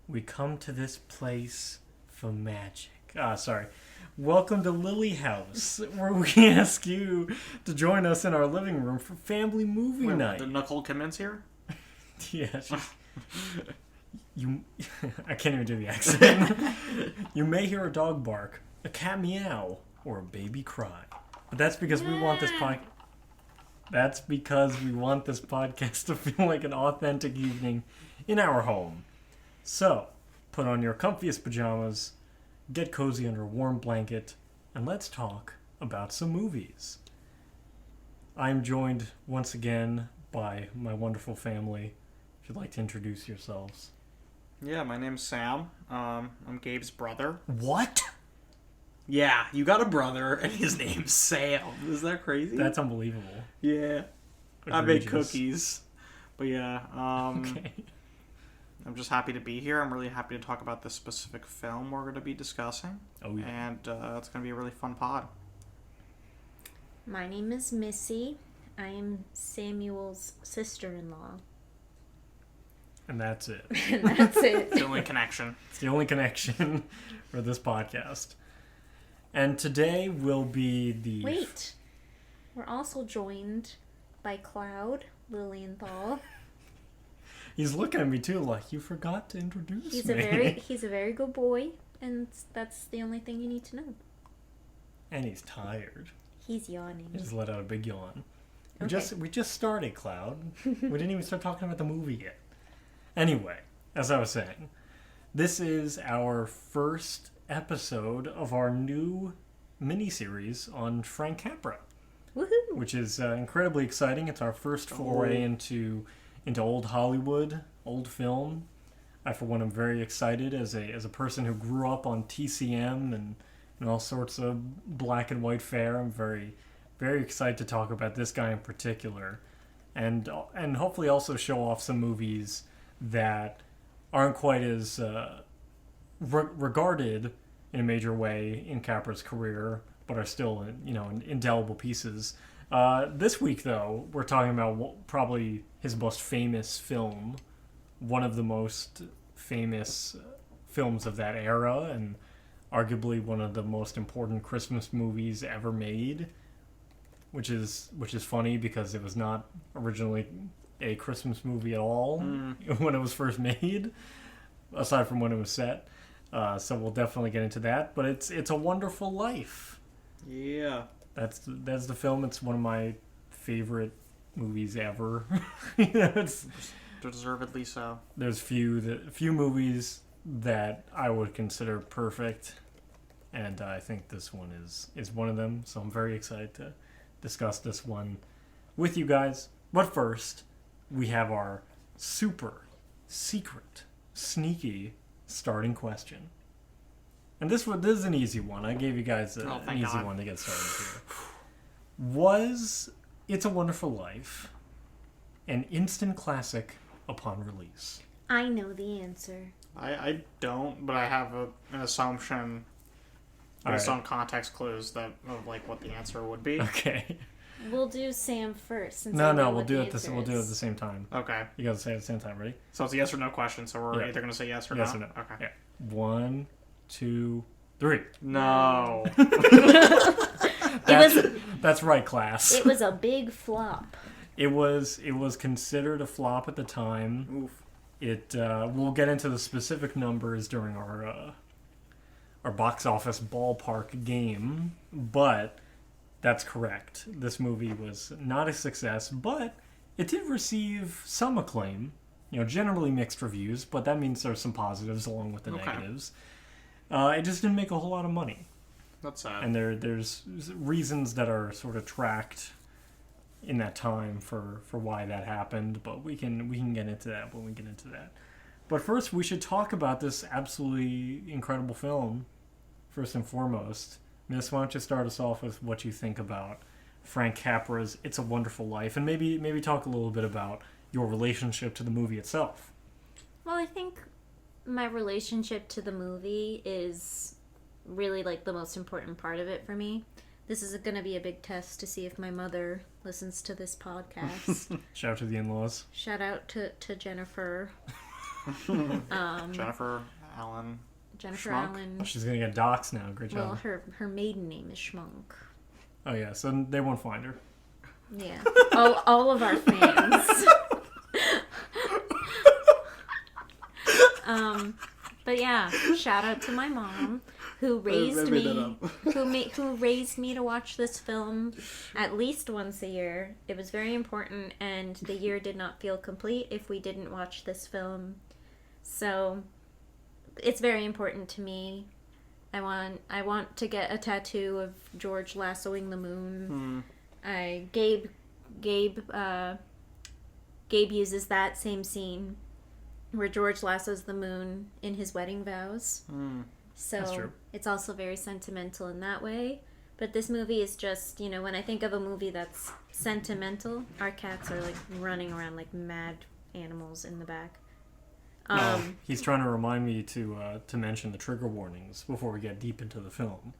We come to this place for magic. Sorry. Welcome to LilliHouse, where we ask you to join us in our living room for family movie night. Did Nicole Kidman's here? Yeah, I can't even do the accent. You may hear a dog bark, a cat meow, or a baby cry. But that's because we want this podcast. That's because we want this podcast to feel like an authentic evening in our home. So, put on your comfiest pajamas, get cozy under a warm blanket, and let's talk about some movies. I'm joined once again by my wonderful family. If you'd like to introduce yourselves. Yeah, my name's Sam. I'm Gabe's brother. What? Yeah, you got a brother, and his name's Sam. Is that crazy? That's unbelievable. Yeah. I make cookies. But yeah, Okay. I'm just happy to be here. I'm really happy to talk about this specific film we're going to be discussing. Oh, yeah. And it's going to be a really fun pod. My name is Missy. I am Samuel's sister-in-law. And that's it. And that's it. It's the only connection. It's the only connection for this podcast. And today will be the... Wait. We're also joined by Cloud Lilienthal. He's looking at me too like, you forgot to introduce He's me. he's a very good boy, and that's the only thing you need to know. And he's tired. He's yawning. He just let out a big yawn. Okay. We just started, Cloud. We didn't even start talking about the movie yet. Anyway, as I was saying, this is our first episode of our new mini-series on Frank Capra, Woohoo! which is incredibly exciting. It's our first foray into old Hollywood, old film. I, for one, am very excited as a person who grew up on TCM and all sorts of black and white fare. I'm very, very excited to talk about this guy in particular, and hopefully also show off some movies that aren't quite as regarded in a major way in Capra's career, but are still indelible pieces. This week, though, we're talking about probably his most famous film, one of the most famous films of that era, and arguably one of the most important Christmas movies ever made, which is funny because it was not originally a Christmas movie at all when it was first made, aside from when it was set. So we'll definitely get into that. But it's A Wonderful Life. Yeah. That's the film. It's one of my favorite movies ever. It's Deservedly so. there's few movies that I would consider perfect, and I think this one is one of them. So I'm very excited to discuss this one with you guys. But first, we have our super secret, sneaky starting question. And this is an easy one. I gave you guys an easy one to get started here. Was It's a Wonderful Life an instant classic upon release? I know the answer. I don't, but I have an assumption based on context clues of what the answer would be. Okay. We'll do Sam first. Since No, I know we'll what do the it. answer We'll do it at is. the same time. Okay. You gotta say it at the same time. Ready? So it's a yes or no question, so we're Yeah. either going to say yes or Yes no? or no? Okay. Yeah. 1, 2, 3. No. That's right, class. It was a big flop. It was considered a flop at the time. Oof. We'll get into the specific numbers during our box office ballpark game, but that's correct. This movie was not a success, but it did receive some acclaim. Generally mixed reviews, but that means there's some positives along with the negatives. It just didn't make a whole lot of money. That's sad. And there's reasons that are sort of tracked in that time for why that happened, but we can get into that when we get into that. But first, we should talk about this absolutely incredible film, first and foremost. Miss, why don't you start us off with what you think about Frank Capra's It's a Wonderful Life, and maybe talk a little bit about your relationship to the movie itself. Well, I think my relationship to the movie is really the most important part of it for me. This is going to be a big test to see if my mother listens to this podcast. Shout out to the in-laws. Shout out to Jennifer. Jennifer Allen. Jennifer Schmuck? Allen. Oh, she's gonna get doxxed now. Great job. Well, her maiden name is Schmunk. Oh yeah, so they won't find her. Yeah. all of our fans. But yeah, shout out to my mom who raised me who raised me to watch this film at least once a year. It was very important, and the year did not feel complete if we didn't watch this film. So it's very important to me. I want to get a tattoo of George lassoing the moon. Gabe uses that same scene where George lassos the moon in his wedding vows. That's So true. it's also very sentimental in that way. But this movie is just, when I think of a movie that's sentimental, our cats are like running around like mad animals in the back. He's trying to remind me to mention the trigger warnings before we get deep into the film.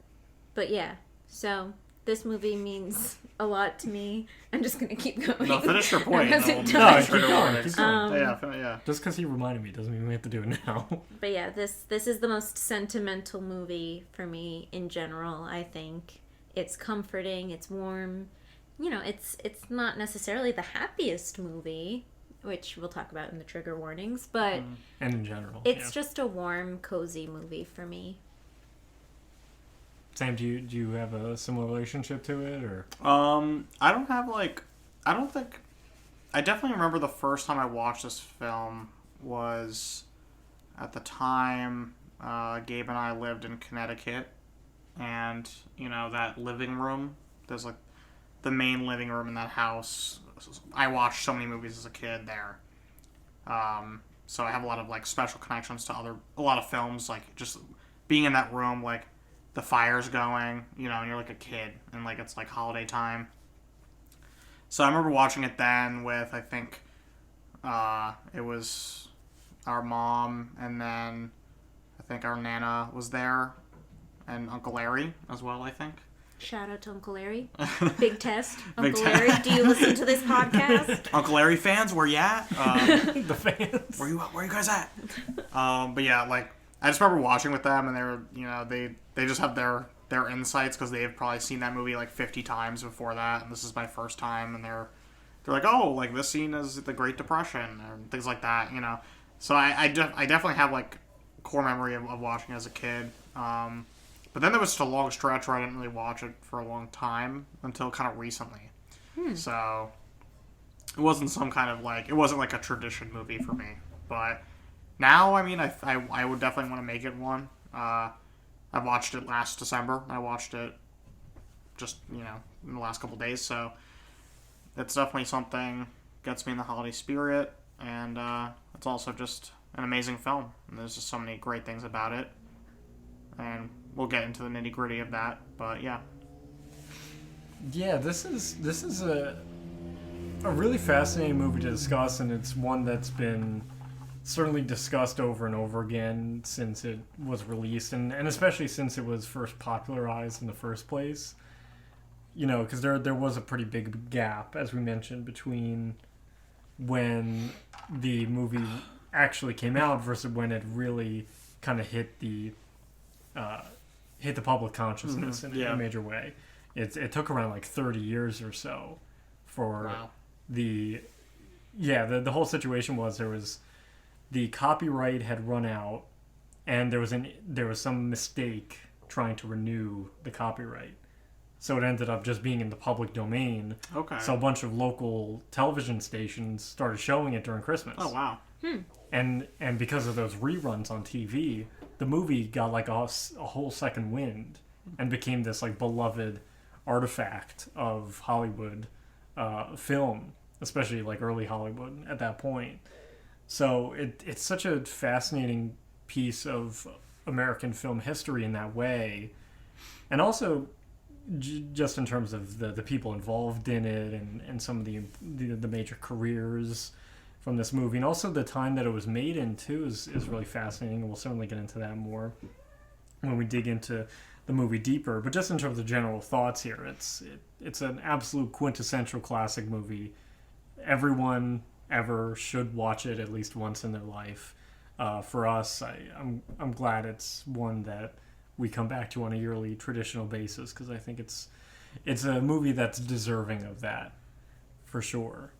But yeah, so this movie means a lot to me. I'm just gonna keep going. No, finish your point. As it No, does. No, keep trigger going, warnings. keep going. Yeah. Just because he reminded me doesn't mean we have to do it now. But yeah, this is the most sentimental movie for me in general, I think. It's comforting, it's warm. It's not necessarily the happiest movie, which we'll talk about in the trigger warnings, but And in general. it's just a warm, cozy movie for me. Sam, do you have a similar relationship to it, or? I don't have I definitely remember the first time I watched this film was at the time Gabe and I lived in Connecticut, and that living room, there's like the main living room in that house. I watched so many movies as a kid there. So I have a lot of like special connections to a lot of films, like just being in that room, like the fire's going, and you're like a kid, and like it's like holiday time. So I remember watching it then with, I think, it was our mom, and then I think our Nana was there, and Uncle Larry as well, I think. Shout out to Uncle Larry. Big test. Big Uncle test. Larry, do you listen to this podcast? Uncle Larry fans, where you at? The fans. Where you guys at? But yeah, like I just remember watching with them, and they were, they just have their insights because they've probably seen that movie like 50 times before that, and this is my first time, and they're like, oh, like this scene is the Great Depression and things like that, So I definitely have like core memory of watching as a kid. But then there was just a long stretch where I didn't really watch it for a long time until kind of recently. So it wasn't it wasn't like a tradition movie for me. But now, I mean, I would definitely want to make it one. I watched it last December. I watched it just, in the last couple days. So it's definitely something gets me in the holiday spirit. And it's also just an amazing film. And there's just so many great things about it. And we'll get into the nitty gritty of that, but yeah. Yeah, this is a really fascinating movie to discuss, and it's one that's been certainly discussed over and over again since it was released, and especially since it was first popularized in the first place. Because there was a pretty big gap, as we mentioned, between when the movie actually came out versus when it really kind of hit the public consciousness in a major way. It took around like 30 years or so for the whole situation was the copyright had run out, and there was some mistake trying to renew the copyright. So it ended up just being in the public domain. Okay. So a bunch of local television stations started showing it during Christmas. Oh, wow. And because of those reruns on TV, the movie got like a whole second wind and became this like beloved artifact of Hollywood film, especially like early Hollywood at that point. So it's such a fascinating piece of American film history in that way, and also just in terms of the people involved in it and some of the major careers from this movie, and also the time that it was made in too is really fascinating, and we'll certainly get into that more when we dig into the movie deeper. But just in terms of general thoughts here, it's an absolute quintessential classic movie. Everyone ever should watch it at least once in their life. for us, I'm glad it's one that we come back to on a yearly traditional basis, because I think it's a movie that's deserving of that, for sure.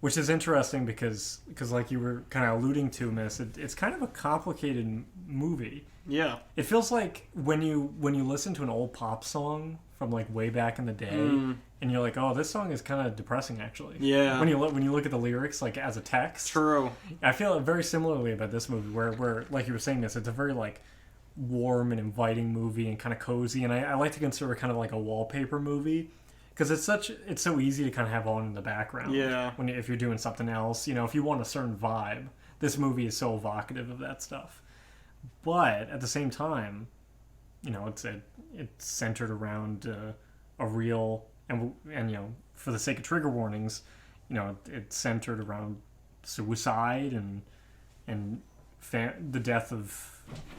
Which is interesting because like you were kind of alluding to, Miss, it's kind of a complicated movie. Yeah. It feels like when you listen to an old pop song from like way back in the day, and you're like, oh, this song is kind of depressing, actually. Yeah. When you look at the lyrics like as a text. True. I feel very similarly about this movie, where like you were saying, this, it's a very like warm and inviting movie and kind of cozy, and I like to consider it kind of like a wallpaper movie. Because it's so easy to kind of have on in the background. Yeah. If you're doing something else, if you want a certain vibe, this movie is so evocative of that stuff. But at the same time, it's centered around a real and for the sake of trigger warnings, it's centered around suicide and the death of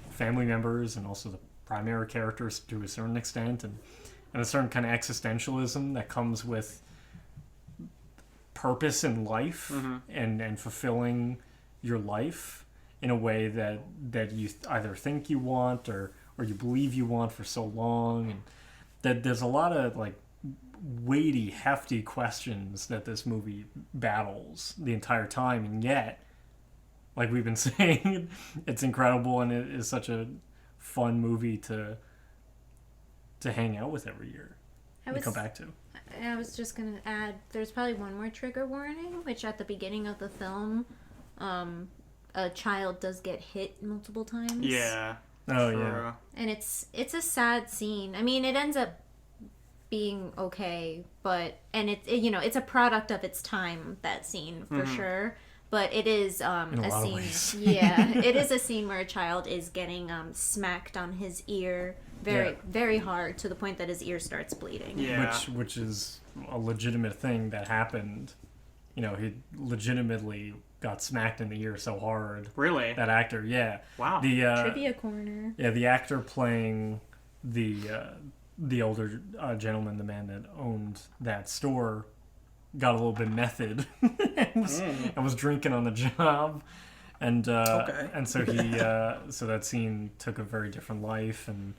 family members, and also the primary characters to a certain extent, and a certain kind of existentialism that comes with purpose in life, and fulfilling your life in a way that you either think you want or you believe you want for so long, and that there's a lot of like weighty, hefty questions that this movie battles the entire time, and yet, like we've been saying, it's incredible, and it is such a fun movie to hang out with every year and come back to. I was just going to add, there's probably one more trigger warning, which at the beginning of the film, a child does get hit multiple times. Yeah. Oh, yeah. And it's a sad scene. I mean, it ends up being okay, and it's a product of its time, that scene, for sure. But it is a scene. Yeah, it is a scene where a child is getting smacked on his ear very hard, to the point that his ear starts bleeding. Yeah. Which is a legitimate thing that happened. He legitimately got smacked in the ear so hard. Really? That actor, yeah. Wow. Trivia corner. Yeah, the actor playing the older gentleman, the man that owned that store, got a little bit method and was drinking on the job, and so he so that scene took a very different life, and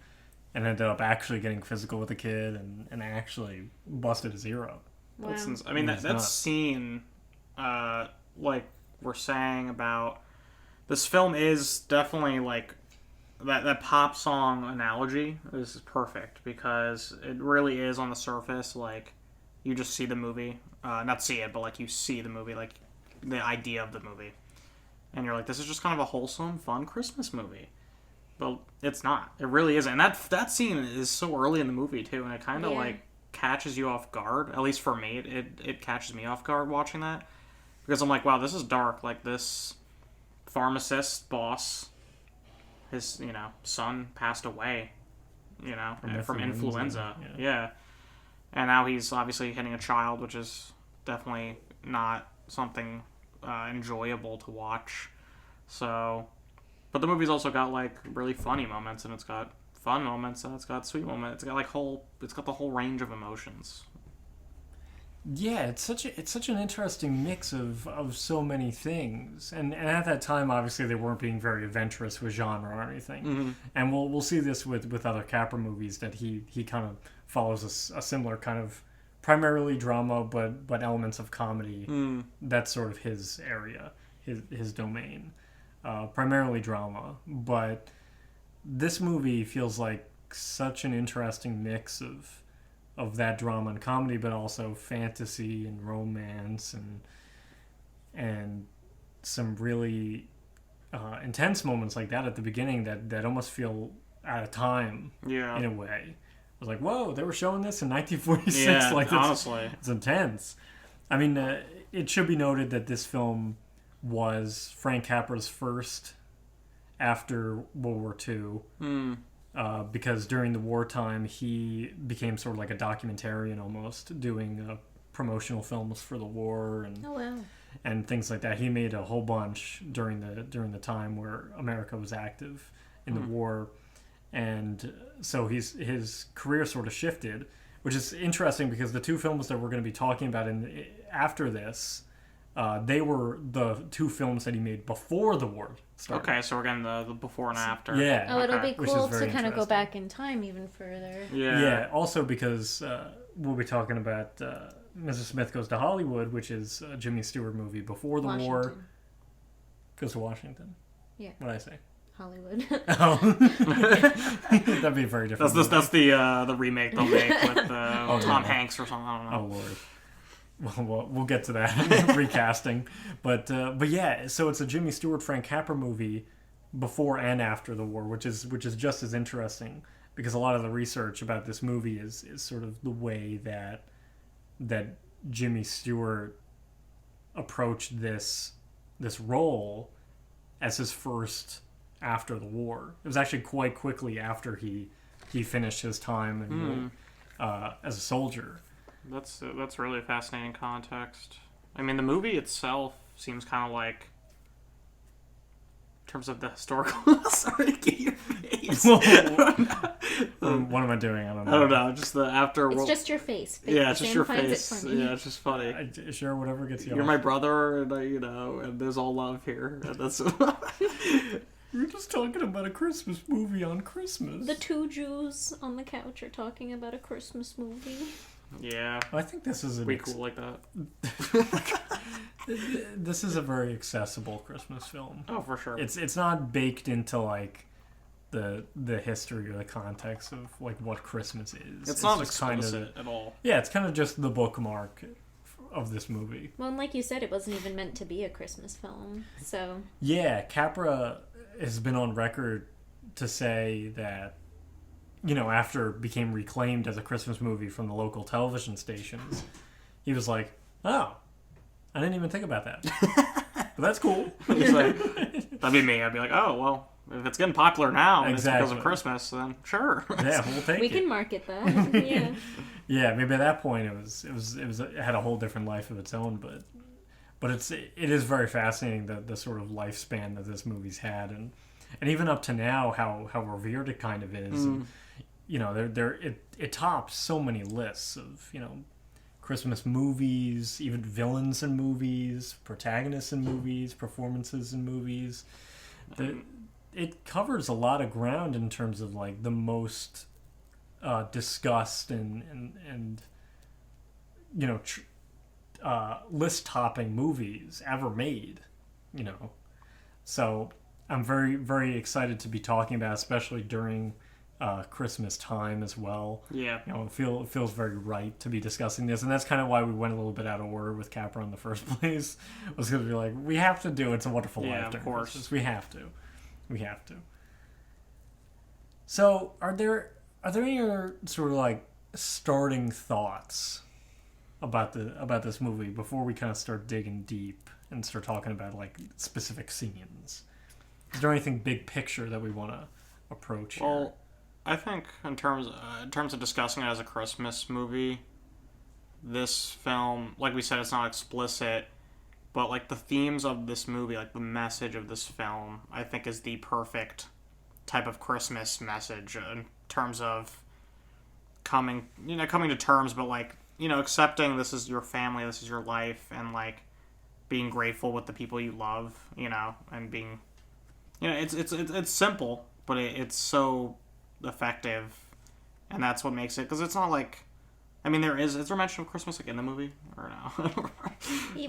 ended up actually getting physical with the kid, and actually busted his ear up. Wow. I mean, that scene, like we're saying about this film, is definitely like that pop song analogy is perfect, because it really is, on the surface, like you just see the movie, not see it, but like you see the movie, like the idea of the movie, and you're like, this is just kind of a wholesome, fun Christmas movie. But it's not. It really isn't. And that scene is so early in the movie too, and it kind of like catches you off guard. At least for me, it catches me off guard watching that, because I'm like, wow, this is dark. Like, this pharmacist boss, his son passed away, from influenza. Yeah. And now he's obviously hitting a child, which is definitely not something enjoyable to watch. So, but the movie's also got like really funny moments, and it's got fun moments, and it's got sweet moments. It's got the whole range of emotions. Yeah, it's such an interesting mix of so many things, and at that time, obviously, they weren't being very adventurous with genre or anything, and we'll see this with other Capra movies, that he kind of follows a similar kind of primarily drama, but elements of comedy. That's sort of his area, his domain, primarily drama. But this movie feels like such an interesting mix of that drama and comedy, but also fantasy and romance and some really intense moments like that at the beginning that almost feel out of time. Yeah. In a way. I was like, whoa, they were showing this in 1946. Yeah, like, honestly. It's intense. I mean, it should be noted that this film was Frank Capra's first after World War II. Because during the wartime, he became sort of like a documentarian almost, doing promotional films for the war and things like that. He made a whole bunch during the time where America was active in the war, and so his career sort of shifted, which is interesting because the two films that we're going to be talking about after this They were the two films that he made before the war started. Okay, so we're getting the before and after. Yeah. Oh, it'll be Which is cool very to kind of go interesting. back in time even further. Yeah. Also because we'll be talking about Mrs. Smith Goes to Hollywood, which is a Jimmy Stewart movie before the war. Washington. Goes to Washington. Yeah. What'd I say? Hollywood. Oh. That'd be a very different. That's the remake they'll make with Tom Hanks or something. I don't know. Oh Lord. We'll get to that recasting, but yeah. So it's a Jimmy Stewart, Frank Capra movie before and after the war, which is just as interesting because a lot of the research about this movie is sort of the way that Jimmy Stewart approached this role as his first after the war. It was actually quite quickly after he finished his time as a soldier. That's really a fascinating context. I mean, the movie itself seems kind of like, in terms of the historical. Sorry, get your face. What am I doing? I don't know. I don't know. Just the after. It's just your face. Yeah, it's just Sam your finds face. It funny. Yeah, it's just funny. Sure, whatever gets you. You're my brother, and and there's all love here. And that's. We're just talking about a Christmas movie on Christmas. The two Jews on the couch are talking about a Christmas movie. Yeah. I think this is pretty cool like that. This is a very accessible Christmas film. Oh, for sure. It's not baked into like the history or the context of like what Christmas is. It's not just explicit at all. Yeah, it's kind of just the bookmark of this movie. Well, and like you said, it wasn't even meant to be a Christmas film, so... Yeah, Capra has been on record to say that, after it became reclaimed as a Christmas movie from the local television stations, he was like, oh, I didn't even think about that. But that's cool. He's like, that'd be me. I'd be like, oh, well, if it's getting popular now and it's because of Christmas, then sure. Yeah, we'll take it. We can market that, yeah. Yeah, maybe at that point it had a whole different life of its own, but it is very fascinating the sort of lifespan that this movie's had, and even up to now how revered it kind of is. And, it tops so many lists of Christmas movies, even villains in movies, protagonists in movies, performances in movies. It covers a lot of ground in terms of like the most discussed and list-topping movies ever made. So I'm very, very excited to be talking about, especially during Christmas time as well. Yeah. It feels very right to be discussing this, and that's kind of why we went a little bit out of order with Capra in the first place. Was going to be like, we have to do It's a Wonderful Life during of course. Christmas. We have to. So, are there any other sort of like starting thoughts about this movie before we kind of start digging deep and start talking about like specific scenes? Is there anything big picture that we want to approach here? Well, I think in terms of discussing it as a Christmas movie, this film, like we said, it's not explicit, but like the themes of this movie, like the message of this film, I think is the perfect type of Christmas message in terms of coming to terms, but like, accepting this is your family, this is your life, and like being grateful with the people you love, and being, it's simple, but it's so effective, and that's what makes it, because it's not like, I mean, is there mention of Christmas like in the movie or no?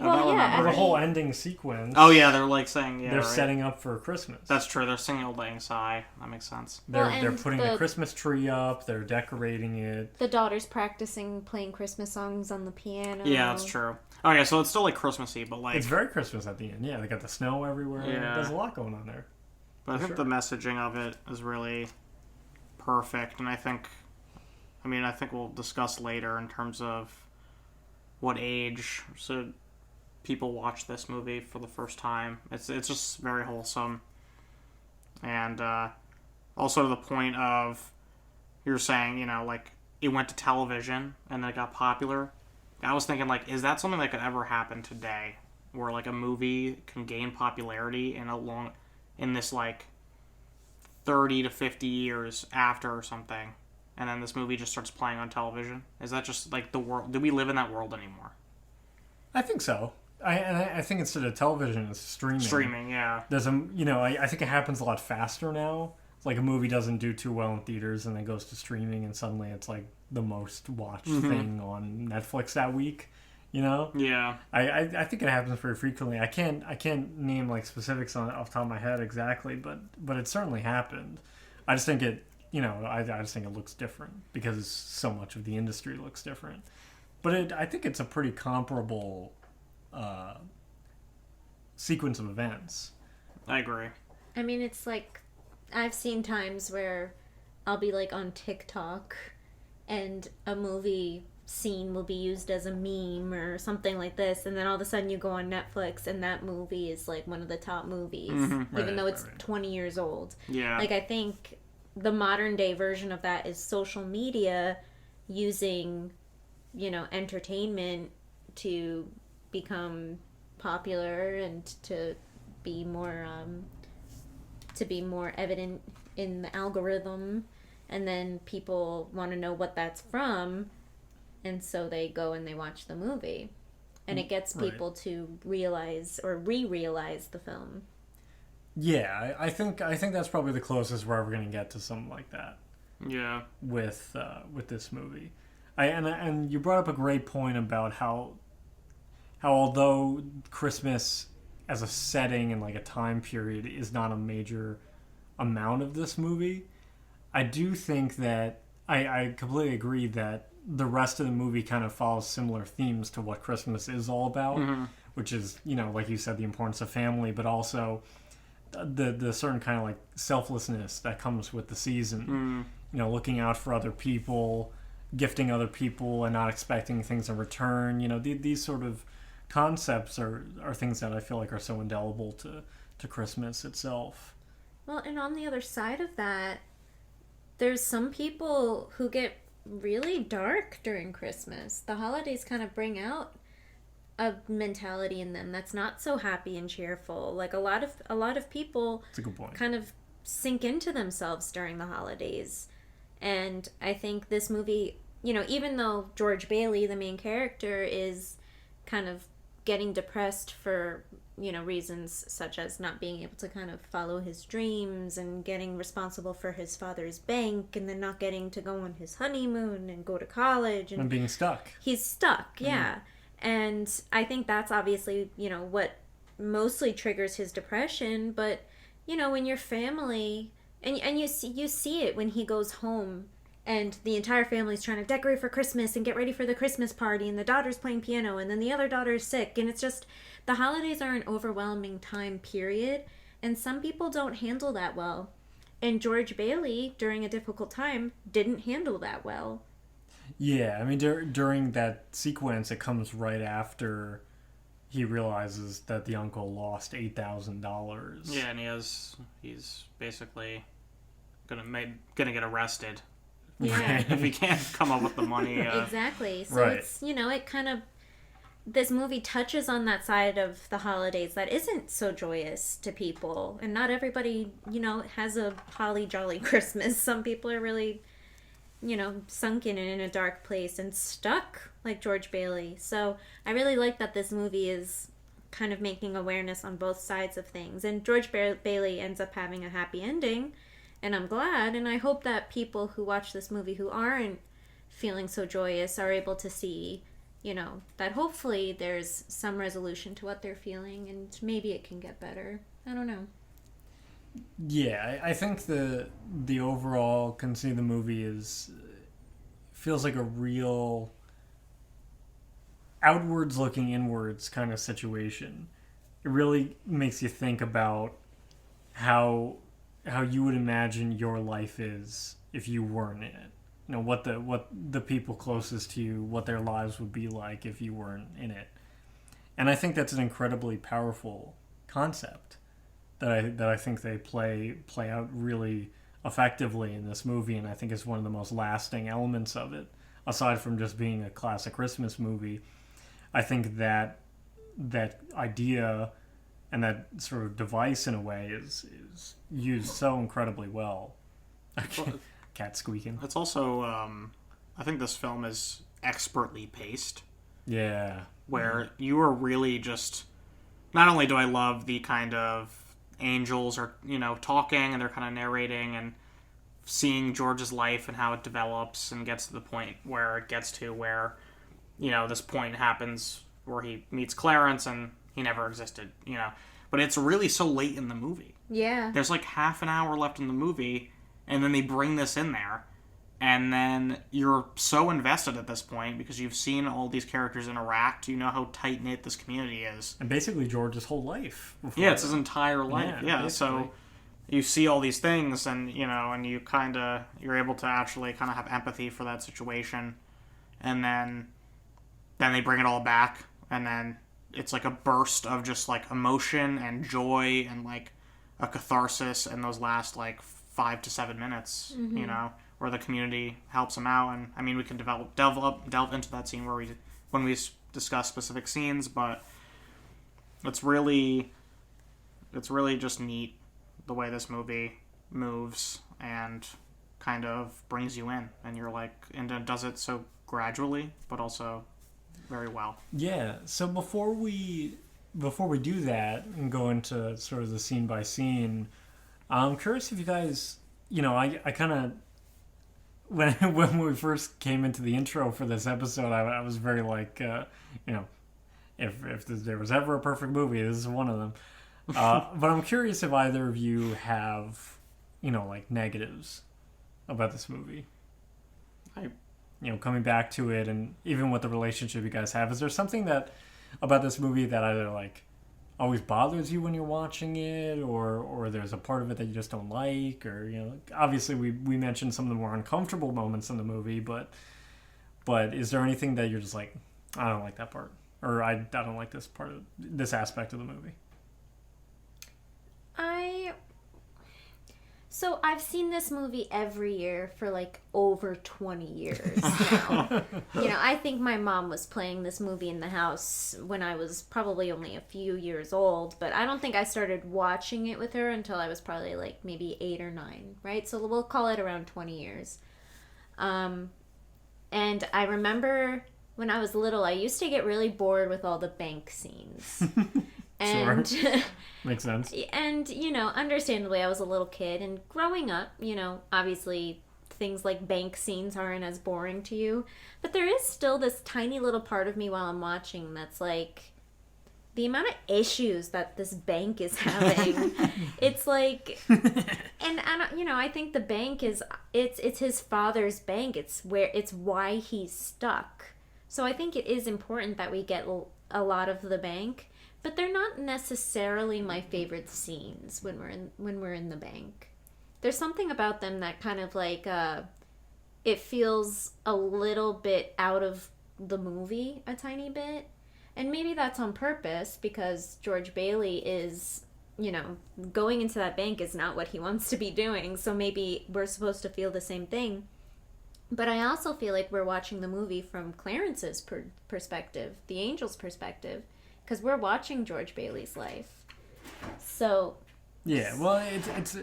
Well, yeah, the whole ending sequence. Oh yeah, they're like saying they're setting up for Christmas. That's true. They're singing "Old Lang Syne." That makes sense. They're putting the Christmas tree up. They're decorating it. The daughter's practicing playing Christmas songs on the piano. Yeah, that's true. Okay, so it's still like Christmassy, but like it's very Christmas at the end. Yeah, they got the snow everywhere. Yeah. There's a lot going on there. But I think the messaging of it is really perfect, and I think we'll discuss later in terms of what age should people watch this movie for the first time. It's just very wholesome, and also to the point of you're saying, like it went to television and then it got popular. I was thinking, like, is that something that could ever happen today, where like a movie can gain popularity in this like 30 to 50 years after or something, and then this movie just starts playing on television? Is that just like the world? Do we live in that world anymore? I think so. I think instead of television, it's streaming. Streaming, yeah. There's I think it happens a lot faster now. Like a movie doesn't do too well in theaters and then goes to streaming and suddenly it's like the most watched thing on Netflix that week. Yeah. I think it happens very frequently. I can't name like specifics off the top of my head exactly, but it certainly happened. I just think it I just think it looks different because so much of the industry looks different. But I think it's a pretty comparable sequence of events. I agree. I mean, it's like I've seen times where I'll be like on TikTok and a movie scene will be used as a meme or something like this, and then all of a sudden you go on Netflix and that movie is like one of the top movies, even though it's 20 years old. Yeah. Like I think the modern day version of that is social media using, entertainment to become popular and to be more evident in the algorithm, and then people want to know what that's from, and so they go and they watch the movie, and it gets people to realize or re-realize the film. Yeah, I think that's probably the closest we're ever going to get to something like that. Yeah. With this movie, and you brought up a great point about how although Christmas as a setting and like a time period is not a major amount of this movie, I do think that I completely agree that the rest of the movie kind of follows similar themes to what Christmas is all about, which is, like you said, the importance of family, but also the certain kind of like selflessness that comes with the season. Looking out for other people, gifting other people, and not expecting things in return. These sort of concepts are things that I feel like are so indelible to Christmas itself. Well, and on the other side of that, there's some people who get really dark during Christmas. The holidays kind of bring out a mentality in them that's not so happy and cheerful. Like a lot of people That's a good point. kind of sink into themselves during the holidays. And I think this movie, even though George Bailey, the main character, is kind of getting depressed for, reasons such as not being able to kind of follow his dreams and getting responsible for his father's bank and then not getting to go on his honeymoon and go to college. And being stuck. He's stuck, yeah. And I think that's obviously, what mostly triggers his depression. But, when your family, and you see it when he goes home and the entire family's trying to decorate for Christmas and get ready for the Christmas party, and the daughter's playing piano, and then the other daughter's sick, and it's just, the holidays are an overwhelming time period, and some people don't handle that well. And George Bailey, during a difficult time, didn't handle that well. Yeah, I mean, during that sequence, it comes right after he realizes that the uncle lost $8,000. Yeah, and he's basically gonna get arrested. Yeah. If he can't come up with the money. Exactly. So it's, it kind of, this movie touches on that side of the holidays that isn't so joyous to people. And not everybody, has a holly jolly Christmas. Some people are really, sunken and in a dark place and stuck like George Bailey. So I really like that this movie is kind of making awareness on both sides of things. And George Bailey ends up having a happy ending. And I'm glad, and I hope that people who watch this movie who aren't feeling so joyous are able to see, that hopefully there's some resolution to what they're feeling, and maybe it can get better. I don't know. Yeah, I think the overall conceit of the movie feels like a real outwards looking inwards kind of situation. It really makes you think about how you would imagine your life is if you weren't in it. What the people closest to you, what their lives would be like if you weren't in it. And I think that's an incredibly powerful concept that I think they play out really effectively in this movie, and I think is one of the most lasting elements of it, aside from just being a classic Christmas movie. I think that idea and that sort of device, in a way, is used so incredibly well. Cat squeaking. It's also, I think this film is expertly paced. Yeah. where you are really just, not only do I love the kind of angels are, talking and they're kind of narrating and seeing George's life and how it develops and gets to the point where it gets to where, this point happens where he meets Clarence and he never existed, But it's really so late in the movie. Yeah. There's like half an hour left in the movie, and then they bring this in there. And then you're so invested at this point because you've seen all these characters interact. You know how tight-knit this community is. And basically George's whole life. Yeah, it's his entire life. Yeah, basically. so you see all these things and, and you're able to actually kind of have empathy for that situation. And then they bring it all back, and then it's like a burst of just like emotion and joy and like a catharsis in those last like 5 to 7 minutes, where the community helps him out. And I mean, we can delve into that scene when we discuss specific scenes, but it's really just neat the way this movie moves and kind of brings you in, and you're like, and it does it so gradually, but also very well. Yeah. So before we do that and go into sort of the scene by scene, I'm curious if you guys, I kind of, when we first came into the intro for this episode, I was very like, if there was ever a perfect movie, this is one of them. But I'm curious if either of you have, like negatives about this movie. Coming back to it, and even with the relationship you guys have, is there something about this movie that either like always bothers you when you're watching it, or there's a part of it that you just don't like, or obviously we mentioned some of the more uncomfortable moments in the movie, but is there anything that you're just like, I don't like that part, or I don't like this part of this aspect of the movie? So I've seen this movie every year for like over 20 years now. I think my mom was playing this movie in the house when I was probably only a few years old, but I don't think I started watching it with her until I was probably like maybe 8 or 9, right? So we'll call it around 20 years. And I remember when I was little, I used to get really bored with all the bank scenes. And sure. Makes sense. And, understandably, I was a little kid. And growing up, obviously things like bank scenes aren't as boring to you. But there is still this tiny little part of me while I'm watching that's like, the amount of issues that this bank is having. It's like, and I think the bank is, it's his father's bank. It's why he's stuck. So I think it is important that we get a lot of the bank. But they're not necessarily my favorite scenes when we're in the bank. There's something about them that kind of like it feels a little bit out of the movie a tiny bit. And maybe that's on purpose because George Bailey is, going into that bank is not what he wants to be doing. So maybe we're supposed to feel the same thing. But I also feel like we're watching the movie from Clarence's perspective, the angel's perspective. Because we're watching George Bailey's life. So... Yeah, well, it's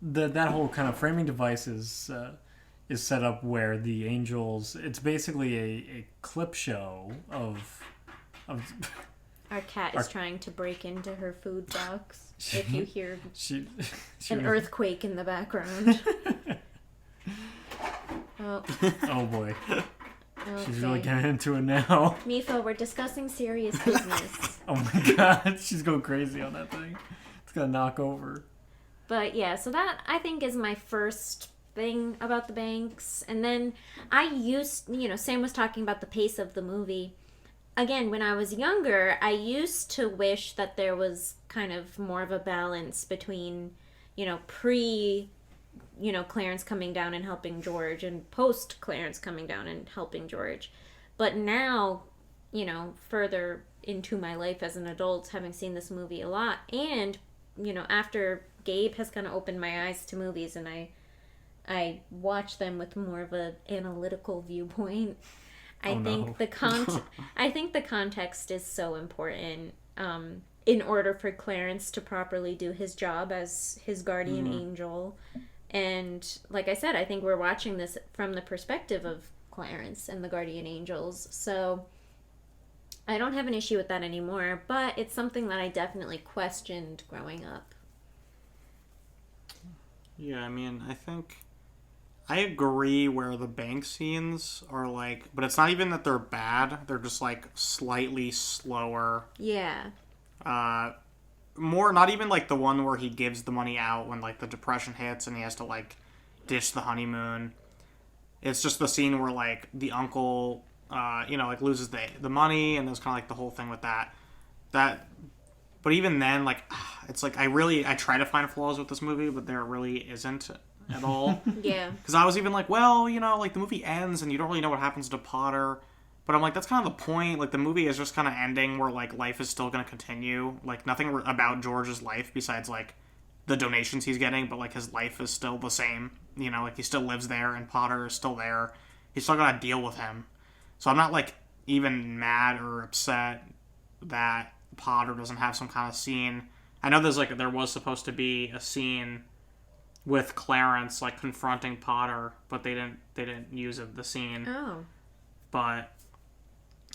that whole kind of framing device is set up where the angels... It's basically a clip show of Our cat is trying to break into her food box. If you hear an earthquake in the background. Oh boy. Okay. She's really getting into it now. Mifo, we're discussing serious business. Oh my god, she's going crazy on that thing. It's gonna knock over. But yeah, so that I think is my first thing about the banks. And then Sam was talking about the pace of the movie. Again, when I was younger, I used to wish that there was kind of more of a balance between, Clarence coming down and helping George and post Clarence coming down and helping George. But now, further into my life as an adult, having seen this movie a lot, and, after Gabe has kind of opened my eyes to movies and I watch them with more of an analytical viewpoint, I think the context is so important in order for Clarence to properly do his job as his guardian angel. And like I said, I think we're watching this from the perspective of Clarence and the guardian angels. So I don't have an issue with that anymore, but it's something that I definitely questioned growing up. Yeah, I mean, I think I agree where the bank scenes are like, but it's not even that they're bad. They're just like slightly slower. Yeah. More, not even like the one where he gives the money out when like the depression hits and he has to like dish the honeymoon. It's just the scene where like the uncle, like loses the money, and there's kind of like the whole thing with that. But even then, like, it's like I try to find flaws with this movie, but there really isn't at all. Yeah. Because I was even like, well, like the movie ends and you don't really know what happens to Potter. But I'm like, that's kind of the point. Like, the movie is just kind of ending where, like, life is still going to continue. Like, nothing about George's life besides, like, the donations he's getting. But, like, his life is still the same. Like, he still lives there and Potter is still there. He's still got to deal with him. So I'm not, like, even mad or upset that Potter doesn't have some kind of scene. I know there was supposed to be a scene with Clarence, like, confronting Potter. But they didn't use the scene. Oh. But...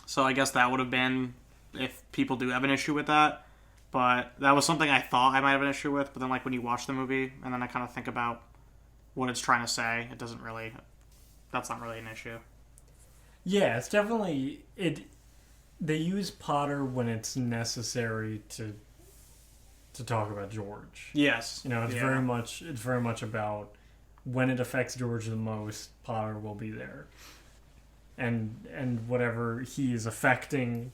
So I guess that would have been if people do have an issue with that. But that was something I thought I might have an issue with. But then, like, when you watch the movie and then I kind of think about what it's trying to say, that's not really an issue. Yeah, it's definitely... They use Potter when it's necessary to talk about George. Yes. It's very much about when it affects George the most, Potter will be there. And whatever he is affecting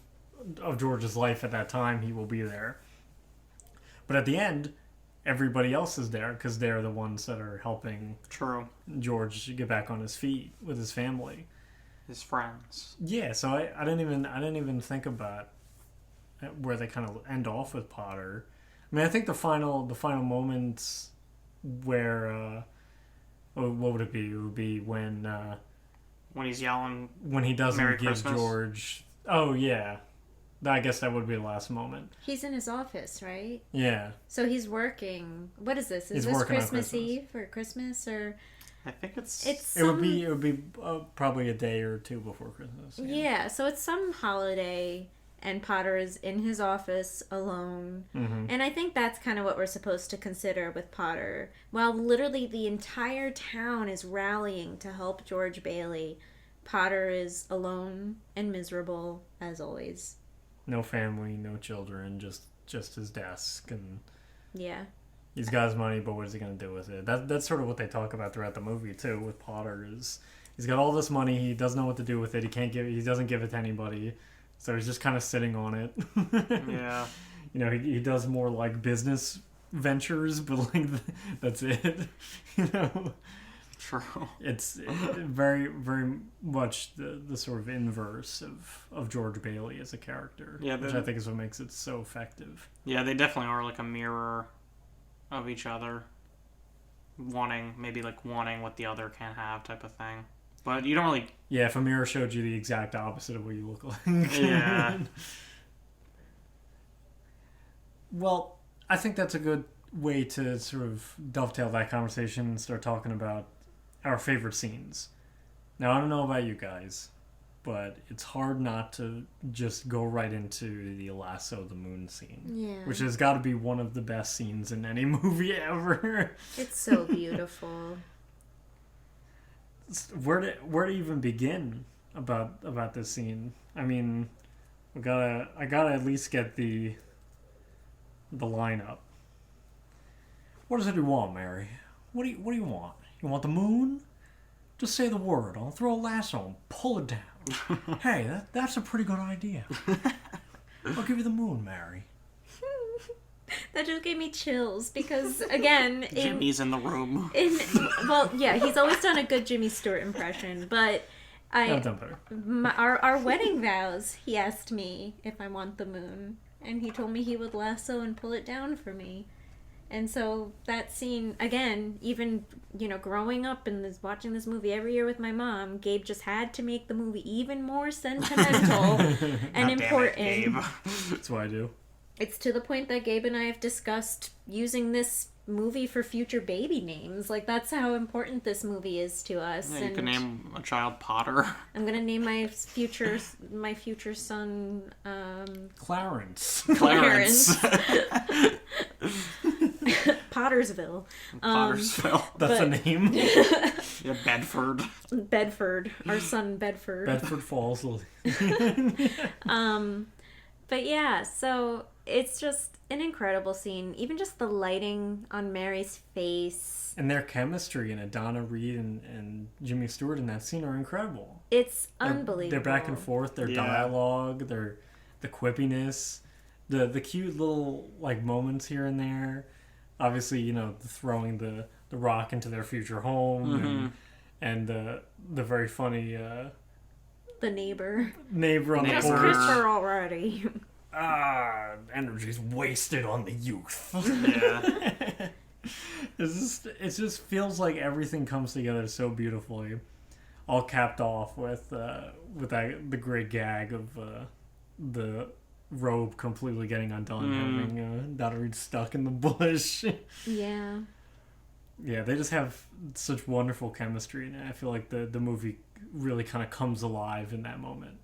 of George's life at that time, he will be there. But at the end, everybody else is there because they're the ones that are helping George get back on his feet with his family, his friends. Yeah, so I didn't even think about where they kind of end off with Potter. I mean, I think the final moments where what would it be? It would be when he's yelling, when he doesn't Merry give Christmas. George. Oh yeah, I guess that would be the last moment. He's in his office, right? Yeah. So he's working. What is this? Is He's this working on Christmas Eve or Christmas or? I think it's It would be probably a day or two before Christmas. Yeah, so it's some holiday, and Potter is in his office alone. Mm-hmm. And I think that's kind of what we're supposed to consider with Potter. While literally the entire town is rallying to help George Bailey, Potter is alone and miserable, as always. No family, no children, just his desk, and yeah. He's got his money, but what is he going to do with it? That's sort of what they talk about throughout the movie too. With Potter, is he's got all this money, he doesn't know what to do with it. He doesn't give it to anybody, so he's just kind of sitting on it. Yeah. He does more like business ventures, but like that's it. True. It's very, very much the sort of inverse of George Bailey as a character, which I think is what makes it so effective. Yeah, they definitely are like a mirror of each other, wanting what the other can't have, type of thing. But you don't really... Yeah, if a mirror showed you the exact opposite of what you look like. Yeah. Well, I think that's a good way to sort of dovetail that conversation and start talking about our favorite scenes. Now, I don't know about you guys, but it's hard not to just go right into the lasso the moon scene. Yeah. Which has got to be one of the best scenes in any movie ever. It's so beautiful. Where to even begin about this scene? I mean, I gotta at least get the lineup. What does it you want, Mary? What do you want? You want the moon? Just say the word. I'll throw a lasso and pull it down. Hey, that's a pretty good idea. I'll give you the moon, Mary. That just gave me chills because, again... Jimmy's in the room. Well, yeah, he's always done a good Jimmy Stewart impression, but I've done better. Our wedding vows, he asked me if I want the moon, and he told me he would lasso and pull it down for me. And so that scene, again, even, growing up and watching this movie every year with my mom, Gabe just had to make the movie even more sentimental and important. Gabe. That's what I do. It's to the point that Gabe and I have discussed using this movie for future baby names. Like, that's how important this movie is to us. Yeah, you and can name a child Potter. I'm gonna name my future son Clarence. Clarence. Pottersville. Pottersville. That's a name. Yeah, Bedford. Bedford. Our son Bedford. Bedford Falls. But yeah, so it's just an incredible scene. Even just the lighting on Mary's face. And their chemistry in it, Donna Reed and Jimmy Stewart in that scene are incredible. It's unbelievable. Their back and forth, their dialogue, the quippiness, the cute little like moments here and there. Obviously, you know, throwing the rock into their future home and the very funny the neighbor on the Just porch. Christopher already. Energy's wasted on the youth. Yeah. It just feels like everything comes together so beautifully, all capped off with the great gag of the robe completely getting undone, having Donna Reed stuck in the bush. Yeah. Yeah, they just have such wonderful chemistry, and I feel like the movie really kind of comes alive in that moment.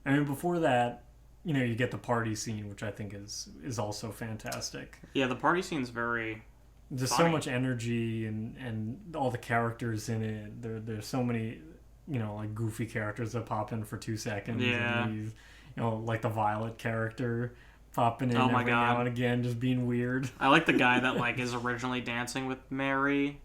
I mean, before that, you know, you get the party scene, which I think is also fantastic. Yeah, the party scene's very There's funny. so much energy and all the characters in it. There's so many, you know, like goofy characters that pop in for 2 seconds. Yeah. And these, you know, like the Violet character popping in Oh my every God. now and again, just being weird. I like the guy that like is originally dancing with Mary,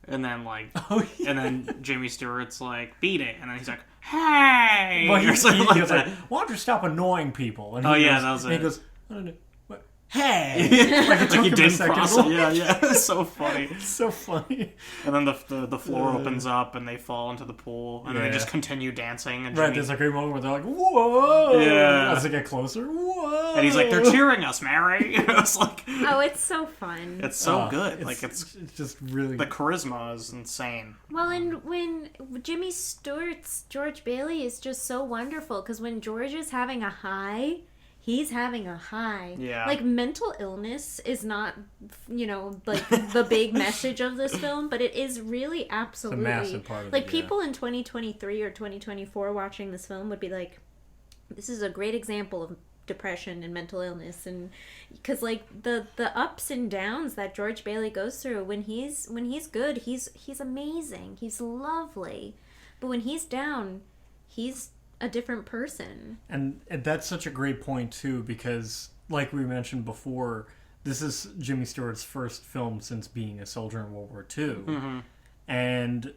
and then like, Oh, yeah. and then Jimmy Stewart's like, beat it, and then he's like, hey, Well, or he something goes that. like, why don't you stop annoying people? And Oh, he yeah, goes, that was and it. he goes, I don't know. What? Hey! Like it took he him a didn't second. process. Yeah, it's so funny. It's so funny. And then the floor opens up and they fall into the pool, and then they Yeah. just continue dancing. And Right, Jimmy, there's like a moment where they're like, whoa! Yeah. As they get closer, whoa! and he's like, they're cheering us, Mary. It's like, Oh, it's so fun. it's so good. Like it's just really the charisma is insane. Well, and when Jimmy Stewart's George Bailey is just so wonderful, because when George is having a high, he's having a high. Yeah. Like, mental illness is not, you know, like the big message of this film, but it is really absolutely. massive part of like, it, yeah. people in 2023 or 2024 watching this film would be like, this is a great example of depression and mental illness, and because like the ups and downs that George Bailey goes through, when he's good, he's amazing, he's lovely, but when he's down, he's a different person. And that's such a great point too, because like we mentioned before, this is Jimmy Stewart's first film since being a soldier in World War II. And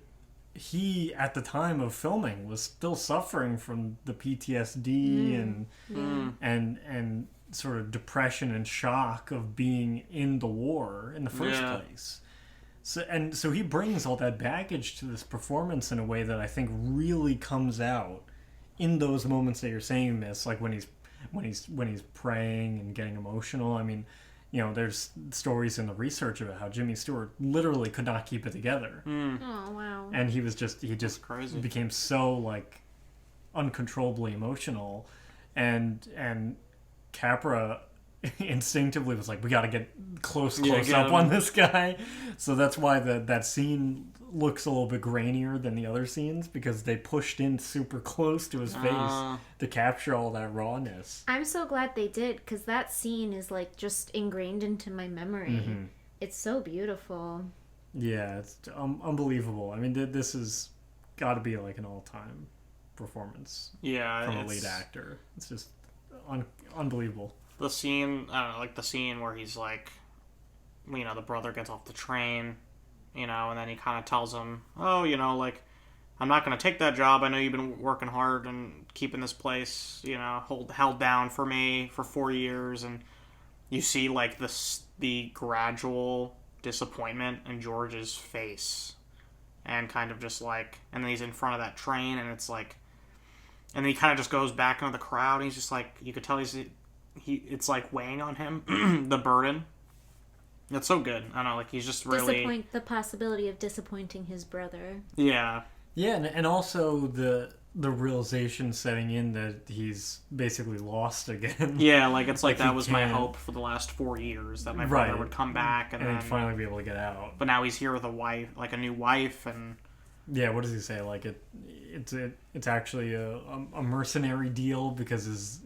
he, at the time of filming, was still suffering from the PTSD and sort of depression and shock of being in the war in the first place. So he brings all that baggage to this performance in a way that I think really comes out in those moments that you're saying this, like when he's praying and getting emotional. I mean, you know, there's stories in the research about how Jimmy Stewart literally could not keep it together. Oh, wow. And he just Crazy. became so like uncontrollably emotional, and Capra instinctively was like, we got to get close get up him. on this guy. So that's why that scene looks a little bit grainier than the other scenes, because they pushed in super close to his face to capture all that rawness. I'm so glad they did, because that scene is like just ingrained into my memory. It's so beautiful. Yeah, it's unbelievable. I mean, this has got to be like an all-time performance Yeah, from a lead actor. It's just unbelievable. The scene, I don't know, like the scene where he's like, you know, the brother gets off the train, you know, and then he kind of tells him, oh, you know, like, I'm not going to take that job. I know you've been working hard and keeping this place, you know, held down for me for 4 years. And you see, like, the gradual disappointment in George's face. And kind of just like, and then he's in front of that train, and it's like, and then he kind of just goes back into the crowd, and he's just like, you could tell it's like weighing on him, the burden. It's so good. I don't know, like he's just really The possibility of disappointing his brother. Yeah. Yeah, and also the realization setting in that he's basically lost again. Yeah, like it's like Like, that he was my can't- hope for the last 4 years, that my brother Right. would come back and and then he'd finally be able to get out. but now he's here with a wife, like a new wife, and Yeah, what does he say? Like it's actually a mercenary deal because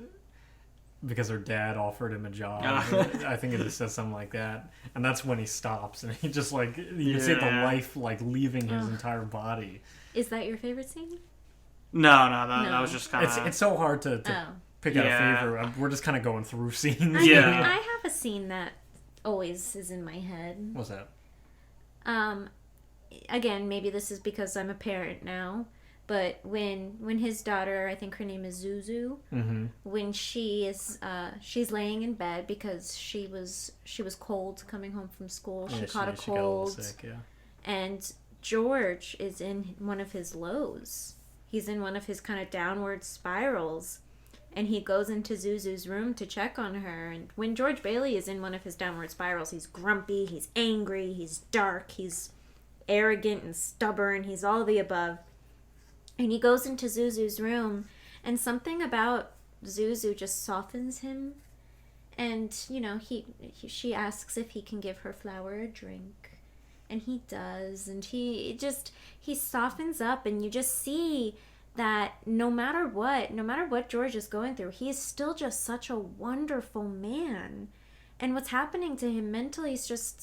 her dad offered him a job. I think it just says something like that, and that's when he stops, and he just like you can see the Yeah. life like leaving his Ugh. entire body. Is that your favorite scene? no, that No. was just kind of It's so hard to Oh. pick out a Yeah. favorite. We're just kind of going through scenes. I Yeah. mean, I have a scene that always is in my head. What's that? Again, maybe this is because I'm a parent now, but when his daughter, I think her name is Zuzu, Mm-hmm. when she's laying in bed because she was cold coming home from school. She caught a She got a little cold, sick, yeah. and George is in one of his lows. He's in one of his kind of downward spirals. And he goes into Zuzu's room to check on her. And when George Bailey is in one of his downward spirals, he's grumpy, he's angry, he's dark, he's arrogant and stubborn, he's all the above. And he goes into Zuzu's room, and something about Zuzu just softens him. And, you know, she asks if he can give her flower a drink. And he does. And he softens up, and you just see that no matter what George is going through, he is still just such a wonderful man. And what's happening to him mentally is just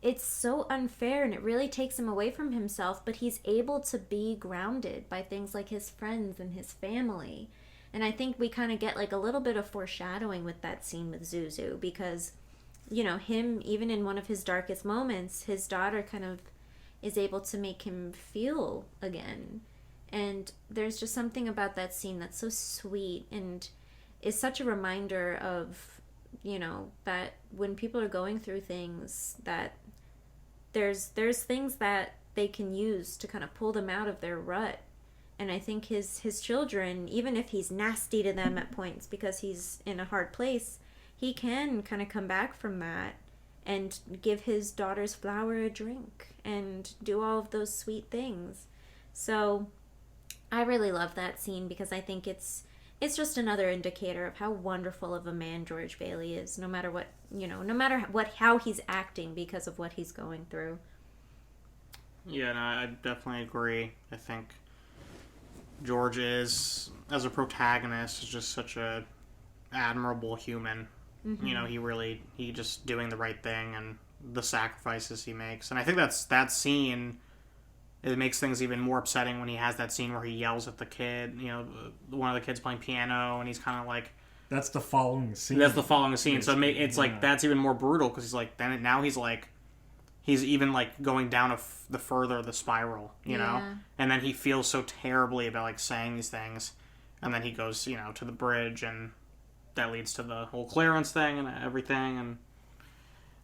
it's so unfair, and it really takes him away from himself, but he's able to be grounded by things like his friends and his family. And I think we kind of get like a little bit of foreshadowing with that scene with Zuzu, because, you know, him, even in one of his darkest moments, his daughter kind of is able to make him feel again. And there's just something about that scene that's so sweet and is such a reminder of, you know, that when people are going through things, that there's things that they can use to kind of pull them out of their rut. And I think his children, even if he's nasty to them at points because he's in a hard place, he can kind of come back from that and give his daughter's flower a drink and do all of those sweet things. So I really love that scene because I think it's just another indicator of how wonderful of a man George Bailey is, no matter what, you know, how he's acting because of what he's going through. Yeah, no, I definitely agree. I think George is, as a protagonist, is just such a admirable human. Mm-hmm. You know, he just doing the right thing and the sacrifices he makes. And I think that scene, it makes things even more upsetting when he has that scene where he yells at the kid, you know, one of the kids playing piano, and he's kind of like... That's the following scene. That's the following scene. So it's yeah. like, that's even more brutal, because he's like, now he's even like going down the further the spiral, you know? Yeah. And then he feels so terribly about like saying these things. And then he goes, you know, to the bridge, and that leads to the whole clearance thing and everything. And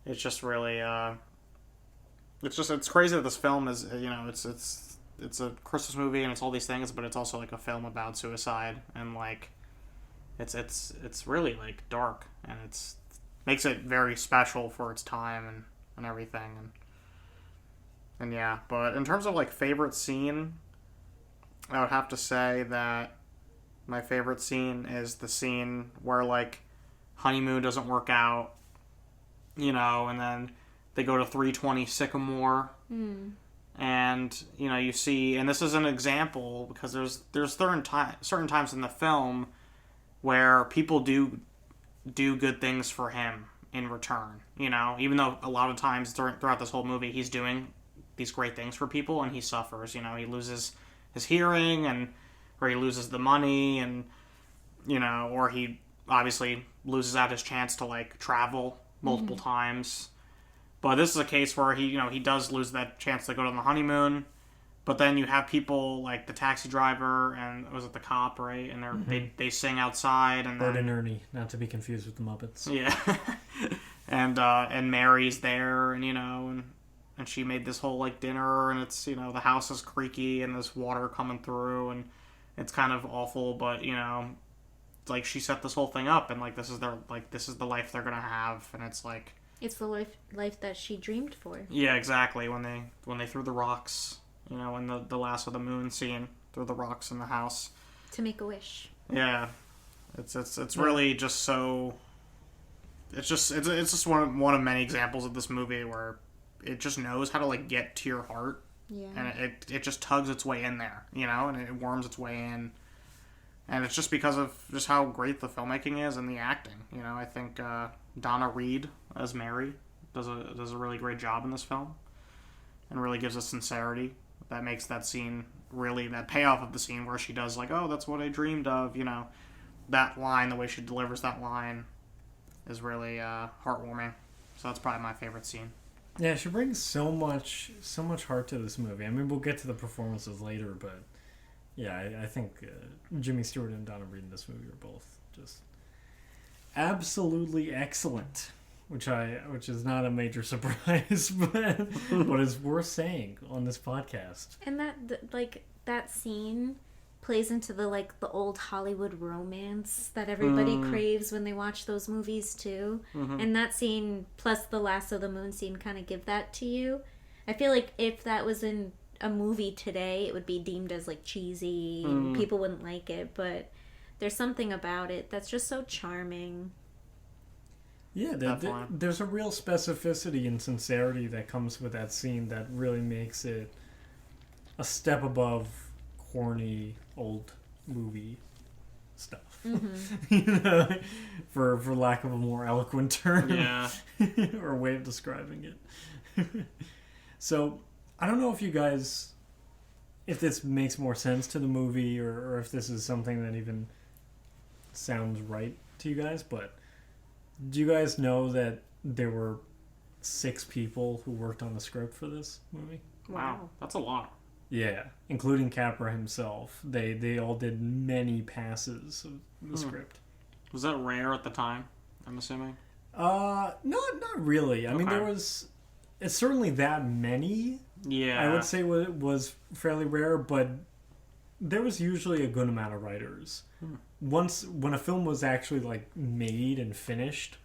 it's just really, it's crazy that this film is, you know, it's a Christmas movie and it's all these things, but it's also like a film about suicide, and like it's really like dark, and it's makes it very special for its time and everything, and yeah. But in terms of like favorite scene, I would have to say that my favorite scene is the scene where like honeymoon doesn't work out, you know, and then they go to 320 Sycamore. And, you know, you see, and this is an example because there's certain times in the film where people do good things for him in return, you know, even though a lot of times throughout this whole movie he's doing these great things for people and he suffers, you know, he loses his hearing, or he loses the money, and, you know, or he obviously loses out his chance to like travel multiple times. But this is a case where he does lose that chance to go on the honeymoon. But then you have people like the taxi driver and was it the cop, right? And they sing outside, and Bert and Ernie, not to be confused with the Muppets. Yeah, and Mary's there, and you know, and she made this whole like dinner, and it's, you know, the house is creaky and there's water coming through, and it's kind of awful, but you know, it's like she set this whole thing up, and like this is the life they're gonna have, and it's like. It's the life that she dreamed for. Yeah, exactly. When they threw the rocks, you know, in the last of the moon scene, the rocks in the house to make a wish. Yeah, it's really just so. It's just one of many examples of this movie where it just knows how to like get to your heart. Yeah. And it just tugs its way in there, and it worms its way in. And it's just because of just how great the filmmaking is and the acting. I think Donna Reed as Mary does a really great job in this film, and really gives a sincerity that makes that scene really, that payoff of the scene where she does like, oh, that's what I dreamed of. That line, the way she delivers that line, is really heartwarming. So that's probably my favorite scene. Yeah, she brings so much heart to this movie. I mean, we'll get to the performances later, but yeah, I think Jimmy Stewart and Donna Reed in this movie are both just absolutely excellent, which is not a major surprise, but is worth saying on this podcast. And that scene plays into the old Hollywood romance that everybody craves when they watch those movies too. Mm-hmm. And that scene plus the Lasso of the Moon scene kind of give that to you. I feel like if that was in a movie today, it would be deemed as cheesy. People wouldn't like it, but there's something about it that's just so charming. Yeah, there's a real specificity and sincerity that comes with that scene that really makes it a step above corny old movie stuff. Mm-hmm. For lack of a more eloquent term. Yeah. Or a way of describing it. So, I don't know if this makes more sense to the movie or if this is something that even sounds right to you guys, but do you guys know that there were 6 people who worked on the script for this movie? Wow. That's a lot. Yeah, including Capra himself. They all did many passes of the script. Was that rare at the time, I'm assuming? Not really. I mean, it's certainly that many. Yeah. I would say it was fairly rare, but there was usually a good amount of writers. When a film was actually made and finished,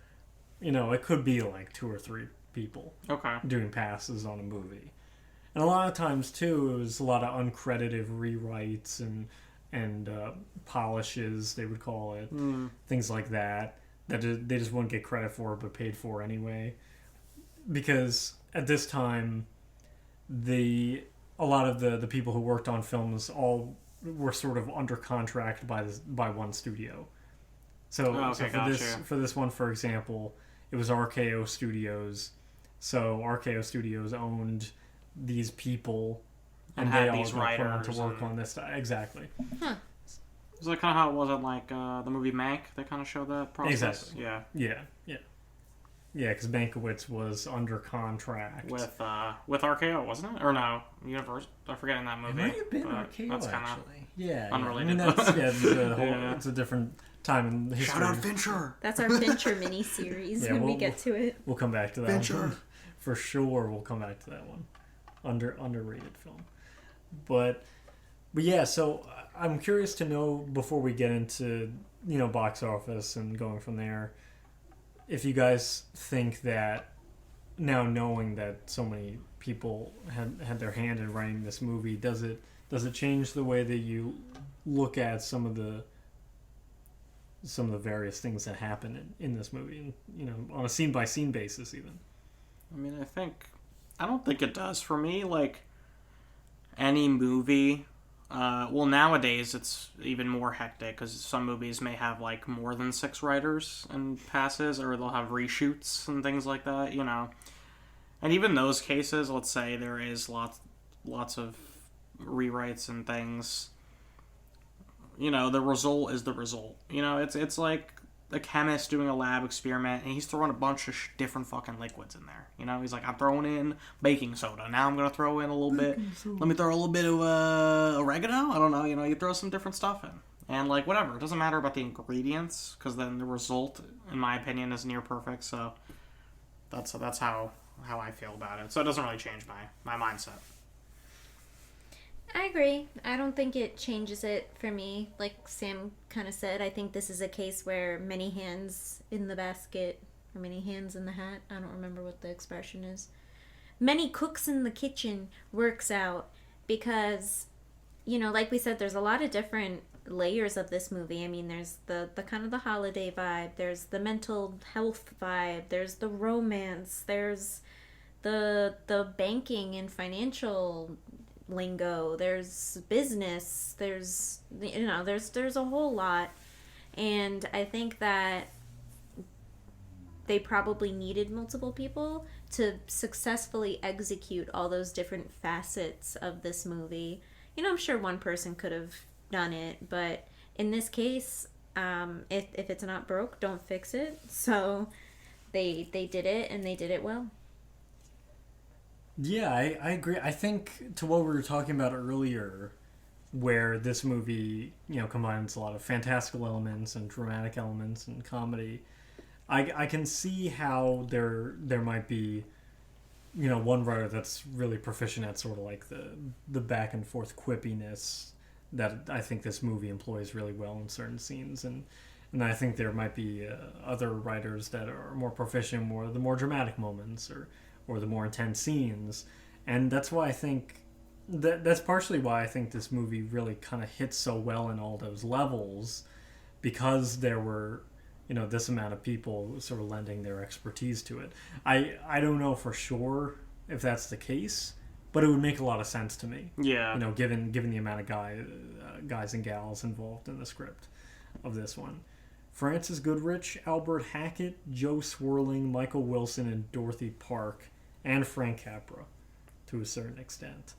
it could be 2 or 3 people doing passes on a movie. And a lot of times, too, it was a lot of uncredited rewrites and polishes, they would call it. Things like that they just wouldn't get credit for but paid for anyway. Because at this time, a lot of the people who worked on films all were sort of under contract by one studio. So for this one, for example, it was RKO Studios. So RKO Studios owned these people, and they all these got put on writers to work on this. Exactly. Huh. Is that kind of how it was the movie Mank? They kind of showed that process. Exactly. Yeah. Because Mankiewicz was under contract with RKO, wasn't it? Or no, Universal. I'm forgetting that movie. It might have been RKO, that's actually. Yeah. Unrelated. I mean, that's it's a different time in history. Shout out Fincher. That's our Fincher mini-series when we get to it. We'll come back to that one. For sure, we'll come back to that one. Underrated film. But yeah, so I'm curious to know, before we get into, box office and going from there, if you guys think that, now knowing that so many people had their hand in writing this movie, does it change the way that you look at some of the various things that happen in this movie, and, on a scene by scene basis even? I mean, I don't think it does for me. Any movie, nowadays it's even more hectic because some movies may have more than 6 writers and passes, or they'll have reshoots and things like that, And even those cases, let's say there is lots of rewrites and things. The result is the result. It's like a chemist doing a lab experiment, and he's throwing a bunch of different fucking liquids in there. He's like, I'm throwing in baking soda. Now I'm going to throw in a little bit. Let me throw a little bit of oregano. I don't know. You throw some different stuff in. And, whatever. It doesn't matter about the ingredients, because then the result, in my opinion, is near perfect. So that's how I feel about it. So it doesn't really change my mindset. I agree. I don't think it changes it for me. Like Sam kind of said, I think this is a case where many hands in the basket, or many hands in the hat. I don't remember what the expression is. Many cooks in the kitchen works out, because like we said, there's a lot of different layers of this movie. I mean, there's the kind of the holiday vibe, there's the mental health vibe, there's the romance, there's the banking and financial lingo, there's business, there's there's a whole lot. And I think that they probably needed multiple people to successfully execute all those different facets of this movie. I'm sure one person could have done it, but in this case, if it's not broke, don't fix it. So they did it, and they did it well. Yeah, I agree. I think to what we were talking about earlier, where this movie, combines a lot of fantastical elements and dramatic elements and comedy, I can see how there might be, one writer that's really proficient at sort of like the back and forth quippiness that I think this movie employs really well in certain scenes, and I think there might be other writers that are more proficient, the more dramatic moments or the more intense scenes, and that's why I think that's partially why I think this movie really kind of hits so well in all those levels, because there were this amount of people sort of lending their expertise to it. I don't know for sure if that's the case, but it would make a lot of sense to me. Yeah. Given the amount of guys and gals involved in the script of this one. Francis Goodrich, Albert Hackett, Joe Swerling, Michael Wilson, and Dorothy Park, and Frank Capra, to a certain extent,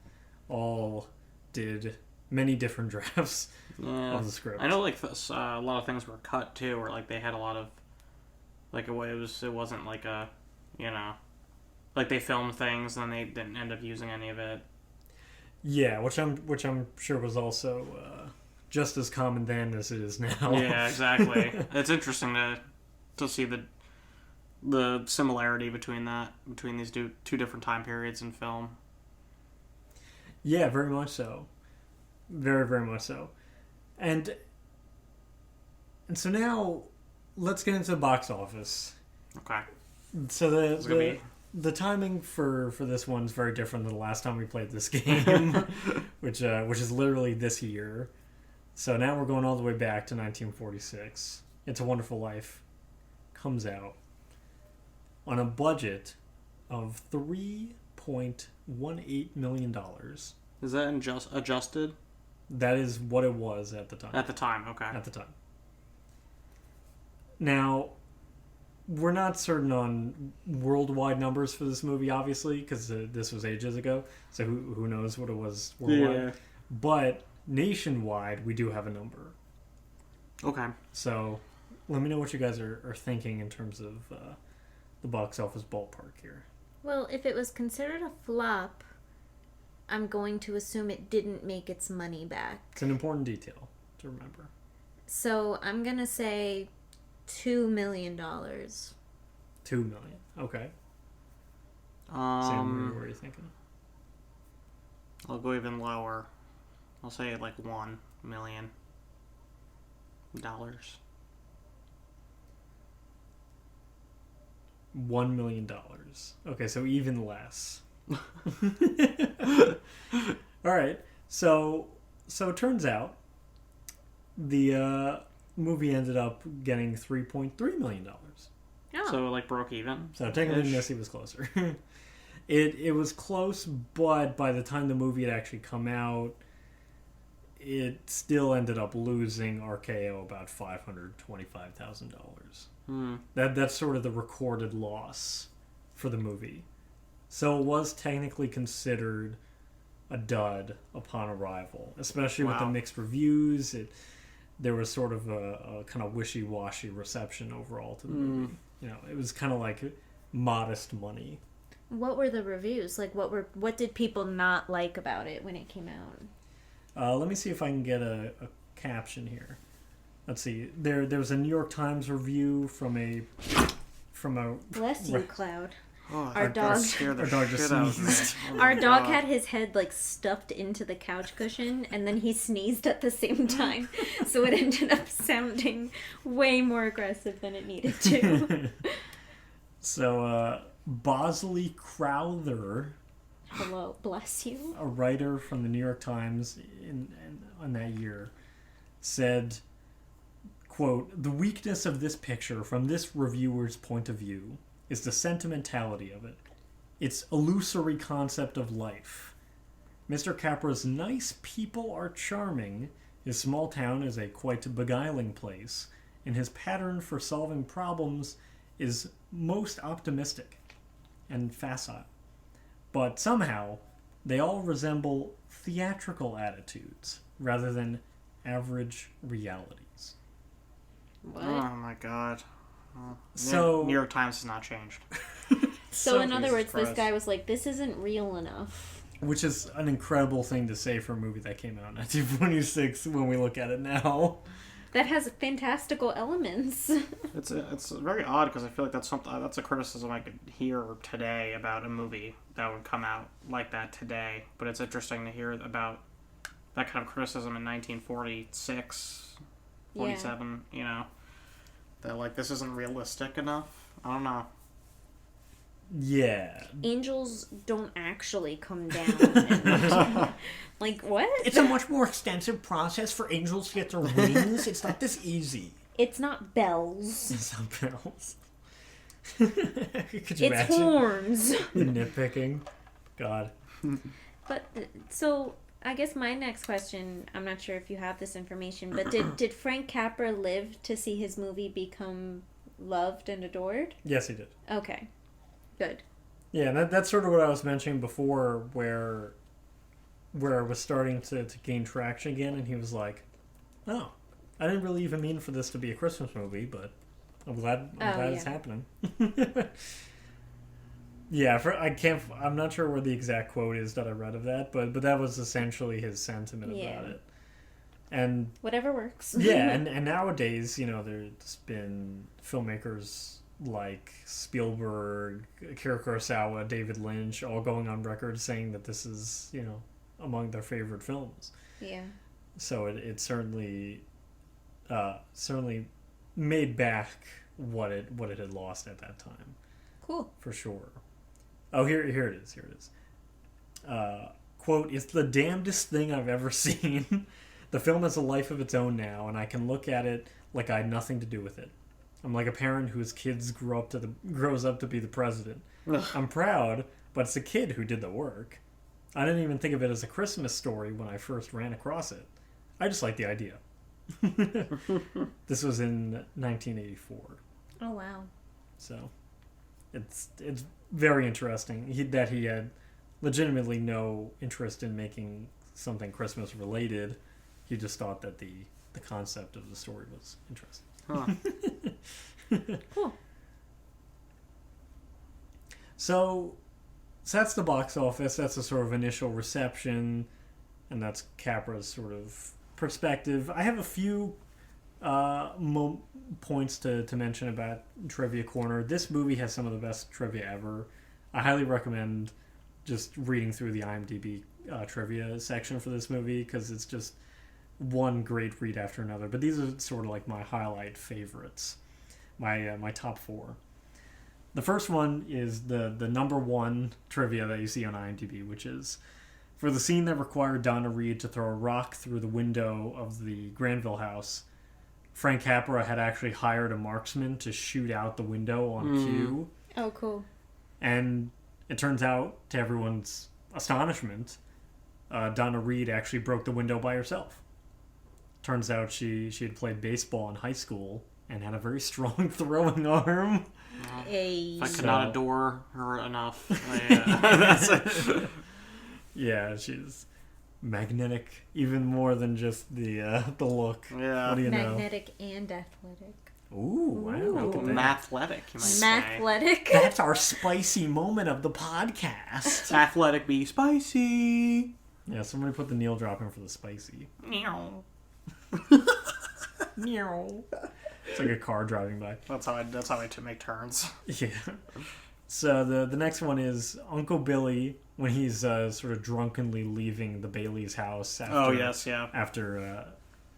all did many different drafts of the script. I know, like, a lot of things were cut too, or like they had a lot of, like, it wasn't like a, like they filmed things and they didn't end up using any of it. Yeah, which I'm sure was also just as common then as it is now. Yeah, exactly. It's interesting to see the similarity between these two different time periods in film. Yeah, very much so. Very, very much so. And so now let's get into the box office. Okay. So the timing for this one's very different than the last time we played this game, which is literally this year. So now we're going all the way back to 1946. It's a Wonderful Life comes out on a budget of $3.18 million. Is that adjusted? That is what it was at the time. At the time, okay. At the time. Now, we're not certain on worldwide numbers for this movie, obviously, because this was ages ago. So who knows what it was worldwide. Yeah. But nationwide, we do have a number. Okay. So let me know what you guys are thinking in terms of the box office ballpark here. Well, if it was considered a flop, I'm going to assume it didn't make its money back. It's an important detail to remember. So I'm going to say $2 million. $2 million. Okay. Sam, what are you thinking? I'll go even lower. I'll say like $1 million. $1 million. Okay, so even less. All right. So it turns out the movie ended up getting $3.3 million. Oh. So like broke even. So technically, Missy was closer. It was close, but by the time the movie had actually come out, it still ended up losing RKO about $525,000. That's sort of the recorded loss for the movie. So it was technically considered a dud upon arrival, especially with the mixed reviews. There was sort of a kind of wishy-washy reception overall to the movie. It was kind of like modest money. What were the reviews? Like, what did people not like about it when it came out? Let me see if I can get a caption here. Let's see. There was a New York Times review from a. Bless you, Cloud. Oh, our dog just sneezed. Our dog had his head like stuffed into the couch cushion, and then he sneezed at the same time, so it ended up sounding way more aggressive than it needed to. So Bosley Crowther Hello, bless you. A writer from the New York Times in that year said, quote, "The weakness of this picture from this reviewer's point of view is the sentimentality of it. Its illusory concept of life. Mr. Capra's nice people are charming, his small town is a quite beguiling place, and his pattern for solving problems is most optimistic and facile. But somehow, they all resemble theatrical attitudes rather than average realities." What? Oh my god. So New York Times has not changed. So in other Jesus words, this Christ. guy was like, this isn't real enough. Which is an incredible thing to say for a movie that came out in 1926 when we look at it now. That has fantastical elements. It's very odd because I feel like that's a criticism I could hear today about a movie that would come out like that today. But it's interesting to hear about that kind of criticism in 1946, 47, you know. That, like, this isn't realistic enough. I don't know. Yeah. Angels don't actually come down. And, like, what? It's a much more extensive process for angels to get their wings. It's not this easy. It's not bells. It's not bells. Could you It's imagine horns. the nitpicking? God. But, so, I guess my next question, I'm not sure if you have this information, but did Frank Capra live to see his movie become loved and adored? Yes, he did. Okay. Good. Yeah, and that's sort of what I was mentioning before, where it was starting to gain traction again, and he was like, "Oh, I didn't really even mean for this to be a Christmas movie, but I'm glad it's happening." Yeah, I'm not sure where the exact quote is that I read of that, but that was essentially his sentiment about it. And whatever works. yeah, and nowadays, you know, there's been filmmakers like Spielberg, Akira Kurosawa, David Lynch, all going on record saying that this is, you know, among their favorite films. Yeah. So it certainly made back what it had lost at that time. Cool. For sure. Oh, here it is. Quote, "It's the damnedest thing I've ever seen. The film has a life of its own now, and I can look at it like I had nothing to do with it. I'm like a parent whose kids grows up to be the president. I'm proud, but it's a kid who did the work. I didn't even think of it as a Christmas story when I first ran across it. I just like the idea." This was in 1984. Oh, wow. So it's very interesting that he had legitimately no interest in making something Christmas related. He just thought that the concept of the story was interesting. Huh. Cool. So that's the box office. That's the sort of initial reception, and that's Capra's sort of perspective. I have a few points to mention about Trivia Corner. This movie has some of the best trivia ever. I highly recommend just reading through the IMDb trivia section for this movie, because it's just one great read after another. But these are sort of like my highlight favorites, my top four. The first one is the number one trivia that you see on IMDb, which is, for the scene that required Donna Reed to throw a rock through the window of the Granville house, Frank Capra had actually hired a marksman to shoot out the window on cue. Oh, cool. And it turns out, to everyone's astonishment, Donna Reed actually broke the window by herself. Turns out she had played baseball in high school and had a very strong throwing arm. If I could not adore her enough. That's it. Yeah, she's magnetic, even more than just the look. Yeah. What do you Magnetic and athletic. know? Ooh, wow. Look at that. Mathletic, you might say. Mathletic. That's our spicy moment of the podcast. Athletic be spicy. Yeah, somebody put the Neil drop in for the spicy. Meow. Meow. It's like a car driving by. That's how I make turns. Yeah. So the next one is Uncle Billy, when he's sort of drunkenly leaving the Bailey's house after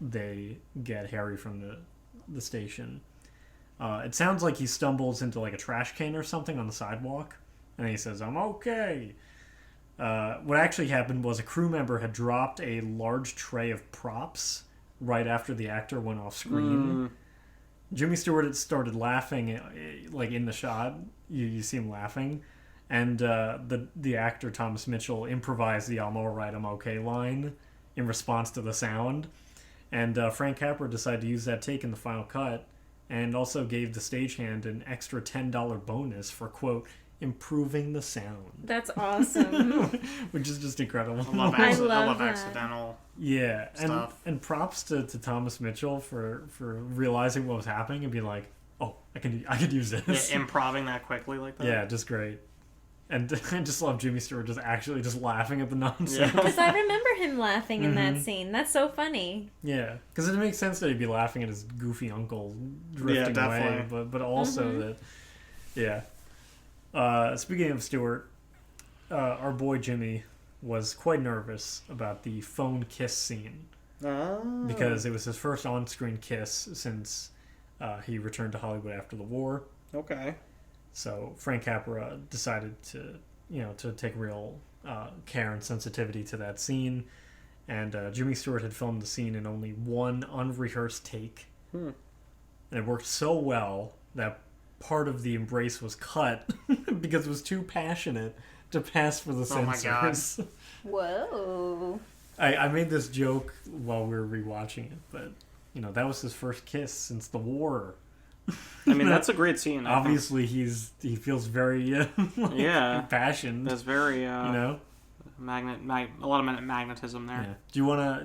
they get Harry from the station. It sounds like he stumbles into like a trash can or something on the sidewalk, and he says, "I'm okay." What actually happened was a crew member had dropped a large tray of props right after the actor went off screen. Jimmy Stewart had started laughing, like in the shot. You see him laughing, and the actor Thomas Mitchell improvised the "I'm all right, I'm okay" line in response to the sound. And Frank Capra decided to use that take in the final cut, and also gave the stagehand an extra $10 bonus for, quote, improving the sound. That's awesome. Which is just incredible. I love love that. accidental stuff. stuff. And props to Thomas Mitchell for realizing what was happening and being like, oh, I could use this. Yeah, improving that quickly like that. Yeah, just great. And I just love Jimmy Stewart just laughing at the nonsense. Yeah. Because I remember him laughing in that scene. That's so funny. Yeah, because it makes sense that he'd be laughing at his goofy uncle drifting away, but also that, speaking of Stewart, our boy Jimmy was quite nervous about the phone kiss scene because it was his first on-screen kiss since he returned to Hollywood after the war. Okay. So Frank Capra decided to take real care and sensitivity to that scene, and Jimmy Stewart had filmed the scene in only one unrehearsed take, and it worked so well that part of the embrace was cut because it was too passionate to pass for the censors. Oh my God. Whoa. I made this joke while we were rewatching it, but that was his first kiss since the war. I mean, that's a great scene. Obviously, he feels very impassioned. There's very a lot of magnetism there. Yeah. Do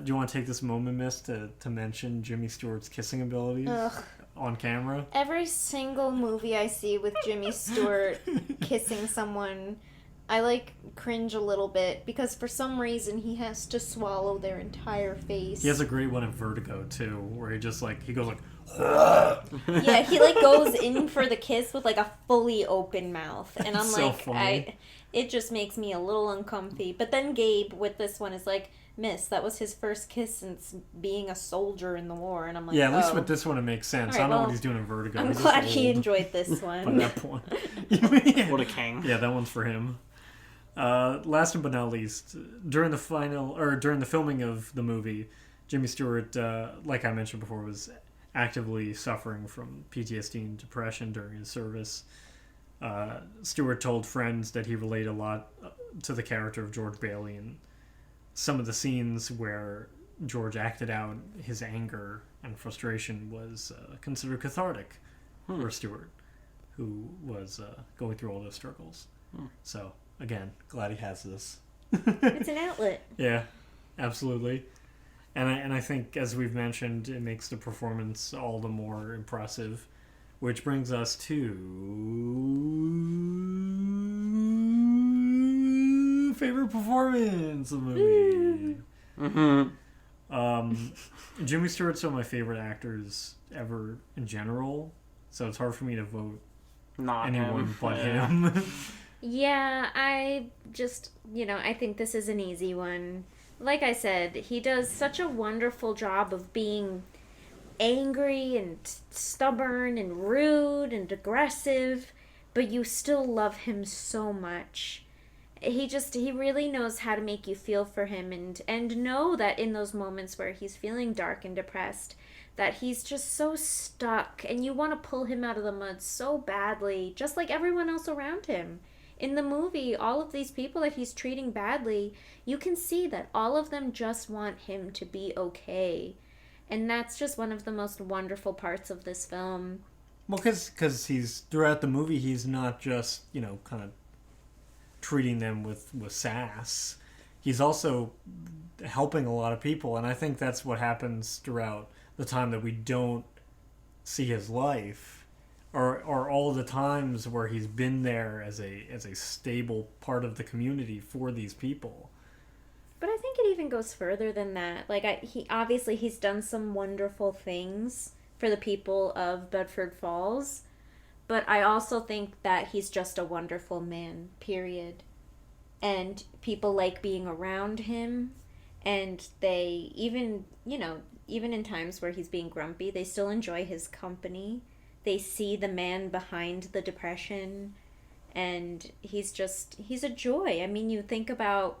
you wanna take this moment, Miss, to mention Jimmy Stewart's kissing abilities on camera? Every single movie I see with Jimmy Stewart kissing someone, I cringe a little bit because for some reason he has to swallow their entire face. He has a great one in Vertigo too, where he goes like yeah, he goes in for the kiss with a fully open mouth, and I'm so funny. It just makes me a little uncomfy. But then Gabe with this one is like, Miss, that was his first kiss since being a soldier in the war, and I'm like, yeah, at least with this one it makes sense. Right, I don't know what he's doing in Vertigo. I'm He's glad just he old enjoyed this one. By that point. What a king. Yeah, that one's for him. Last but not least, during the filming of the movie, Jimmy Stewart, like I mentioned before, was actively suffering from PTSD and depression during his service. Stewart told friends that he related a lot to the character of George Bailey, and some of the scenes where George acted out his anger and frustration was considered cathartic for Stewart, who was going through all those struggles. So, again, glad he has this. It's an outlet. Yeah, absolutely. And I think, as we've mentioned, it makes the performance all the more impressive, which brings us to favorite performance of the movie. Jimmy Stewart's one of my favorite actors ever in general, so it's hard for me to vote Not anyone him. but him. Yeah, I just, I think this is an easy one. Like I said, he does such a wonderful job of being angry and stubborn and rude and aggressive, but you still love him so much. He really knows how to make you feel for him and know that in those moments where he's feeling dark and depressed, that he's just so stuck and you want to pull him out of the mud so badly, just like everyone else around him. In the movie, all of these people that he's treating badly, you can see that all of them just want him to be okay. And that's just one of the most wonderful parts of this film. Well, because he's, throughout the movie, he's not just, kind of treating them with sass. He's also helping a lot of people, and I think that's what happens throughout the time that we don't see his life. Or all the times where he's been there as a stable part of the community for these people. But I think it even goes further than that. He's done some wonderful things for the people of Bedford Falls, but I also think that he's just a wonderful man, period. And people like being around him, and they even in times where he's being grumpy, they still enjoy his company. They see the man behind the depression, and he's a joy. I mean, you think about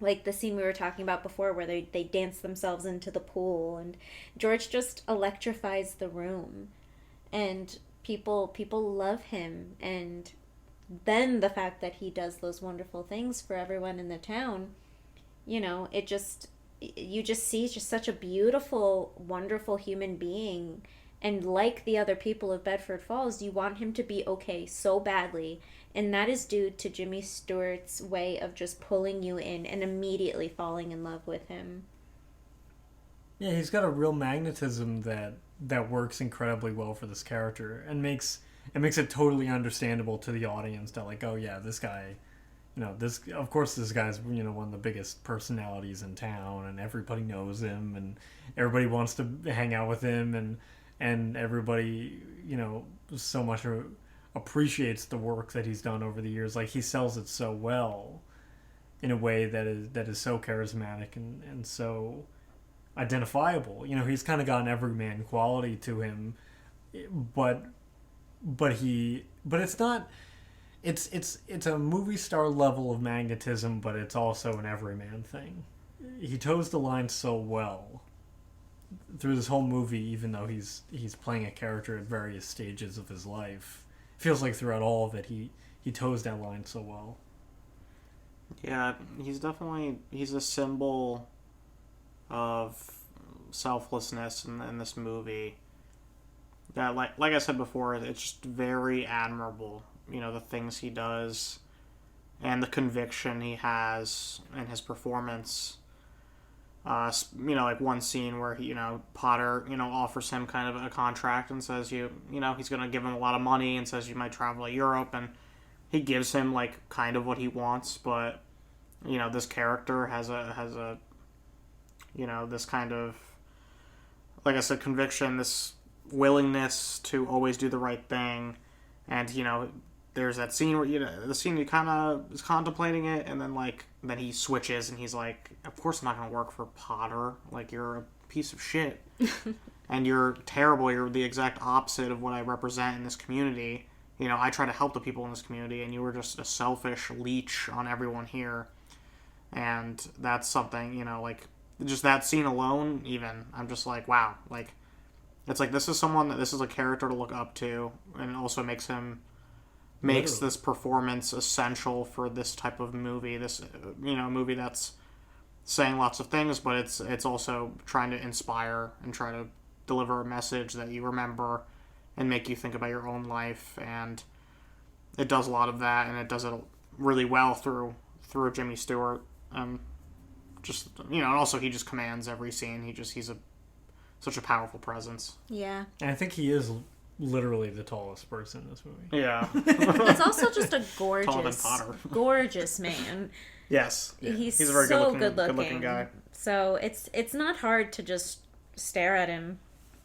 like the scene we were talking about before where they dance themselves into the pool, and George just electrifies the room, and people love him. And then the fact that he does those wonderful things for everyone in the town, you just see just such a beautiful, wonderful human being. And like the other people of Bedford Falls, you want him to be okay so badly. And that is due to Jimmy Stewart's way of just pulling you in and immediately falling in love with him. Yeah, he's got a real magnetism that works incredibly well for this character, and makes it totally understandable to the audience that, like, oh yeah, this guy, this guy's, one of the biggest personalities in town, and everybody knows him, and everybody wants to hang out with him, and everybody, so much appreciates the work that he's done over the years. Like, he sells it so well in a way that is so charismatic and so identifiable. He's kind of got an everyman quality to him, but it's not. It's a movie star level of magnetism, but it's also an everyman thing. He toes the line so well through this whole movie, even though he's playing a character at various stages of his life. It feels like throughout all of it, he toes that line so well. Yeah, he's a symbol of selflessness in this movie. That, like I said before, it's just very admirable. The things he does and the conviction he has in his performance. Like one scene where Potter, offers him kind of a contract and says he's going to give him a lot of money and says you might travel to Europe, and he gives him like kind of what he wants, but this character has a this kind of, like I said, conviction, this willingness to always do the right thing. And there's that scene where the scene he kind of is contemplating it, and then he switches and he's like, of course I'm not going to work for Potter, like, you're a piece of shit and you're terrible, you're the exact opposite of what I represent in this community. I try to help the people in this community, and you were just a selfish leech on everyone here. And that's something, just that scene alone, even, I'm just like, wow, like, it's like, this is a character to look up to, and it also makes this performance essential for this type of movie. This, movie that's saying lots of things, but it's also trying to inspire and try to deliver a message that you remember and make you think about your own life. And it does a lot of that, and it does it really well through Jimmy Stewart. Just, and also he just commands every scene. He's such a powerful presence. Yeah. And I think he is literally the tallest person in this movie. Yeah. He's also just a gorgeous man. Yes. Yeah. He's a very so good looking guy. So it's not hard to just stare at him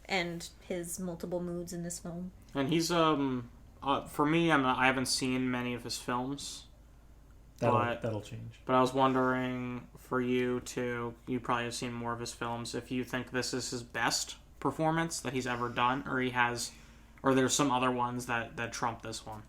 and his multiple moods in this film. And he's for me, I haven't seen many of his films. That'll change. But I was wondering, for you too, you probably have seen more of his films, if you think this is his best performance that he's ever done, or there's some other ones that trump this one.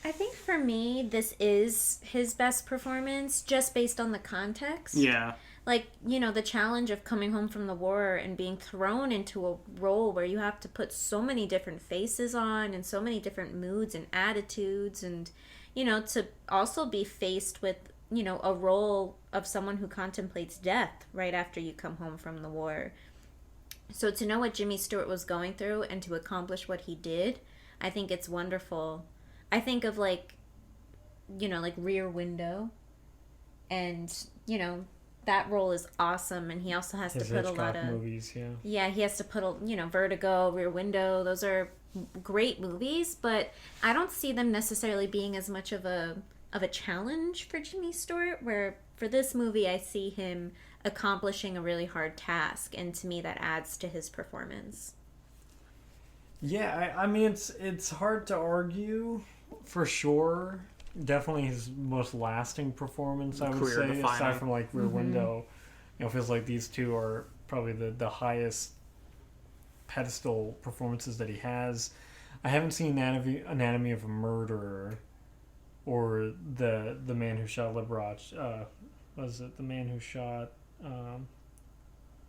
I think for me, this is his best performance, just based on the context. Yeah. Like, the challenge of coming home from the war and being thrown into a role where you have to put so many different faces on and so many different moods and attitudes, and, to also be faced with, a role of someone who contemplates death right after you come home from the war. So to know what Jimmy Stewart was going through and to accomplish what he did, I think it's wonderful. I think of like Rear Window, and, that role is awesome, and he also has to put a lot of movies, yeah. Yeah, he has to put Vertigo, Rear Window. Those are great movies, but I don't see them necessarily being as much of a challenge for Jimmy Stewart, where for this movie I see him accomplishing a really hard task, and to me that adds to his performance. Yeah, I mean, it's hard to argue, for sure. Definitely his most lasting performance, I would say, aside from like Rear Window. It feels like these two are probably the highest pedestal performances that he has. I haven't seen Anatomy of a Murderer or the Man Who Shot was it The Man Who Shot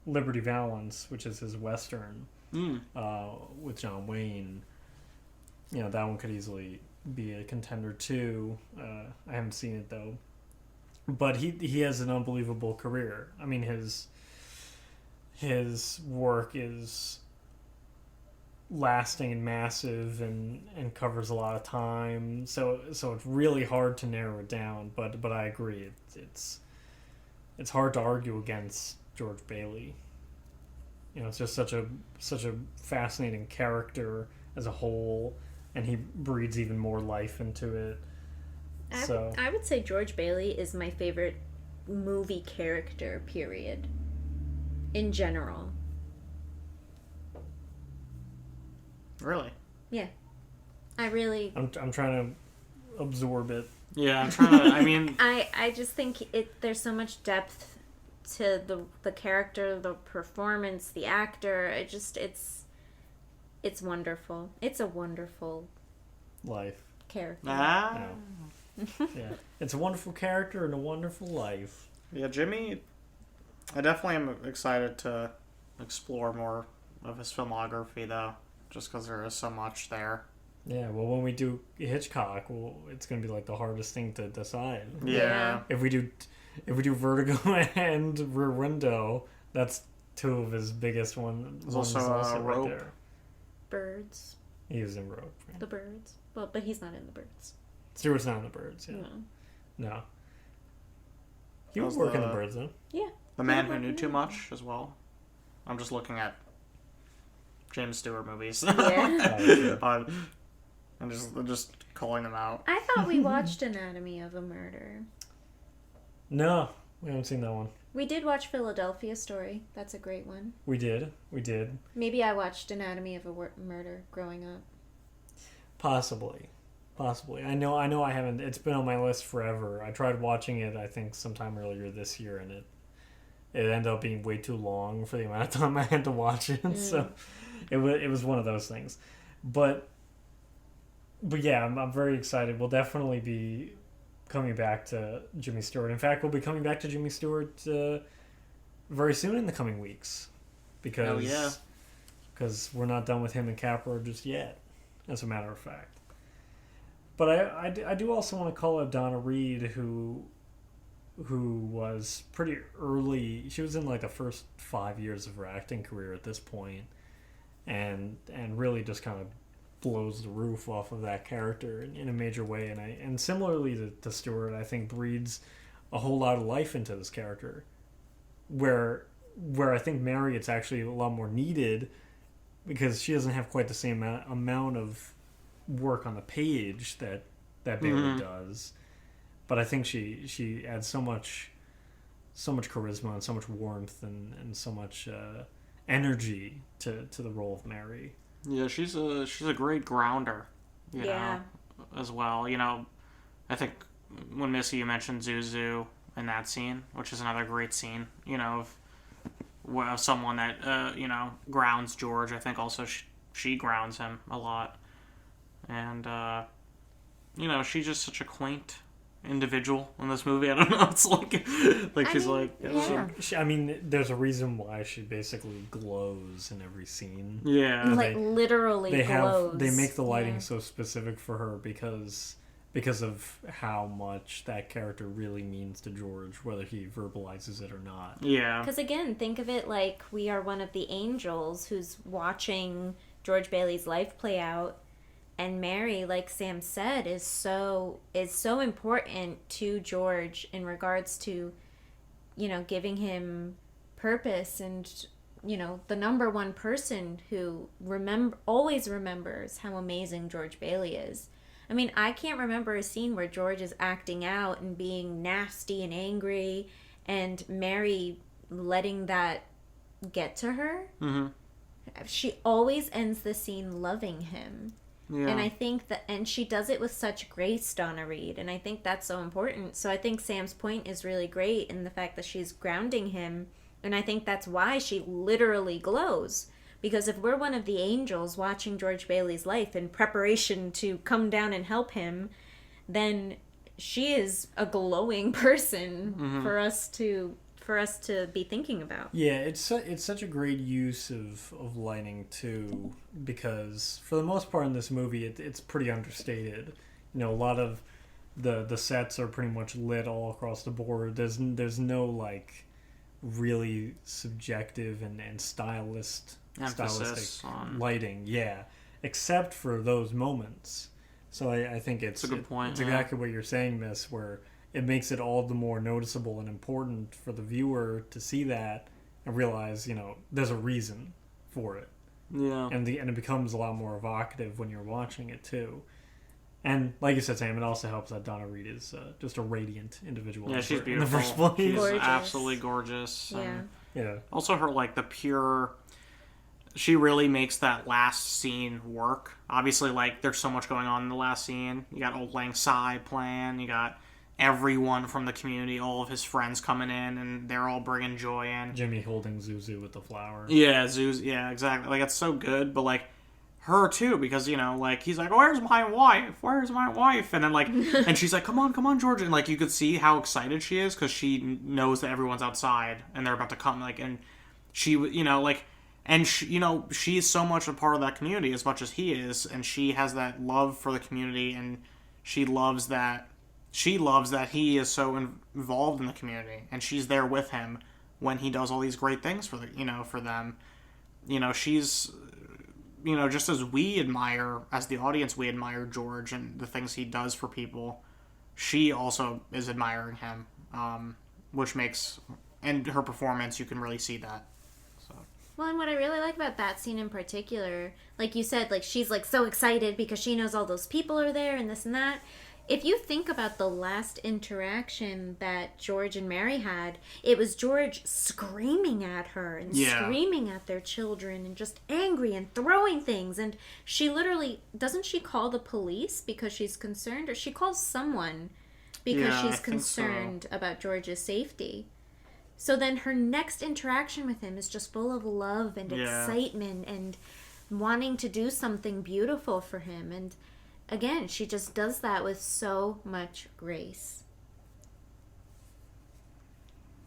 Liberty Valance, which is his Western with John Wayne. That one could easily be a contender too. I haven't seen it though. But he has an unbelievable career. I mean, his work is lasting and massive and covers a lot of time. So it's really hard to narrow it down. But I agree. It's hard to argue against George Bailey. It's just such a fascinating character as a whole, and he breathes even more life into it. I would say George Bailey is my favorite movie character, period. In general. Really? Yeah. I'm trying to absorb it. Yeah, I'm trying to, I mean... I just think there's so much depth to the character, the performance, the actor. It's wonderful. It's a wonderful... life. Character. Ah. Yeah. It's a wonderful character and a wonderful life. Yeah, Jimmy... I definitely am excited to explore more of his filmography, though, just because there is so much there. Yeah, well, when we do Hitchcock, it's going to be like the hardest thing to decide. Yeah. If we do Vertigo and Rear Window, that's two of his biggest ones. There's also Rope. Right there. Birds. He was in Rope. Right? The Birds. Well, but he's not in the Birds. Stewart's not in the Birds. Yeah. No. He was working the Birds though. Yeah. The Man Who Knew Too Much as well. I'm just looking at James Stewart movies. Yeah. I'm just calling them out. I thought we watched Anatomy of a Murder. No, we haven't seen that one. We did watch Philadelphia Story. That's a great one. We did. Maybe I watched Anatomy of a Murder growing up. Possibly. I know I haven't. It's been on my list forever. I tried watching it, I think, sometime earlier this year, and it ended up being way too long for the amount of time I had to watch it. So it was one of those things. But yeah, I'm very excited. We'll definitely be coming back to Jimmy Stewart. In fact, we'll be coming back to Jimmy Stewart very soon in the coming weeks. Because we're not done with him and Capra just yet, as a matter of fact. But I do also want to call out Donna Reed, who was pretty early. She was in like the first 5 years of her acting career at this point, and really just kind of blows the roof off of that character in a major way. And similarly to Stewart, I think breathes a whole lot of life into this character, where I think Mary, it's actually a lot more needed because she doesn't have quite the same amount of work on the page that Bailey does. But I think she adds so much charisma and so much warmth and so much energy to the role of Mary. Yeah, she's a great grounder, you know, as well. I think when Missy, you mentioned Zuzu in that scene, which is another great scene, of someone that, grounds George. I think also she grounds him a lot. And, she's just such a quaint individual in this movie. I don't know. It's she's like... Yeah. I mean, there's a reason why she basically glows in every scene. Yeah. Literally glows. They make the lighting so specific for her because of how much that character really means to George, whether he verbalizes it or not. Yeah. Because again, think of it like we are one of the angels who's watching George Bailey's life play out. And Mary, like Sam said, is so important to George in regards to, giving him purpose and, the number one person who always remembers how amazing George Bailey is. I mean, I can't remember a scene where George is acting out and being nasty and angry and Mary letting that get to her. Mm-hmm. She always ends the scene loving him. Yeah. And I think and she does it with such grace, Donna Reed, and I think that's so important. So I think Sam's point is really great in the fact that she's grounding him, and I think that's why she literally glows, Because if we're one of the angels watching George Bailey's life in preparation to come down and help him, then she is a glowing person for us to be thinking about. Yeah, it's such a great use of lighting too, because for the most part in this movie it's pretty understated. You know, a lot of the sets are pretty much lit all across the board. There's no like really subjective and stylistic on lighting, except for those moments. So I think it's a good point. It's exactly what you're saying, Miss, where it makes it all the more noticeable and important for the viewer to see that and realize, you know, there's a reason for it. Yeah. And it becomes a lot more evocative when you're watching it too. And like you said, Sam, it also helps that Donna Reed is just a radiant individual. Yeah, she's beautiful. In the first place. She's Gorgeous. absolutely gorgeous. Yeah. Also, her like the pure. She really makes that last scene work. Obviously, like there's so much going on in the last scene. You got Old Lang Syne playing. You got everyone from the community, all of his friends coming in, and they're all bringing joy in. Jimmy holding Zuzu with the flower. Yeah, Zuzu. Yeah, exactly. Like it's so good, but like. Her too, because you know, like he's like, "Where's my wife? Where's my wife?" And then like, and she's like, "Come on, George!" And like, you could see how excited she is because she knows that everyone's outside and they're about to come. Like, and she, you know, like, and she, you know, she's so much a part of that community as much as he is, and she has that love for the community, and she loves that he is so involved in the community, and she's there with him when he does all these great things for for them. You know, she's. You know, just as the audience, we admire George and the things he does for people, she also is admiring him, which makes, and her performance, you can really see that. So. Well, and what I really like about that scene in particular, like you said, like she's like so excited because she knows all those people are there and this and that. If you think about the last interaction that George and Mary had, it was George screaming at her and screaming at their children and just angry and throwing things. And she literally, doesn't she call the police because she's concerned? Or she calls someone because she's concerned about George's safety. So then her next interaction with him is just full of love and excitement and wanting to do something beautiful for him. And again, she just does that with so much grace.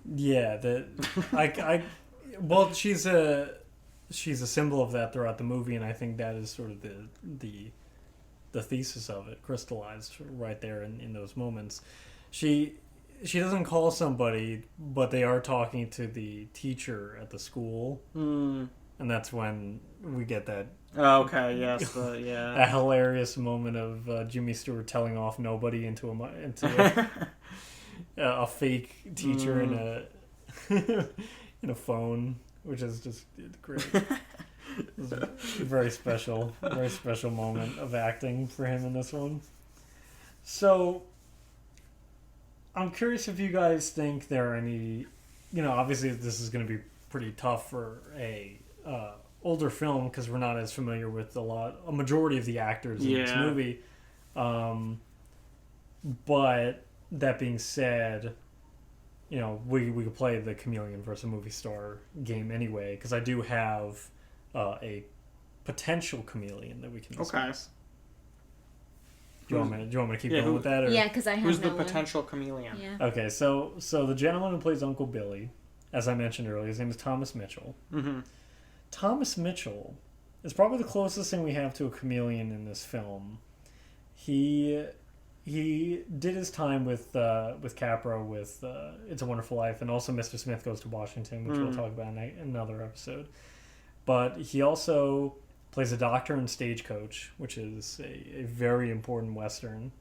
Yeah, well, she's a symbol of that throughout the movie, and I think that is sort of the thesis of it, crystallized right there in those moments. She doesn't call somebody, but they are talking to the teacher at the school, and that's when we get that. Oh, okay. Yes. A hilarious moment of Jimmy Stewart telling off nobody into a fake teacher in a phone, which is just great. It's a very special moment of acting for him in this one. So, I'm curious if you guys think there are any, you know, obviously this is going to be pretty tough for a older film because we're not as familiar with a majority of the actors in this movie. But that being said, you know, we could play the chameleon versus movie star game anyway, because I do have a potential chameleon that we can discuss. Do you want me to keep going with that? Or? Yeah, because I have Who's no the potential chameleon? Yeah. Okay, so the gentleman who plays Uncle Billy, as I mentioned earlier, his name is Thomas Mitchell. Mm-hmm. Thomas Mitchell is probably the closest thing we have to a chameleon in this film. He did his time with Capra with It's a Wonderful Life, and also Mr. Smith Goes to Washington, which we'll talk about in another episode. But he also plays a doctor in Stagecoach, which is a very important Western.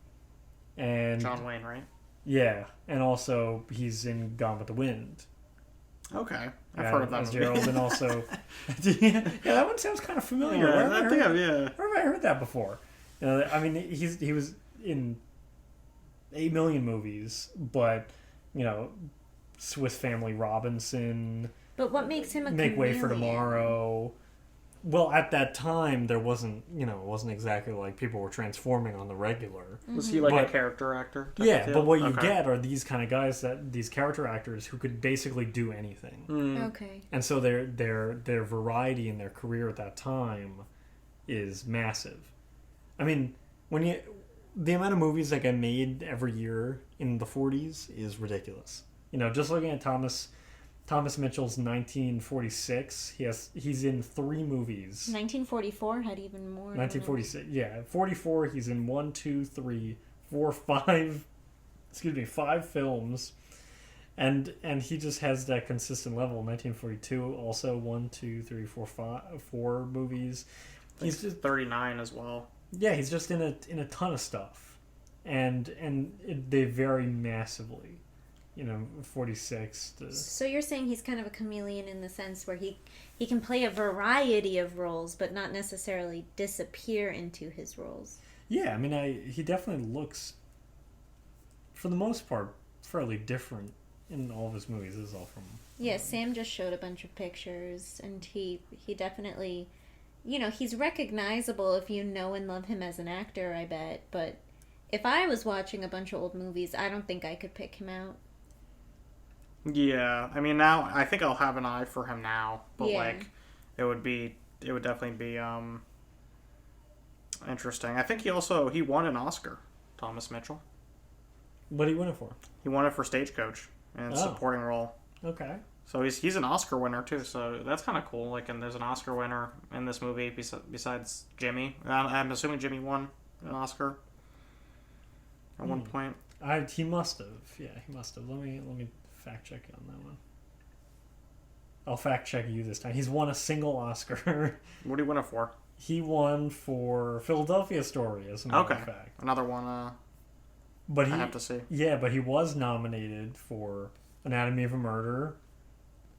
And John Wayne, right? Yeah, and also he's in Gone with the Wind. Okay, I've heard of that movie. Gerald, and also yeah, that one sounds kind of familiar. Yeah, Where have I heard that before? You know, I mean, he was in 8 million movies, but you know, Swiss Family Robinson. But what makes him a Make chameleon? Way for Tomorrow. Well, at that time, there wasn't, it wasn't exactly like people were transforming on the regular. Was he like But- a character actor? type of Yeah, deal? but what you Okay. get are these kind of guys these character actors who could basically do anything. Okay. And so their variety in their career at that time is massive. I mean, the amount of movies that get made every year in the 40s is ridiculous. Just looking at Thomas Mitchell's 1946, he's in 3 movies. 1944 had even more. 1946, yeah. 44, he's in 1, 2, 3, 4, 5, 5 films. And he just has that consistent level. 1942, also 1, 2, 3, 4, 5, 4 movies. He's just 39 as well. Yeah, he's just in a ton of stuff, and they vary massively. 46 to... So you're saying he's kind of a chameleon in the sense where he can play a variety of roles, but not necessarily disappear into his roles. Yeah, I mean, he definitely looks, for the most part, fairly different in all of his movies. This is all from... Yeah, Sam just showed a bunch of pictures, and he definitely, he's recognizable if you know and love him as an actor, I bet, but if I was watching a bunch of old movies, I don't think I could pick him out. Yeah, I mean, now I think I'll have an eye for him now, but Yeah. it would definitely be interesting. I think he won an Oscar, Thomas Mitchell. What did he win it for? He won it for Stagecoach in a supporting role. Okay. So he's an Oscar winner too. So that's kind of cool. And there's an Oscar winner in this movie besides Jimmy. I'm assuming Jimmy won an Oscar at one point. He must have. Yeah, he must have. Let me fact check you on that one. I'll fact check you this time. He's won a single Oscar. What did he win it for? He won for Philadelphia Story, as a matter of fact. Another one. But I have to see. Yeah, but he was nominated for Anatomy of a Murder,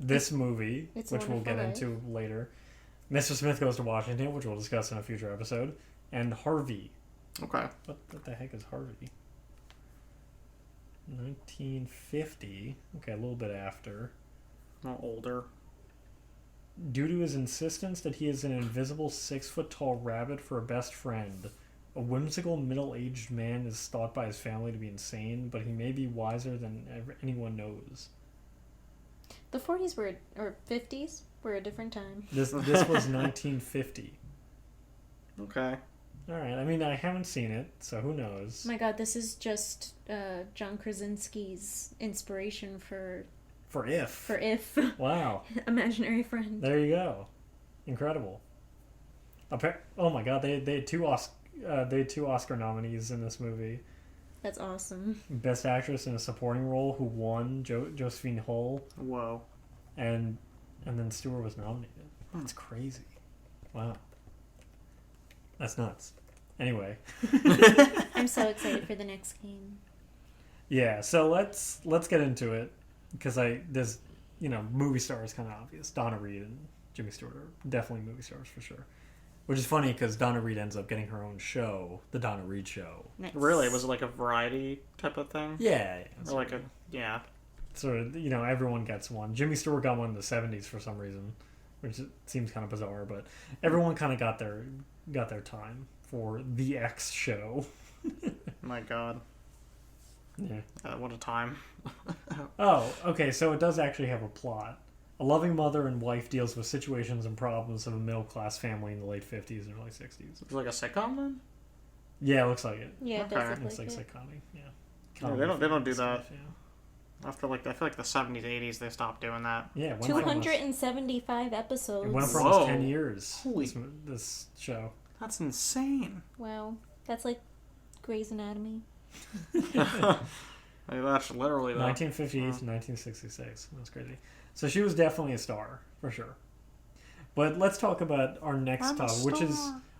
this movie, It's a which we'll Wonderful get Life. into later, Mr. Smith Goes to Washington, which we'll discuss in a future episode, and Harvey. Okay. What the heck is Harvey? 1950. Okay, a little bit after. A little older. Due to his insistence that he is an invisible 6-foot-tall rabbit for a best friend, a whimsical middle-aged man is thought by his family to be insane, but he may be wiser than anyone knows. The 40s or 50s were a different time. This was 1950. Okay. All right. I mean, I haven't seen it, so who knows? My God, this is just John Krasinski's inspiration for If. Wow. Imaginary Friend. There you go. Incredible. Oh my God, they had two Oscar nominees in this movie. That's awesome. Best Actress in a Supporting Role, who won, Josephine Hull, Whoa. and then Stewart was nominated. That's crazy. Wow. That's nuts. Anyway. I'm so excited for the next game. Yeah, so let's get into it, because there's movie stars kind of obvious. Donna Reed and Jimmy Stewart are definitely movie stars for sure. Which is funny because Donna Reed ends up getting her own show, the Donna Reed Show. Nice. Really? Was it like a variety type of thing? Yeah. Or like a yeah. Sort of, everyone gets one. Jimmy Stewart got one in the 70s for some reason, which seems kind of bizarre, but everyone kind of got their time for the X show. My God. Yeah. What a time. Oh, okay, so it does actually have a plot. A loving mother and wife deals with situations and problems of a middle-class family in the late 50s and early 60s. It's like a sitcom then? Yeah, it looks like it. Yeah, it Okay. does look It's like like it. sitcom-y, yeah. Yeah, they don't do Stuff, that. After I feel like the 70s, 80s, they stopped doing that. Yeah, it went for almost- 275 episodes. It went for Whoa. almost 10 years. Holy- This show. That's insane. Wow. That's like Grey's Anatomy. That's literally that. 1958 to 1966. That's crazy. So she was definitely a star, for sure. But let's talk about our next topic, which is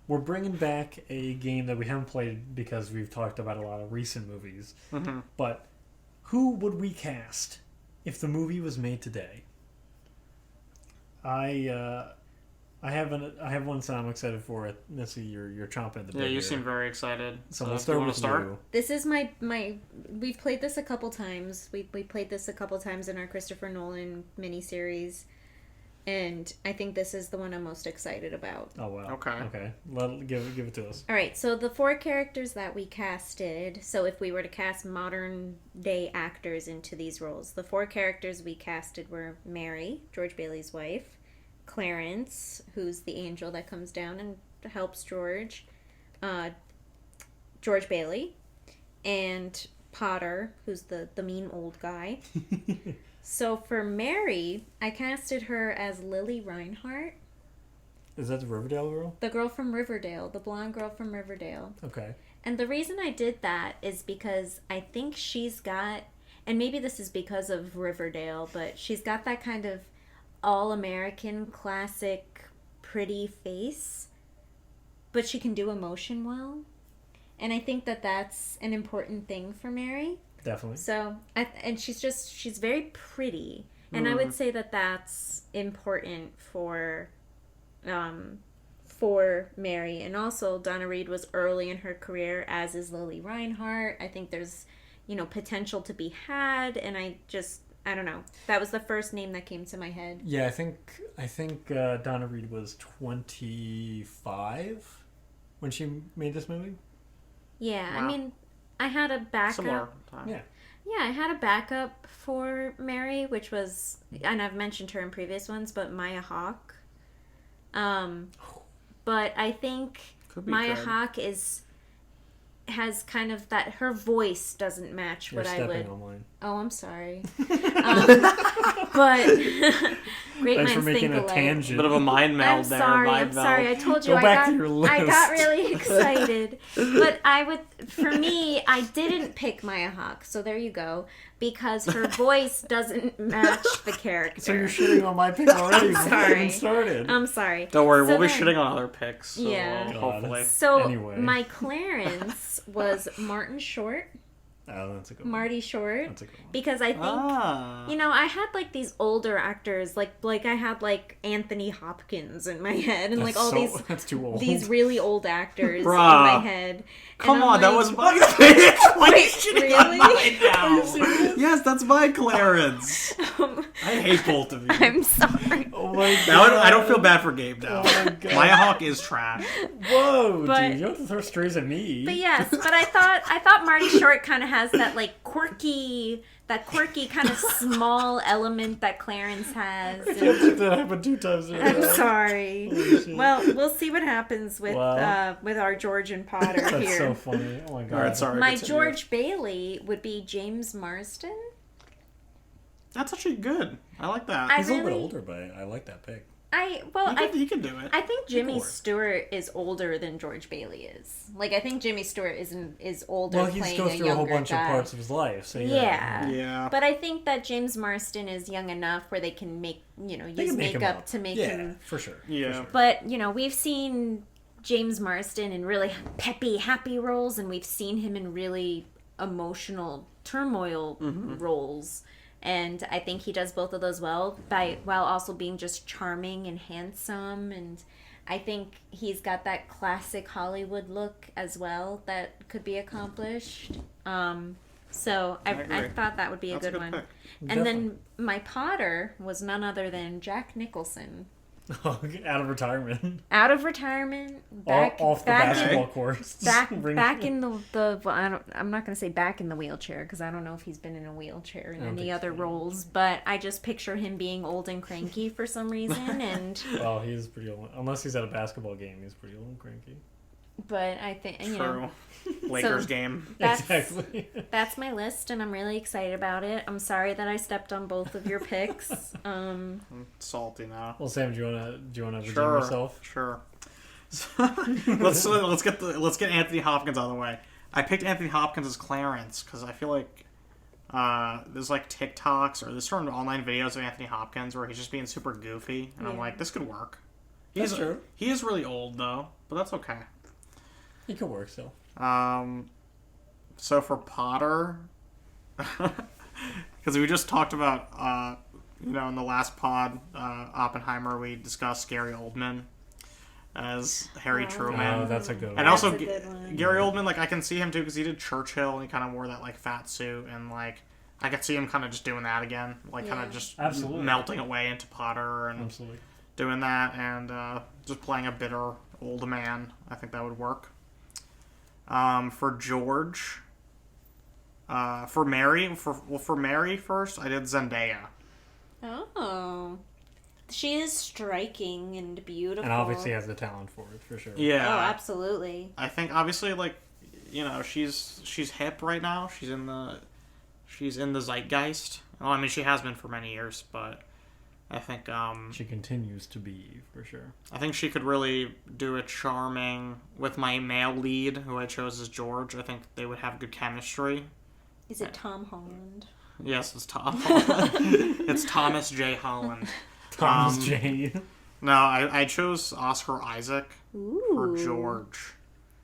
we're bringing back a game that we haven't played because we've talked about a lot of recent movies. Mm-hmm. But who would we cast if the movie was made today? I have one that I'm excited for. Missy, you're chomping at the bit. Yeah, you here. seem very excited. So do we'll you start wanna with you. This is my we've played this a couple times. We played this a couple times in our Christopher Nolan miniseries. and I think this is the one I'm most excited about. Oh wow. Okay. Give it to us. All right, so the 4 characters that we casted, so if we were to cast modern day actors into these roles, the 4 characters we casted were Mary, George Bailey's wife, Clarence, who's the angel that comes down and helps George, George Bailey, and Potter, who's the mean old guy. So for Mary, I casted her as Lily Reinhart. Is that the Riverdale girl? The girl from Riverdale, the blonde girl from Riverdale. Okay. And the reason I did that is because I think she's got, and maybe this is because of Riverdale, but she's got that kind of all-American, classic, pretty face, but she can do emotion well. And I think that that's an important thing for Mary. Definitely. So, and she's very pretty. And I would say that that's important for Mary. And also, Donna Reed was early in her career, as is Lily Reinhart. I think there's, potential to be had. And I don't know. That was the first name that came to my head. Yeah, I think Donna Reed was 25 when she made this movie. Yeah, Wow. I mean, I had a backup. Similar time. Yeah. Yeah, I had a backup for Mary, which was, and I've mentioned her in previous ones, but Maya Hawke. But I think Could be Maya good. Hawke has kind of that, her voice doesn't match You're what I stepping would. on mine. Oh, I'm sorry. But great Thanks minds for making think a alike. tangent. Bit of a mind meld I'm there. sorry. Mind I'm sorry. I meld. told you Go I back got to your I got list. really excited. But for me, I didn't pick Maya Hawke. So there you go, because her voice doesn't match the character. So you're shitting on my pick already before we sorry. even started. I'm sorry. Don't worry, So we'll be then- shitting on other picks. So Yeah. hopefully. So Anyway. my Clarence was Martin Short, Oh, that's a good one. Marty Short, That's a good one. because I think I had like these older actors, like I had like Anthony Hopkins in my head, and like all That's too old. these really old actors in Bruh. my head. Come And I'm on, that like, was my pick. Why are you Wait, shitting on really? mine now? Are you serious? Yes, that's my Clarence. I hate both of you. I'm sorry. Oh my god. Now I don't feel bad for Gabe now. Oh my god. Maya Hawke is trash. Whoa, But- dude. You don't have to throw strays at me. But yes, but I thought Marty Short kind of has that like quirky kind of small element that Clarence has. I can't believe that happened 2 times in a I'm row. sorry. Holy shit. Well, we'll see what happens with Wow. with our George and Potter That's here. so funny. Oh my god. All right, sorry. My continue. George Bailey would be James Marsden. That's actually good. I like that. I He's a little bit really- older, but I like that pick. You can do it. I think Jimmy work. Stewart is older than George Bailey is. Like, I think Jimmy Stewart is older. Well, he playing goes a through a whole younger bunch guy. of parts of his life, so Yeah. Yeah. But I think that James Marsden is young enough where they can make They use can make him makeup up. to make yeah, him. for sure. Yeah. For sure. But we've seen James Marsden in really peppy, happy roles, and we've seen him in really emotional turmoil roles. And I think he does both of those well, while also being just charming and handsome. And I think he's got that classic Hollywood look as well that could be accomplished. So I agree. thought that would be That's a good one. pick. And then my Potter was none other than Jack Nicholson. Out of retirement. Out of retirement, back Off the back basketball in, course. back Bring- back in the well, I'm not going to say back in the wheelchair because I don't know if he's been in a wheelchair in don't any think other so. roles, but I just picture him being old and cranky for some reason. And Oh, he is pretty old. Unless he's at a basketball game, he's pretty old and cranky. but I think True. Lakers game. that's Exactly. that's my list, and I'm really excited about it. I'm sorry that I stepped on both of your picks. I'm salty now. Well, Sam, do you wanna redeem Sure. yourself? Sure. let's get Anthony Hopkins out of the way. I picked Anthony Hopkins as Clarence because I feel like there's like TikToks or there's certain online videos of Anthony Hopkins where he's just being super goofy, and I'm Yeah. like, this could work. That's true. He is really old though, but that's okay. He could work still. So for Potter, because we just talked about, in the last pod, Oppenheimer, we discussed Gary Oldman as Harry Truman. Oh, that's a good one. And also, That's a good one. Gary Oldman, like, I can see him too because he did Churchill and he kind of wore that, like, fat suit and, like, I could see him kind of just doing that again, like kind of just Absolutely. melting away into Potter and Absolutely. doing that, and just playing a bitter old man. I think that would work. For George, for Mary first, I did Zendaya. Oh. She is striking and beautiful. And obviously has the talent for it, for sure. Yeah. Oh, absolutely. I think obviously, like, you know, she's hip right now. She's in the zeitgeist. Well, I mean, she has been for many years, but I think She continues to be, for sure. I think she could really do a charming with my male lead, who I chose as George. I think they would have good chemistry. Is it Tom Holland? Yes, it's Tom Holland. It's Thomas J. Holland. Thomas J. No, I chose Oscar Isaac Ooh. for George.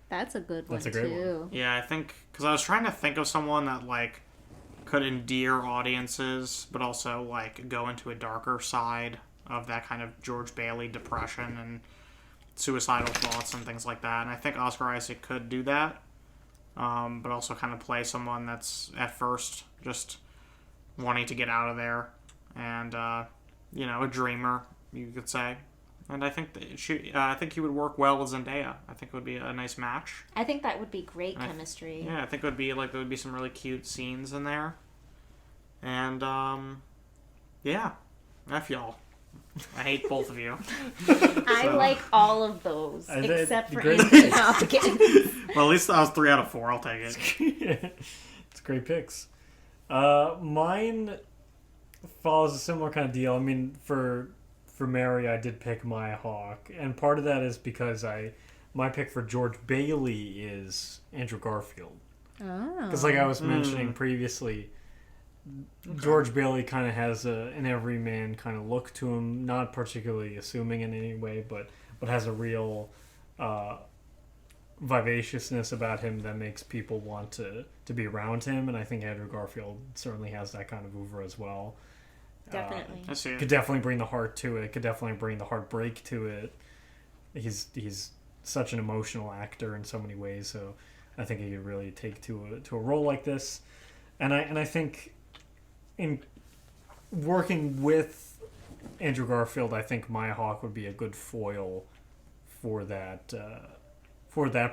That's a good one, That's a great too. one. Yeah, I think because I was trying to think of someone that like could endear audiences, but also like go into a darker side of that kind of George Bailey depression and suicidal thoughts and things like that. And I think Oscar Isaac could do that, but also kind of play someone that's at first just wanting to get out of there and you know, a dreamer, you could say. And I think that I think he would work well with Zendaya. I think it would be a nice match. I think that would be great chemistry. Yeah, I think it would be like there would be some really cute scenes in there. And yeah, F y'all. I hate both of you. I like all of those, except for Anthony Hopkins. Well, at least I was 3 out of 4. I'll take it. It's great picks. Mine follows a similar kind of deal. I mean, for Mary, I did pick Maya Hawke, and part of that is because my pick for George Bailey is Andrew Garfield. Oh. Because, like I was mentioning previously, George Bailey kind of has an everyman kind of look to him, not particularly assuming in any way, but has a real vivaciousness about him that makes people want to be around him, and I think Andrew Garfield certainly has that kind of oeuvre as well. Definitely. I see it. Could definitely bring the heart to it. Could definitely bring the heartbreak to it. He's such an emotional actor in so many ways, so I think he could really take to a role like this. And I think in working with Andrew Garfield, I think Maya Hawke would be a good foil for that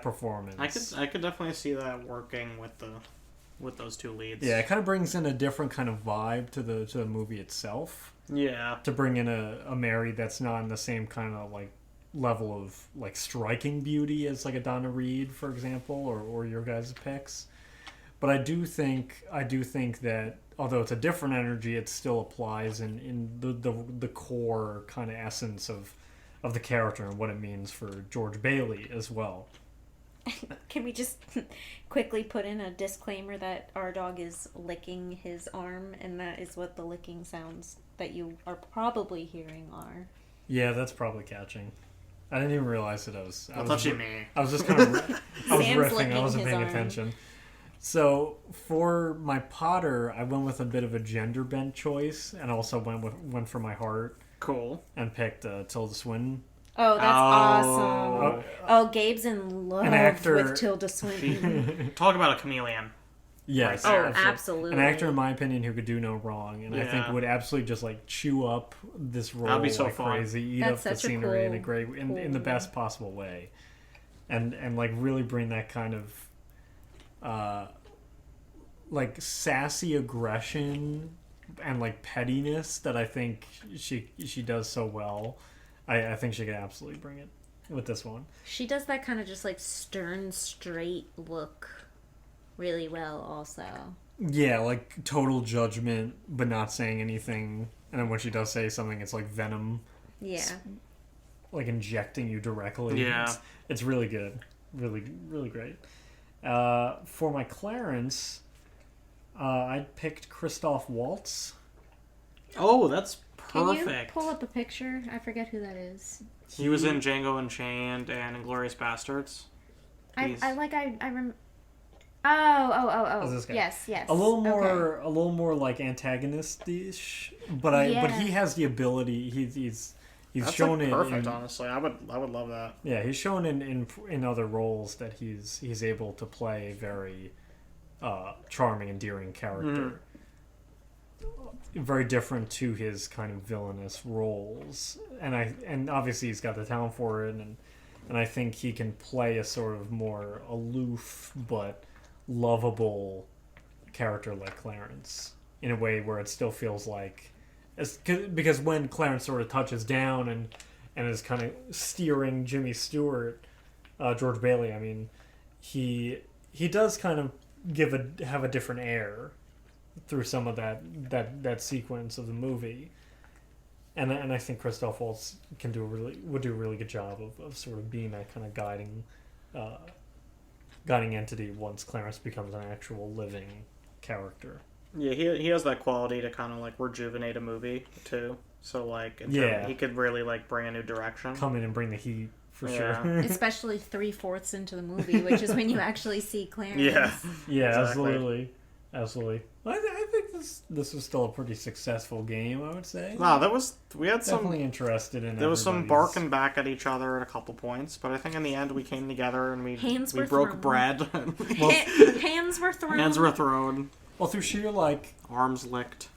performance. I could definitely see that working with those two leads. Yeah, it kind of brings in a different kind of vibe to the movie itself. Yeah. To bring in a Mary that's not in the same kind of like level of like striking beauty as like a Donna Reed, for example, or your guys' picks. But I do think that although it's a different energy, it still applies in the core kind of essence of the character and what it means for George Bailey as well. Can we just quickly put in a disclaimer that our dog is licking his arm, and that is what the licking sounds that you are probably hearing are. Yeah, that's probably catching. I didn't even realize that I was touching me. I was just kind of I was Sam's riffing. I wasn't licking his paying arm. attention. So for my Potter, I went with a bit of a gender bent choice, and also went for my heart Cool. and picked Tilda Swinton. Oh, that's awesome. Oh, Gabe's in love An actor- with Tilda Swinton. Talk about a chameleon. Yes. Right there. Oh, absolutely. An actor, in my opinion, who could do no wrong, and I think Yeah. would absolutely just like chew up this role That'd be so like fun. crazy, eat That's up the such a scenery in a cool- great, in the best possible way, and like really bring that kind of like sassy aggression and like pettiness that I think she does so well. I think she could absolutely bring it with this one. She does that kind of just like stern, straight look really well also. Yeah, like total judgment, but not saying anything. And then when she does say something, it's like venom, Yeah. like injecting you directly. Yeah. It's really good, really, really great. For my Clarence, I picked Christoph Waltz. Oh, that's Can you perfect. pull up a picture? I forget who that is. He was in Django Unchained and Inglourious Bastards. I He's- remember. Oh. Is this guy? Yes. A little Okay. more like antagonist-ish, but Yeah. he has the ability. He's That's shown like it perfect, in, honestly. I would love that. yeah, he's shown in other roles that he's able to play a very charming, endearing character. very different to his kind of villainous roles, and obviously he's got the talent for it, and I think he can play a sort of more aloof but lovable character like Clarence in a way where it still feels like, because when Clarence sort of touches down and is kind of steering Jimmy Stewart, George Bailey, I mean, he does kind of have a different air through some of that sequence of the movie, and I think Christoph Waltz would do a really good job of sort of being that kind of guiding entity once Clarence becomes an actual living character. Yeah, he has that quality to kind of like rejuvenate a movie too. So like, he could really like bring a new direction, come in and bring the heat for sure. Especially 3/4 into the movie, which is when you actually see Clarence. Yeah, exactly. Absolutely. I think this was still a pretty successful game, I would say. No, we had definitely interested in. There was some barking back at each other at a couple points, but I think in the end we came together and we broke bread. Hands were thrown. Hands were thrown. Well, through sheer like arms licked.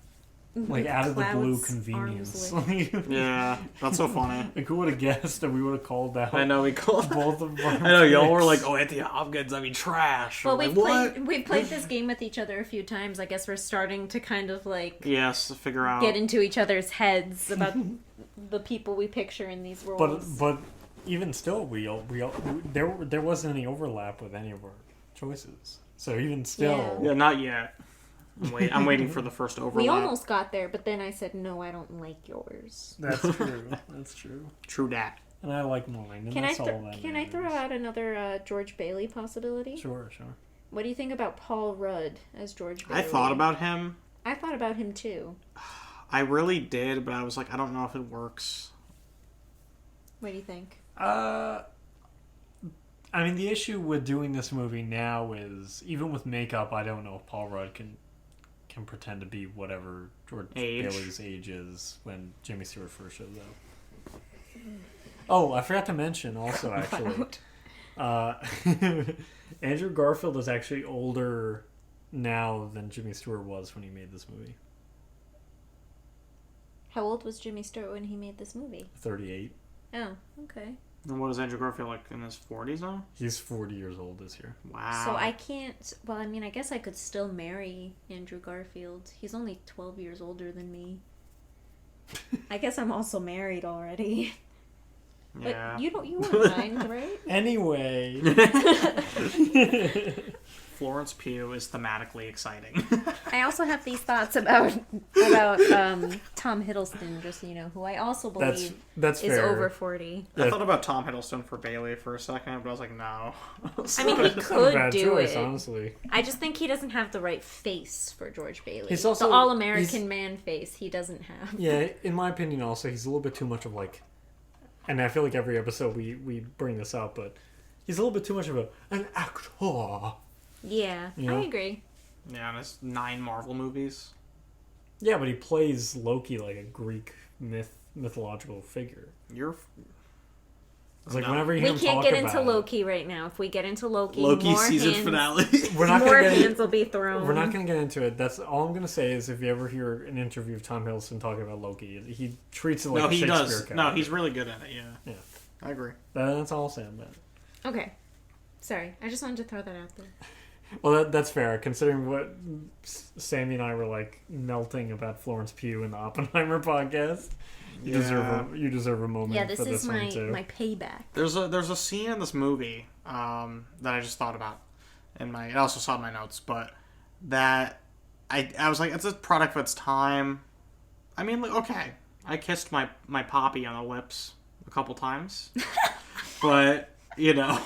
Like out of the blue convenience. Yeah, that's so funny. Like who would have guessed that we would have called out? I know we called both of them. I know y'all were like, "Oh, Anthony Hopkins, I mean trash." Well, we've played this game with each other a few times. I guess we're starting to kind of like figure out, get into each other's heads about the people we picture in these roles. But even still, there wasn't any overlap with any of our choices. So even still, yeah, not yet. I'm waiting for the first overlap. We almost got there, but then I said, no, I don't like yours. That's true. That's true. True dat. And I like mine. And can I throw out another George Bailey possibility? Sure. What do you think about Paul Rudd as George Bailey? I thought about him. I thought about him too. I really did, but I was like, I don't know if it works. What do you think? I mean, the issue with doing this movie now is, even with makeup, I don't know if Paul Rudd can pretend to be whatever George Bailey's age is when Jimmy Stewart first shows up. Oh, I forgot to mention also, actually. Andrew Garfield is actually older now than Jimmy Stewart was when he made this movie. How old was Jimmy Stewart when he made this movie? 38. Oh, okay. And what is Andrew Garfield, like in his 40s now? He's 40 years old this year. Wow. So I can't... Well, I mean, I guess I could still marry Andrew Garfield. He's only 12 years older than me. I guess I'm also married already. Yeah. But you wouldn't mind, right? Anyway. Florence Pugh is thematically exciting. I also have these thoughts about Tom Hiddleston, just so you know, who I also believe that's is fair. over 40. I thought about Tom Hiddleston for Bailey for a second, but I was like, no. I mean, he could do choice, it. Honestly. I just think he doesn't have the right face for George Bailey. He's also, the all-American man face he doesn't have. Yeah, in my opinion also, he's a little bit too much of like... And I feel like every episode we bring this up, but he's a little bit too much of an actor. Yeah, you know? I agree. Yeah, and it's 9 Marvel movies. Yeah, but he plays Loki like a Greek mythological figure. It's like whenever you hear him We can't talk get into about Loki right now. If we get into Loki more season hands, finale. We're not more gonna get hands will be thrown. We're not going to get into it. That's all I'm going to say is if you ever hear an interview of Tom Hiddleston talking about Loki, he treats it like a Shakespeare character. No, he's really good at it, yeah. Yeah. I agree. That's all I'm saying about it. Okay. Sorry, I just wanted to throw that out there. Well, that's fair, considering what Sammy and I were like melting about Florence Pugh in the Oppenheimer podcast. You deserve a moment. Yeah, this for is one too. my payback. There's a scene in this movie that I just thought about I also saw in my notes, but that I was like, it's a product of its time. I mean, like, okay, I kissed my poppy on the lips a couple times, but you know.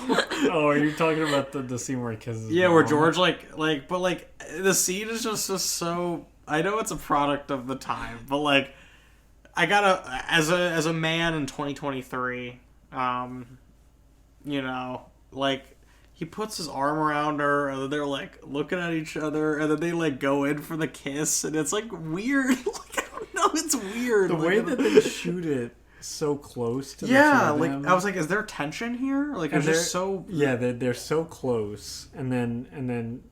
Oh, are you talking about the scene where he kisses? Yeah, where George but the scene is just so. I know it's a product of the time, but like, I gotta as a man in 2023, you know, like. He puts his arm around her, and then they're like looking at each other, and then they like go in for the kiss, and it's like weird. Like, I don't know, it's weird. The way that they shoot it so close to the two of them. I was like, is there tension here? Like, it's just so they're so close, and then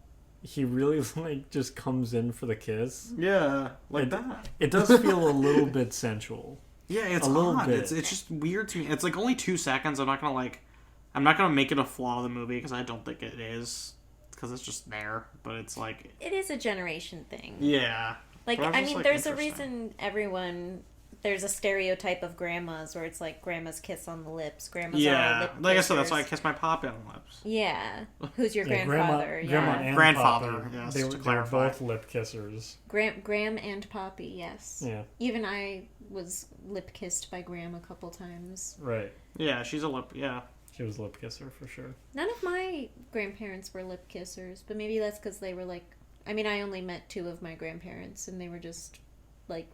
he really like just comes in for the kiss. Yeah, like that. It does feel a little bit sensual. Yeah, it's a little odd. bit. It's just weird to me. It's like only 2 seconds. I'm not gonna make it a flaw of the movie because I don't think it is. Because it's just there, but it's like It is a generation thing. yeah. Like, But I just, mean, like, there's a interesting. reason there's a stereotype of grandmas where it's like grandmas kiss on the lips. Grandmas are Yeah, lip like I said, that's why I kissers. kiss my poppy on the lips. Yeah. Who's your Yeah, grandfather? Grandma yeah. and Grandfather, Poppy, yes, they to were clarify. both lip kissers. Graham and Poppy, yes. Yeah, Even I was lip kissed by Graham a couple times. right. Yeah, she's a lip. Yeah, She was a lip kisser for sure. None of my grandparents were lip kissers, but maybe that's because they were like. I mean, I only met 2 of my grandparents, and they were just like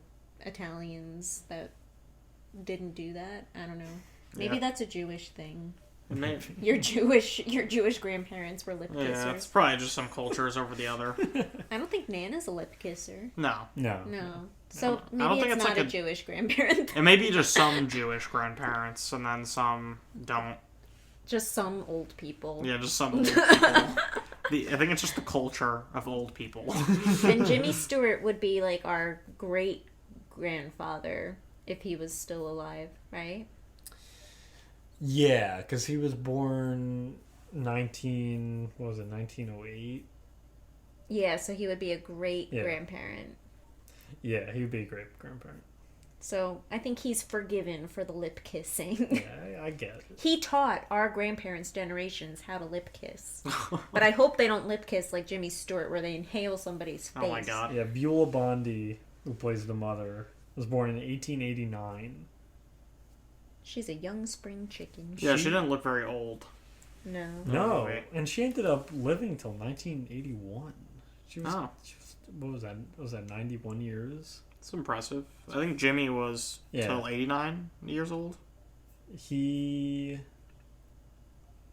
Italians that didn't do that. I don't know. Maybe Yeah. that's a Jewish thing. it may, Your Jewish grandparents were lip yeah. It's kissers. probably just some cultures over the other. I don't think Nana's a lip kisser. No, No. No. So I maybe don't think it's it's not like a a- Jewish grandparent. it may be just some Jewish grandparents, and then some don't. Just some old people. Yeah, just some old people. I think it's just the culture of old people. And Jimmy Stewart would be like our great grandfather if he was still alive, right? Yeah, because he was born 1908? Yeah, so he would be a great Yeah. grandparent. Yeah, he would be a great grandparent. So I think he's forgiven for the lip kissing. Yeah, I get it. He taught our grandparents' generations how to lip kiss. But I hope they don't lip kiss like Jimmy Stewart where they inhale somebody's face. Oh my god. Yeah, Beulah Bondi, who plays the mother, was born in 1889. She's a young spring chicken. Yeah, she didn't look very old. No. No, wait. and she ended up living till 1981. She was, Oh. what was that? Was that 91 years? It's impressive. I think Jimmy was Yeah. till 89 years old. He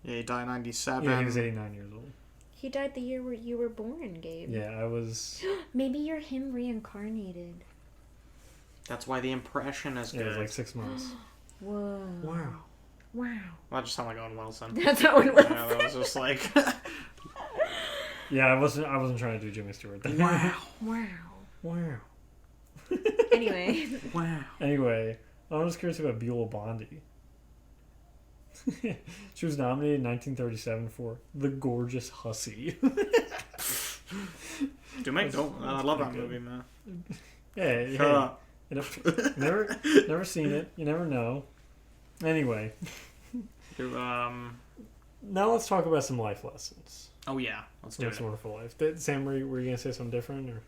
Yeah, he died in 97. yeah, he was 89 years old. He died the year where you were born, Gabe. Yeah, I was. Maybe you're him reincarnated. That's why the impression is Yeah, it good. was like 6 months. Whoa. Wow. Wow. That just sounded like Owen Wilson. That's how it was. Yeah, that was just like. Yeah, I wasn't trying to do Jimmy Stewart. Then. Wow. Wow. Wow. Anyway. Wow. Anyway, I'm just curious about Beulah Bondi. She was nominated in 1937 for The Gorgeous Hussy. I love that movie, man. Hey, Shut up. never seen it. You never know. Anyway, now let's talk about some life lessons. Oh yeah, let's do It's it. a Wonderful Life. Sam, were you gonna say something different, or?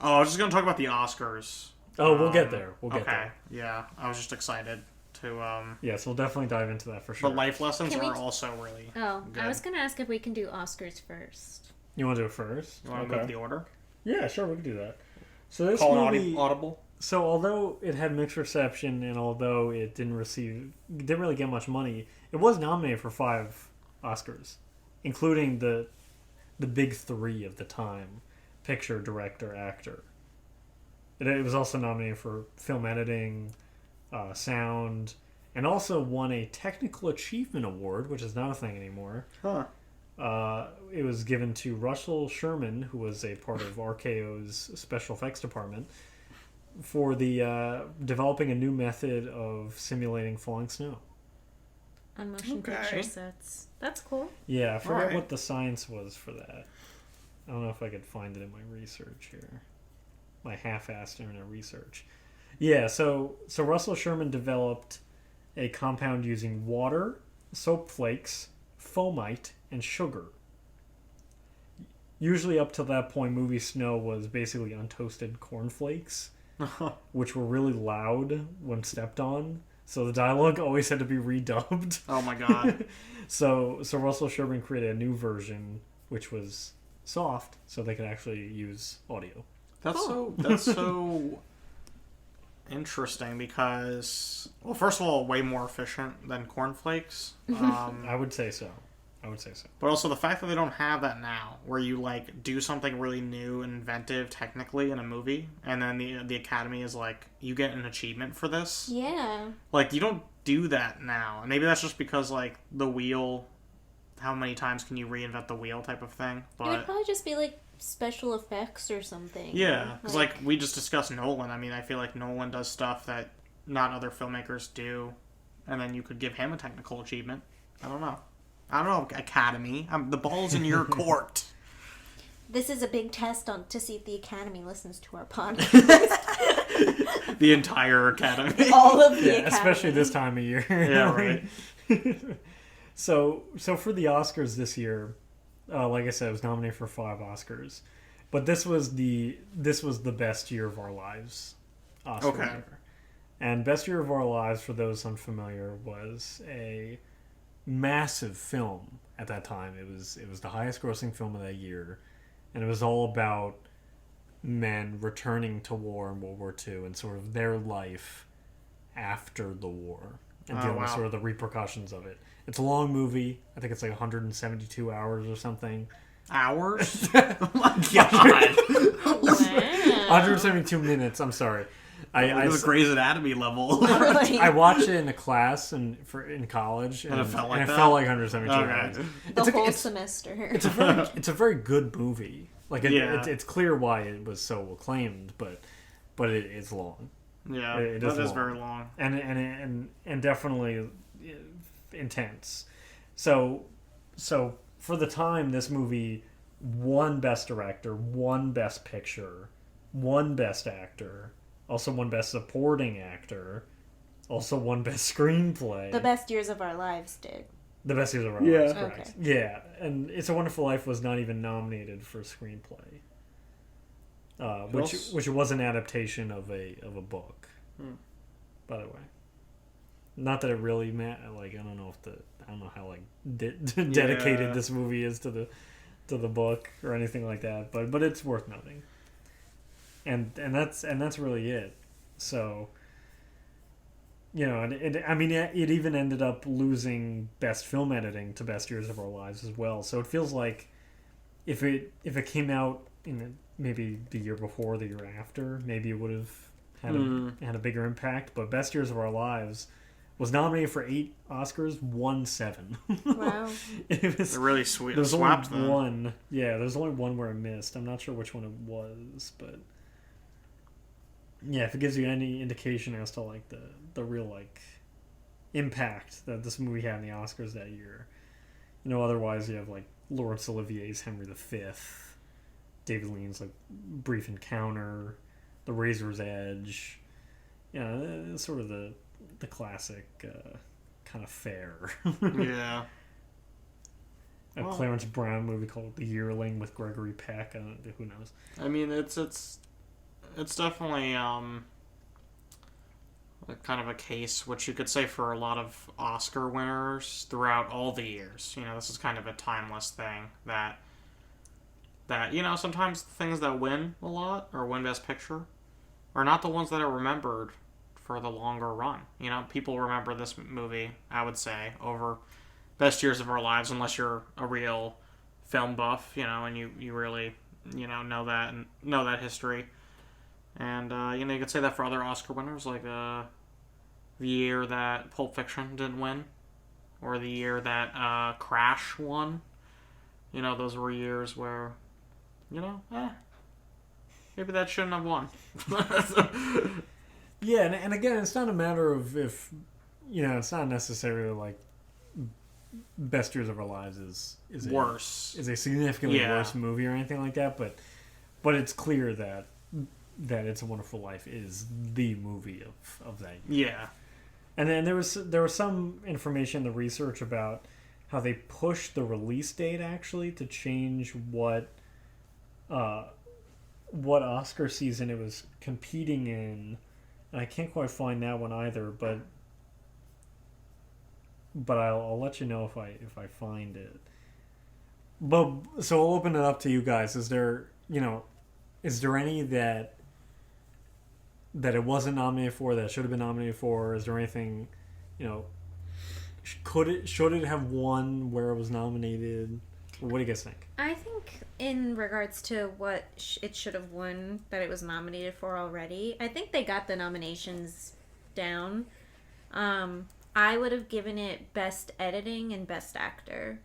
Oh, I was just gonna talk about the Oscars. Oh, we'll get there. We'll get okay. there. Yeah, I was just excited to. Yes, we'll definitely dive into that for sure. But life lessons Can we- are also really. Oh, Good. I was going to ask if we can do Oscars first. You want to do it first? You want to move the order? Yeah, sure, we can do that. So this Call an movie, audible. so although it had mixed reception and although it didn't really get much money, it was nominated for 5 Oscars, including the big 3 of the time: picture, director, actor. It was also nominated for film editing, sound, and also won a Technical Achievement Award, which is not a thing anymore. Huh. It was given to Russell Sherman, who was a part of RKO's special effects department, for the developing a new method of simulating falling snow. On motion Okay. picture sets. That's cool. Yeah, I forget Alright. what the science was for that. I don't know if I could find it in my research here. My half-assed internet research. Yeah, so Russell Sherman developed a compound using water, soap flakes, foamite, and sugar. Usually up to that point, movie snow was basically untoasted cornflakes, which were really loud when stepped on. So the dialogue always had to be redubbed. Oh my god. So Russell Sherman created a new version, which was soft, so they could actually use audio. That's so interesting because, well, first of all, way more efficient than cornflakes. I would say so. But also the fact that they don't have that now, where you like do something really new and inventive technically in a movie, and then the Academy is like, you get an achievement for this. Yeah. Like, you don't do that now. And maybe that's just because like the wheel how many times can you reinvent the wheel type of thing. It would But probably just be like special effects or something. yeah, because like we just discussed Nolan. I mean, I feel like Nolan does stuff that not other filmmakers do, and then you could give him a technical achievement. I don't know, Academy. The ball's in your court. This is a big test to see if the Academy listens to our podcast. The entire Academy. All of the Academy. Especially this time of year. Yeah, right. So for the Oscars this year, like I said, it was nominated for 5 Oscars, but this was the best year of our lives Oscar winner. And best year of our lives, for those unfamiliar, was a massive film at that time. It was the highest grossing film of that year, and it was all about men returning to war in World War II and sort of their life after the war and dealing with sort of the repercussions of it. It's a long movie. I think it's like 172 hours or something. Hours? Oh my god. 172 minutes, I'm sorry. It was Grey's Anatomy level. I watched it in a class in college, and it felt like it that? felt like 172 hours. The whole semester. It's a very good movie. Like it's clear why it was so acclaimed, but it's long. Yeah, it is long. very long, and definitely intense. So for the time, this movie won Best Director, won Best Picture, won Best Actor, also won Best Supporting Actor, also won Best Screenplay. The Best Years of Our Lives did. The Best Years of Our Lives, correct. Okay. Yeah, and It's a Wonderful Life was not even nominated for screenplay, which was an adaptation of a book. By the way, not that it really like I don't know how like dedicated this movie is to the book or anything like that, but it's worth noting. And that's really it. So, you know, it even ended up losing Best Film Editing to Best Years of Our Lives as well. So it feels like if it came out in maybe the year before, the year after, maybe it would have had a bigger impact. But Best Years of Our Lives was nominated for 8 Oscars, won 7. Wow. They're really sweet. There's only one. Yeah, there's only one where I missed. I'm not sure which one it was, but yeah, if it gives you any indication as to like the real like impact that this movie had in the Oscars that year. You know, otherwise you have like Laurence Olivier's Henry V, David Lean's like Brief Encounter, The Razor's Edge. Yeah, sort of the classic kind of fare. Yeah. A Clarence Brown movie called The Yearling with Gregory Peck. Who knows? I mean, it's definitely kind of a case, which you could say for a lot of Oscar winners throughout all the years. You know, this is kind of a timeless thing that you know, sometimes the things that win a lot or win Best Picture are not the ones that are remembered for the longer run. You know, people remember this movie, I would say, over Best Years of Our Lives, unless you're a real film buff, you know, and you really, you know that and know that history. And, you know, you could say that for other Oscar winners, like the year that Pulp Fiction didn't win, or the year that Crash won. You know, those were years where, you know, maybe that shouldn't have won. Yeah, and again, it's not a matter of if, you know, it's not necessarily like Best Years of Our Lives is worse. Is a significantly worse movie or anything like that, but it's clear that It's a Wonderful Life is the movie of that year. Yeah. And then there was some information in the research about how they pushed the release date actually to change what Oscar season it was competing in. And I can't quite find that one either, but I'll let you know if I find it. But so I'll open it up to you guys. Is there any that it wasn't nominated for that should have been nominated for? Is there anything, you know, should it have won where it was nominated? What do you guys think? I think in regards to what it should have won that it was nominated for already, I think they got the nominations down. I would have given it Best Editing and Best Actor.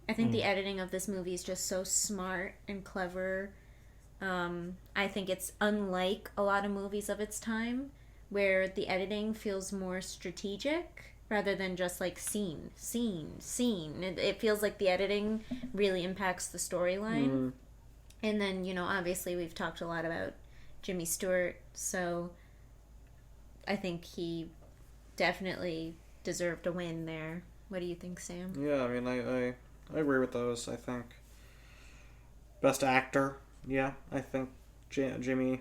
I think the editing of this movie is just so smart and clever. I think it's unlike a lot of movies of its time, where the editing feels more strategic rather than just like scene. It feels like the editing really impacts the storyline. And then, you know, obviously we've talked a lot about Jimmy Stewart, so I think he definitely deserved a win there. What do you think, Sam? Yeah, I mean, I agree with those. I think best actor, yeah, I think Jimmy.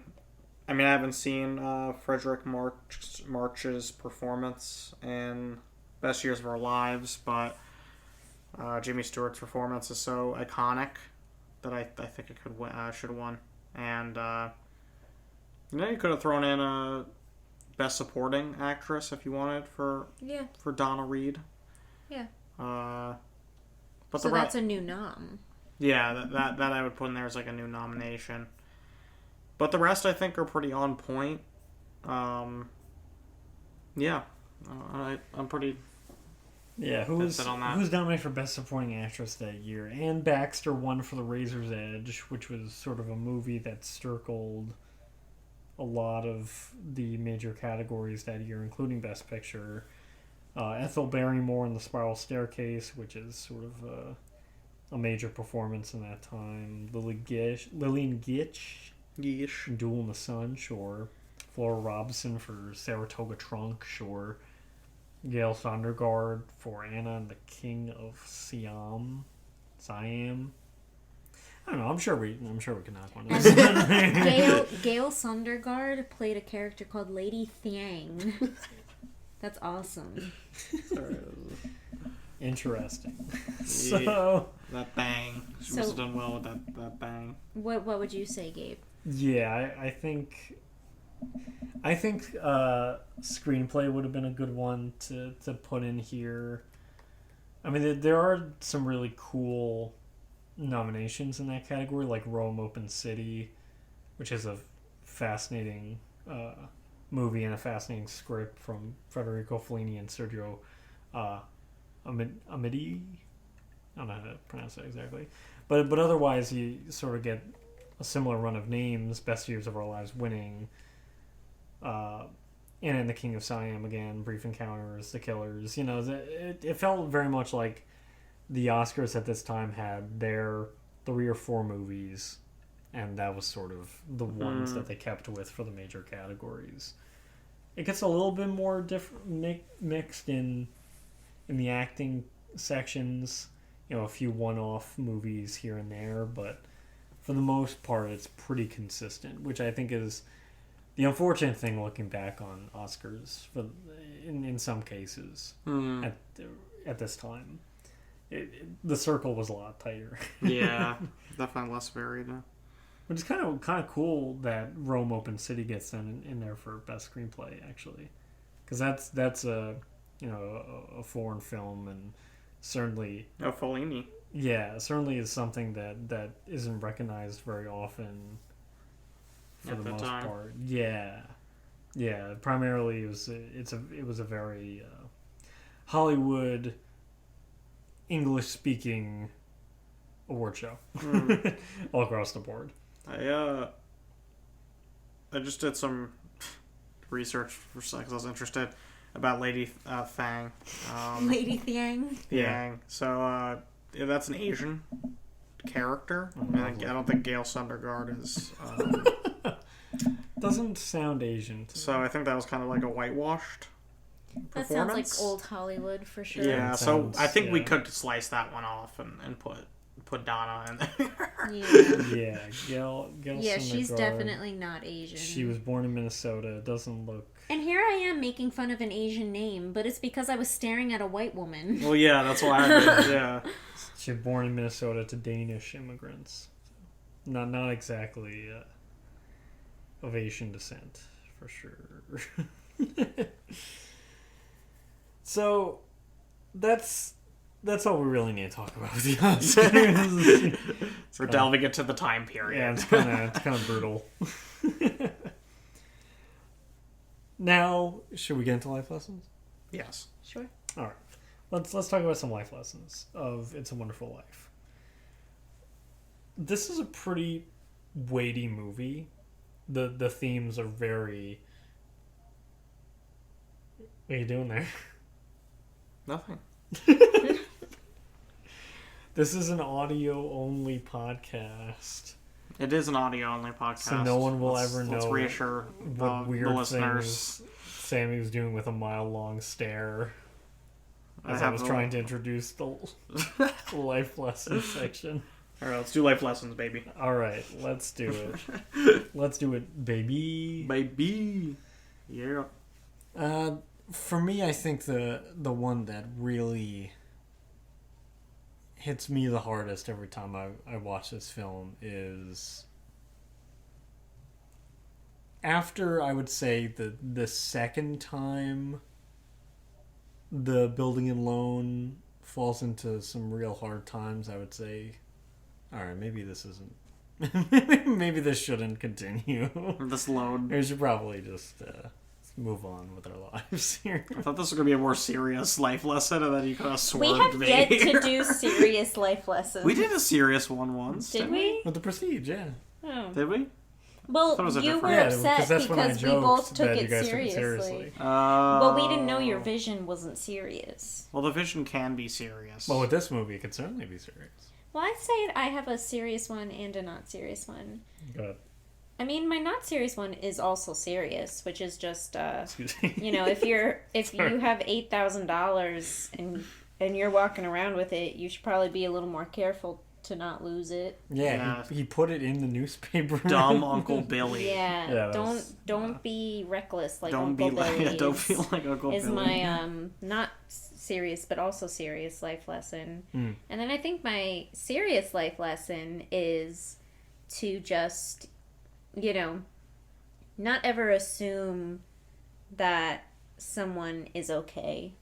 I mean, I haven't seen Frederick March's performance in Best Years of Our Lives, but Jimmy Stewart's performance is so iconic that I think it should have won. And you could have thrown in a Best Supporting Actress if you wanted for Donna Reed. Yeah. But so that's a new nom. Yeah, that I would put in there as like a new nomination. But the rest I think are pretty on point. Yeah, I'm pretty. Yeah, who's nominated for Best Supporting Actress that year? Anne Baxter won for The Razor's Edge, which was sort of a movie that circled a lot of the major categories that year, including Best Picture. Ethel Barrymore in The Spiral Staircase, which is sort of a major performance in that time. Lillian Gish in Duel in the Sun, sure. Flora Robinson for Saratoga Trunk, sure. Gail Sondergaard for Anna and the King of Siam. I don't know. I'm sure we can knock one of those. Gail Sondergaard played a character called Lady Thiang. That's awesome. Interesting. So that bang. She must have done well with that bang. What would you say, Gabe? Yeah, I think screenplay would have been a good one to put in here. I mean, there are some really cool nominations in that category, like Rome Open City, which is a fascinating movie and a fascinating script from Federico Fellini and Sergio Amidi. I don't know how to pronounce that exactly. But otherwise, you sort of get a similar run of names. Best Years of Our Lives winning. Anna and the King of Siam again, Brief Encounters, The Killers. You know, it felt very much like the Oscars at this time had their 3 or 4 movies, and that was sort of the ones that they kept with for the major categories. It gets a little bit more mixed in the acting sections. You know, a few one-off movies here and there, but for the most part, it's pretty consistent, which I think is the unfortunate thing looking back on Oscars in some cases at this time. The circle was a lot tighter. Yeah, definitely less varied. But it's kind of cool that Rome Open City gets in there for Best Screenplay, actually, because that's a foreign film, and certainly Fellini. Yeah, certainly is something that isn't recognized very often for the most part. Yeah. Primarily, it was a very Hollywood English-speaking award show all across the board. I just did some research for a second because I was interested about Lady Thiang. Lady Thiang? Yeah. So that's an Asian character. I don't think Gail Sondergaard is. Doesn't sound Asian. So I think that was kind of like a whitewashed That sounds like old Hollywood for sure. Yeah, so I think we could slice that one off and put Donna in there. Gail Yeah, she's definitely not Asian. She was born in Minnesota. Doesn't look. And here I am making fun of an Asian name, but it's because I was staring at a white woman. Well, yeah, that's why I did. Yeah. She was born in Minnesota to Danish immigrants. Not exactly of Asian descent, for sure. So that's all we really need to talk about with the Oscars. We're delving into the time period. Yeah, it's kind of brutal. Now, should we get into life lessons? Yes. Sure. All right. let's talk about some life lessons of It's a Wonderful Life. This is a pretty weighty movie. The themes are very... What are you doing there? Nothing. This is an audio-only podcast. It is an audio-only podcast. So no one will ever know let's reassure what weird the listeners. things Sammy was doing with a mile-long stare as I was have trying to introduce the life lesson section. All right, let's do life lessons, baby. All right, let's do it. Let's do it, baby. Baby. Yeah. For me, I think the one that really hits me the hardest every time I watch this film is after, I would say, the second time the building and loan falls into some real hard times, I would say, all right, maybe this isn't... maybe this shouldn't continue. This loan. We should probably just move on with our lives here. I thought this was going to be a more serious life lesson, and then you kind of swerved We have me. yet to do serious life lessons. We did a serious one once. Did we? With the Prestige, yeah. Oh. Did we? Well, thought it was a you different- were Yeah, upset because that's when I because we joked both took that you it guys took it seriously. seriously. But we didn't know your vision wasn't serious. Well, the vision can be serious. Well, with this movie, it could certainly be serious. Well, I'd say I have a serious one and a not serious one. Go ahead. I mean, my not serious one is also serious, which is just, Excuse me. you know, if you have $8,000 and you're walking around with it, you should probably be a little more careful to not lose it. Yeah, he put it in the newspaper. Dumb Uncle Billy. Yeah, Yeah, don't be reckless like Don't Uncle be like Billy. don't feel like Uncle is Billy. my not serious but also serious life lesson. Mm. And then I think my serious life lesson is to just, you know, not ever assume that someone is okay.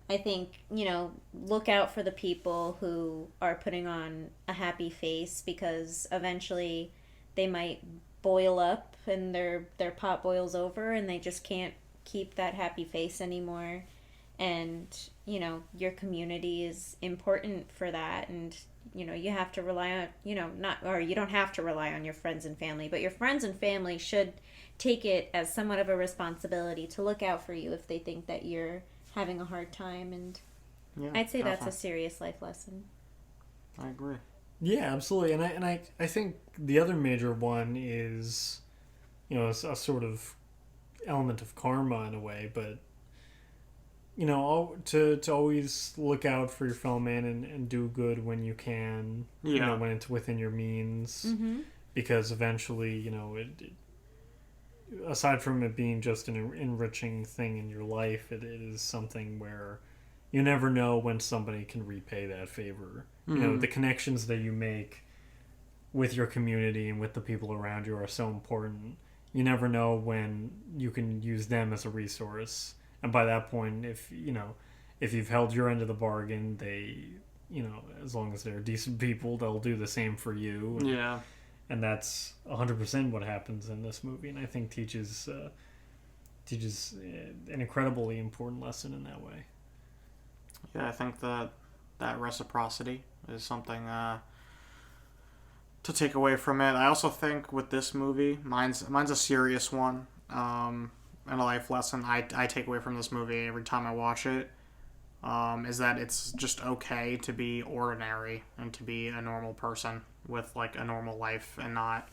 I think, you know, look out for the people who are putting on a happy face, because eventually they might boil up and their pot boils over and they just can't keep that happy face anymore. And, you know, your community is important for that. And, you know, you have to rely on, you don't have to rely on your friends and family, but your friends and family should take it as somewhat of a responsibility to look out for you if they think that you're having a hard time. And Yeah, I'd say that's a definitely. serious life lesson. I agree. Yeah, absolutely. And I think the other major one is, you know, a sort of element of karma in a way, but, you know, to always look out for your fellow man and do good when you can, you know, when it's within your means, Mm-hmm. because eventually, you know, aside from it being just an enriching thing in your life, it is something where you never know when somebody can repay that favor. Mm-hmm. You know, the connections that you make with your community and with the people around you are so important. You never know when you can use them as a resource. And by that point, if you've held your end of the bargain, they, you know, as long as they're decent people, they'll do the same for you. Yeah. And that's 100% what happens in this movie, and I think teaches an incredibly important lesson in that way. Yeah, I think that reciprocity is something to take away from it. I also think with this movie, mine's a serious one, and a life lesson I take away from this movie every time I watch it, is that it's just okay to be ordinary and to be a normal person with like a normal life and not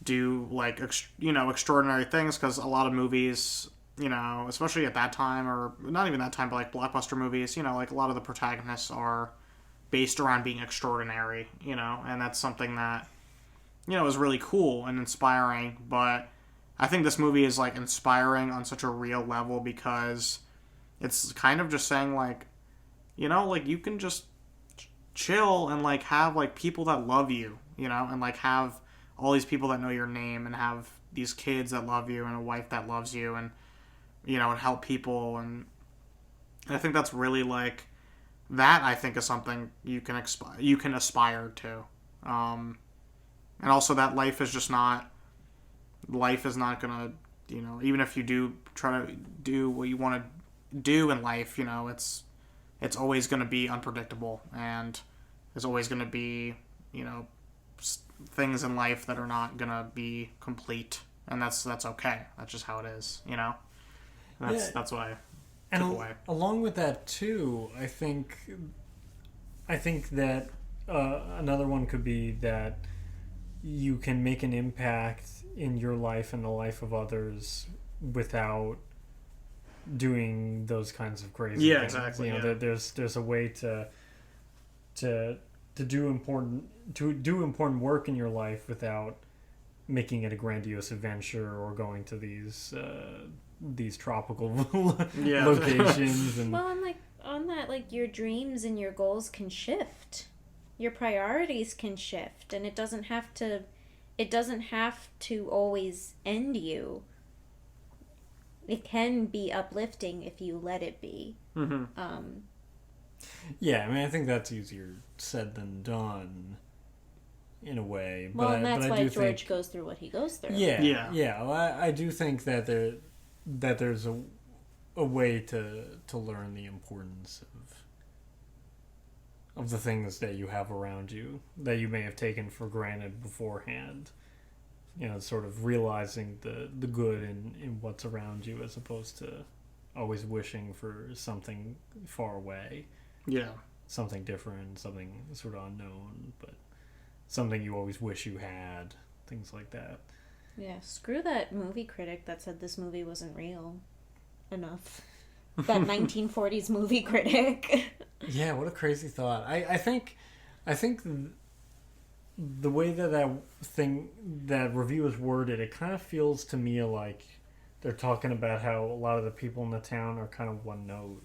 do like extraordinary things, because a lot of movies, you know, especially at that time, or not even that time, but like blockbuster movies, you know, like a lot of the protagonists are based around being extraordinary, you know, and that's something that, you know, is really cool and inspiring. But I think this movie is like inspiring on such a real level, because it's kind of just saying like, you know, like you can just chill and like have like people that love you, you know, and like have all these people that know your name and have these kids that love you and a wife that loves you, and, you know, and help people. And I think that's really like, that I think is something you can aspire to. And also that life is not gonna, you know, even if you do try to do what you want to do in life, it's always going to be unpredictable, and there's always going to be, things in life that are not going to be complete, and that's okay. That's just how it is, That's what I took away. Along with that too, I think that another one could be that you can make an impact in your life and the life of others without doing those kinds of crazy things. Exactly. There's a way to do important work in your life without making it a grandiose adventure or going to these tropical locations. And well, and on that, your dreams and your goals can shift. Your priorities can shift, and it doesn't have to always end you. It can be uplifting if you let it be. Mm-hmm. Yeah, I think that's easier said than done, in a way. Well, and that's why George goes through what he goes through. Yeah. Well, I do think that there's a way to learn the importance of the things that you have around you that you may have taken for granted beforehand. Sort of realizing the good in what's around you, as opposed to always wishing for something far away. Yeah. Something different, something sort of unknown, but something you always wish you had. Things like that. Yeah, screw that movie critic that said this movie wasn't real enough. That 1940s movie critic. Yeah, what a crazy thought. I think the way that review is worded, it kind of feels to me like they're talking about how a lot of the people in the town are kind of one note.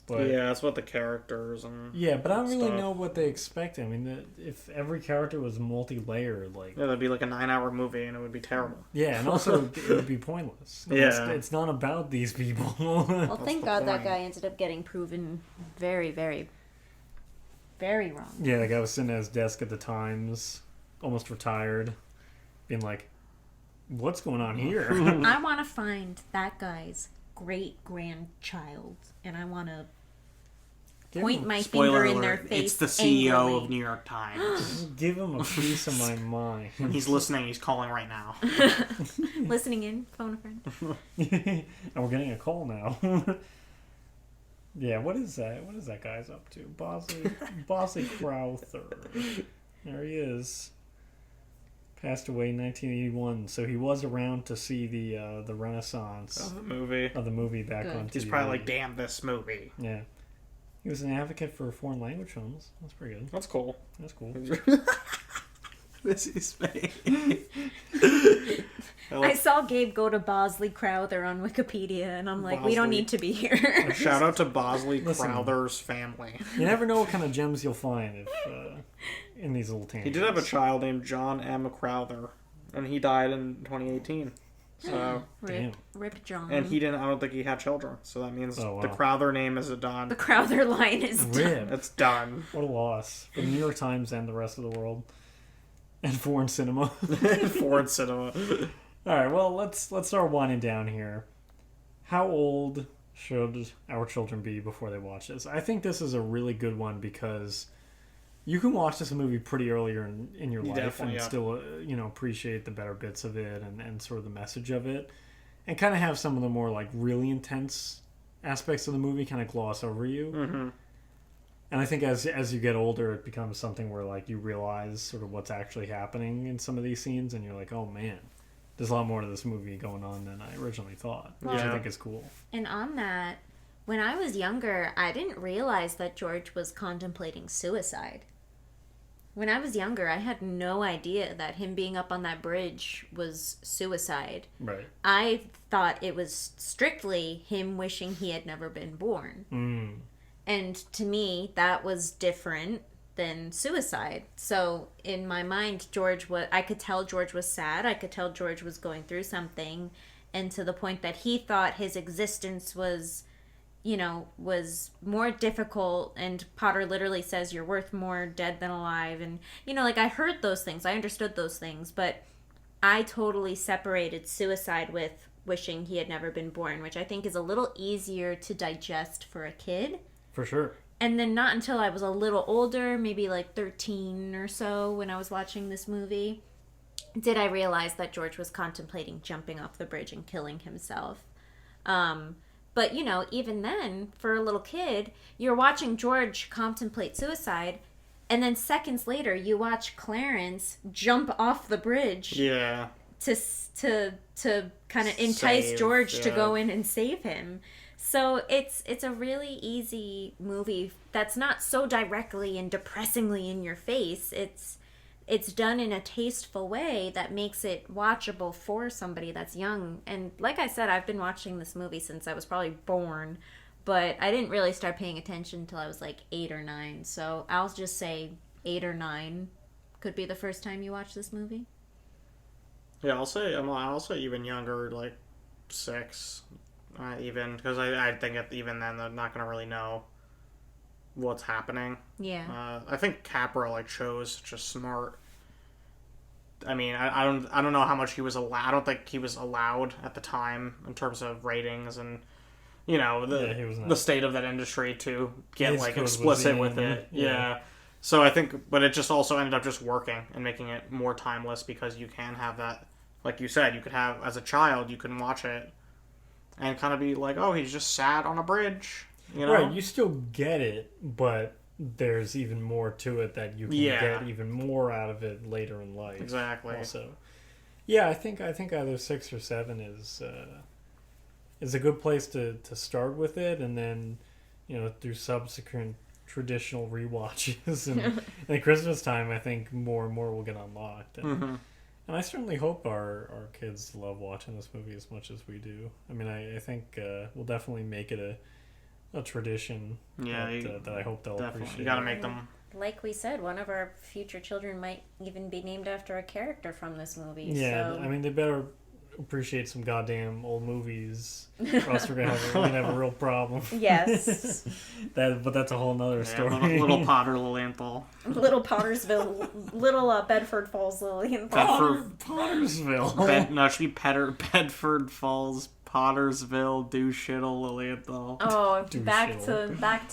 But yeah, that's what the characters and yeah, but I don't really stuff. know what they expect. If every character was multi-layered, that'd be like a 9-hour movie, and it would be terrible. Yeah, and also it would be pointless. It's not about these people. Well, thank God that guy ended up getting proven very, very, very wrong. Yeah, the guy was sitting at his desk at the Times, almost retired, being like, "What's going on here?" I want to find that guy's great-grandchild, and I want to point my finger in their face. It's the CEO angrily. of New York Times. Give him a piece of my mind. He's listening. He's calling right now. Listening in, phone a friend. And we're getting a call now. Yeah, what is that? What is that guy's up to? Bosley Crowther. There he is. Passed away in 1981, so he was around to see the renaissance Of the movie back on TV. He's probably like, damn this movie. Yeah. He was an advocate for foreign language films. That's pretty good. That's cool. That's cool. This is me. I saw Gabe go to Bosley Crowther on Wikipedia, and I'm like, we don't need to be here. Shout out to Bosley Crowther's family. You never know what kind of gems you'll find in these little tangents. He did have a child named John M. Crowther, and he died in 2018. So Rip John. And I don't think he had children, so that means Oh, wow. the Crowther name is done. The Crowther line is done. Rip. It's done. What a loss for the New York Times and the rest of the world, and foreign cinema. Foreign cinema. All right, well, let's start winding down here. How old should our children be before they watch this? I think this is a really good one because you can watch this movie pretty earlier in your life and still appreciate the better bits of it and sort of the message of it, and kind of have some of the more like really intense aspects of the movie kind of gloss over you. Mm-hmm. And I think as you get older, it becomes something where like you realize sort of what's actually happening in some of these scenes, and you're like, oh man, there's a lot more to this movie going on than I originally thought, which I think is cool. And on that, when I was younger, I didn't realize that George was contemplating suicide. When I was younger, I had no idea that him being up on that bridge was suicide. Right. I thought it was strictly him wishing he had never been born. Mm. And to me, that was different than suicide. So in my mind, I could tell George was sad. I could tell George was going through something. And to the point that he thought his existence was more difficult. And Potter literally says, you're worth more dead than alive. And, I heard those things. I understood those things. But I totally separated suicide with wishing he had never been born, which I think is a little easier to digest for a kid. For sure. And then not until I was a little older, maybe like 13 or so, when I was watching this movie, did I realize that George was contemplating jumping off the bridge and killing himself. But, you know, even then, for a little kid, you're watching George contemplate suicide, and then seconds later, you watch Clarence jump off the bridge. Yeah. To kind of entice George to go in and save him. So it's a really easy movie that's not so directly and depressingly in your face. It's done in a tasteful way that makes it watchable for somebody that's young. And like I said, I've been watching this movie since I was probably born, but I didn't really start paying attention until I was like 8 or 9. So I'll just say 8 or 9 could be the first time you watch this movie. Yeah, I'll say even younger, like 6, even, because I think even then they're not gonna really know what's happening. Yeah. I think Capra like chose such a smart. I mean, I don't know how much he was allowed. I don't think he was allowed at the time in terms of ratings and, you know, the state of that industry to get like explicit with it. Yeah. So I think, but it just also ended up just working and making it more timeless because you can have that, like you said, you could have as a child, you can watch it and kind of be like, oh, he's just sat on a bridge. You know? Right, you still get it, but there's even more to it that you can get even more out of it later in life. Exactly. Also, yeah, I think either 6 or 7 is a good place to start with it, and then, you know, through subsequent traditional rewatches and at Christmas time, I think more and more will get unlocked. And, and I certainly hope our kids love watching this movie as much as we do. I mean, I think we'll definitely make it a tradition that I hope they'll appreciate. You gotta make them. Like we said, one of our future children might even be named after a character from this movie. Yeah, so. I mean, they better appreciate some goddamn old movies, or else we're gonna have a real problem. Yes. But that's a whole nother story. Little Potter Lilienthal. Little Pottersville, little Bedford Falls Lilienthal. Pottersville. No, it should be Bedford Falls, Pottersville, Douchittle, Lilienthal. Oh, back to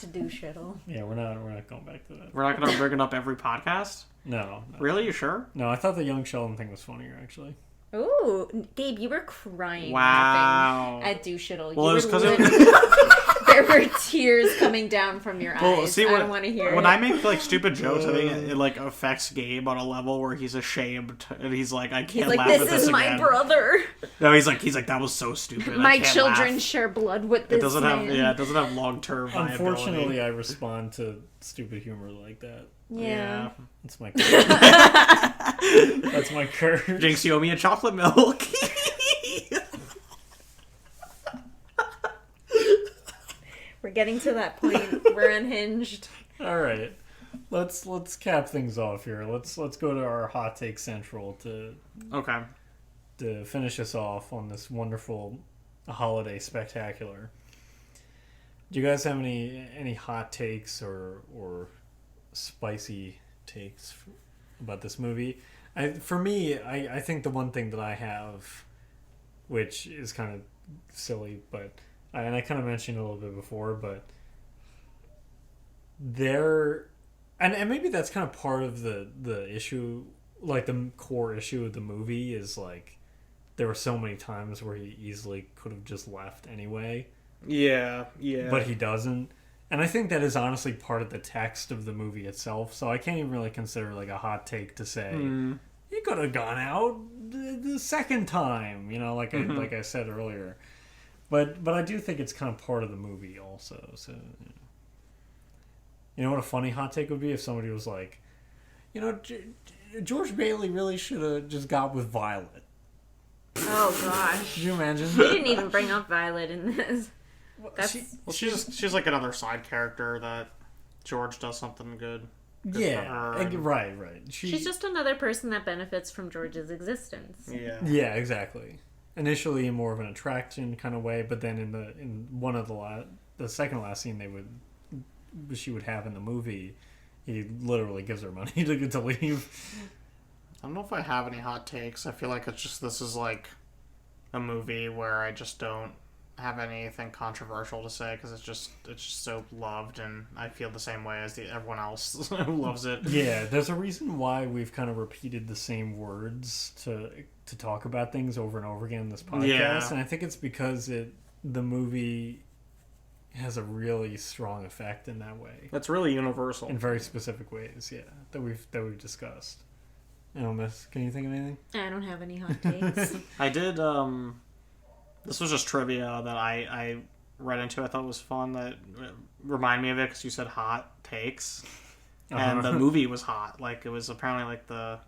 Douchittle. Yeah, we're not going back to that. We're not gonna bring it up every podcast. No. Really, you sure? No, I thought the Young Sheldon thing was funnier actually. Ooh, Gabe, you were crying laughing at Douchittle. Well, it was because there were tears coming down from your eyes. See, I don't want to hear when it. I make like stupid jokes, I think it like affects Gabe on a level where he's ashamed and he's like, I can't laugh at this again. This is my brother. No, he's like that was so stupid. My children share blood with this man. It doesn't have long-term viability. Unfortunately, I respond to stupid humor like that. Yeah. That's my curse. That's my curse. Jinx, you owe me a chocolate milk. We're getting to that point. We're unhinged. All right. Let's cap things off here. Let's go to our hot take central to finish us off on this wonderful holiday spectacular. Do you guys have any hot takes or spicy takes about this movie? For me, I think the one thing that I have, which is kind of silly, but and I kind of mentioned it a little bit before, but and maybe that's kind of part of the issue, like the core issue of the movie is like there were so many times where he easily could have just left anyway. Yeah. But he doesn't. And I think that is honestly part of the text of the movie itself, so I can't even really consider like a hot take to say he could have gone out the second time, you know, like I said earlier. But I do think it's kind of part of the movie also. So, you know what a funny hot take would be if somebody was like, you know, George Bailey really should have just got with Violet. Oh gosh! Could you imagine? He didn't even bring up Violet in this. She's like another side character that George does something good. Right. She's just another person that benefits from George's existence. Yeah, exactly. Initially in more of an attraction kind of way, but then in one of the second to last scene she would have in the movie, he literally gives her money to leave. I don't know if I have any hot takes. I feel like it's just this is like a movie where I just don't have anything controversial to say because it's just so loved, and I feel the same way as everyone else who loves it. Yeah, there's a reason why we've kind of repeated the same words to talk about things over and over again in this podcast, Yeah. and I think it's because the movie has a really strong effect in that way, It's really universal. in very specific ways. Yeah, that we've discussed. Miss, can you think of anything? I don't have any hot takes. I did. This was just trivia that I read into. I thought was fun. That reminded me of it because you said hot takes, and the movie was hot. Like it was apparently like the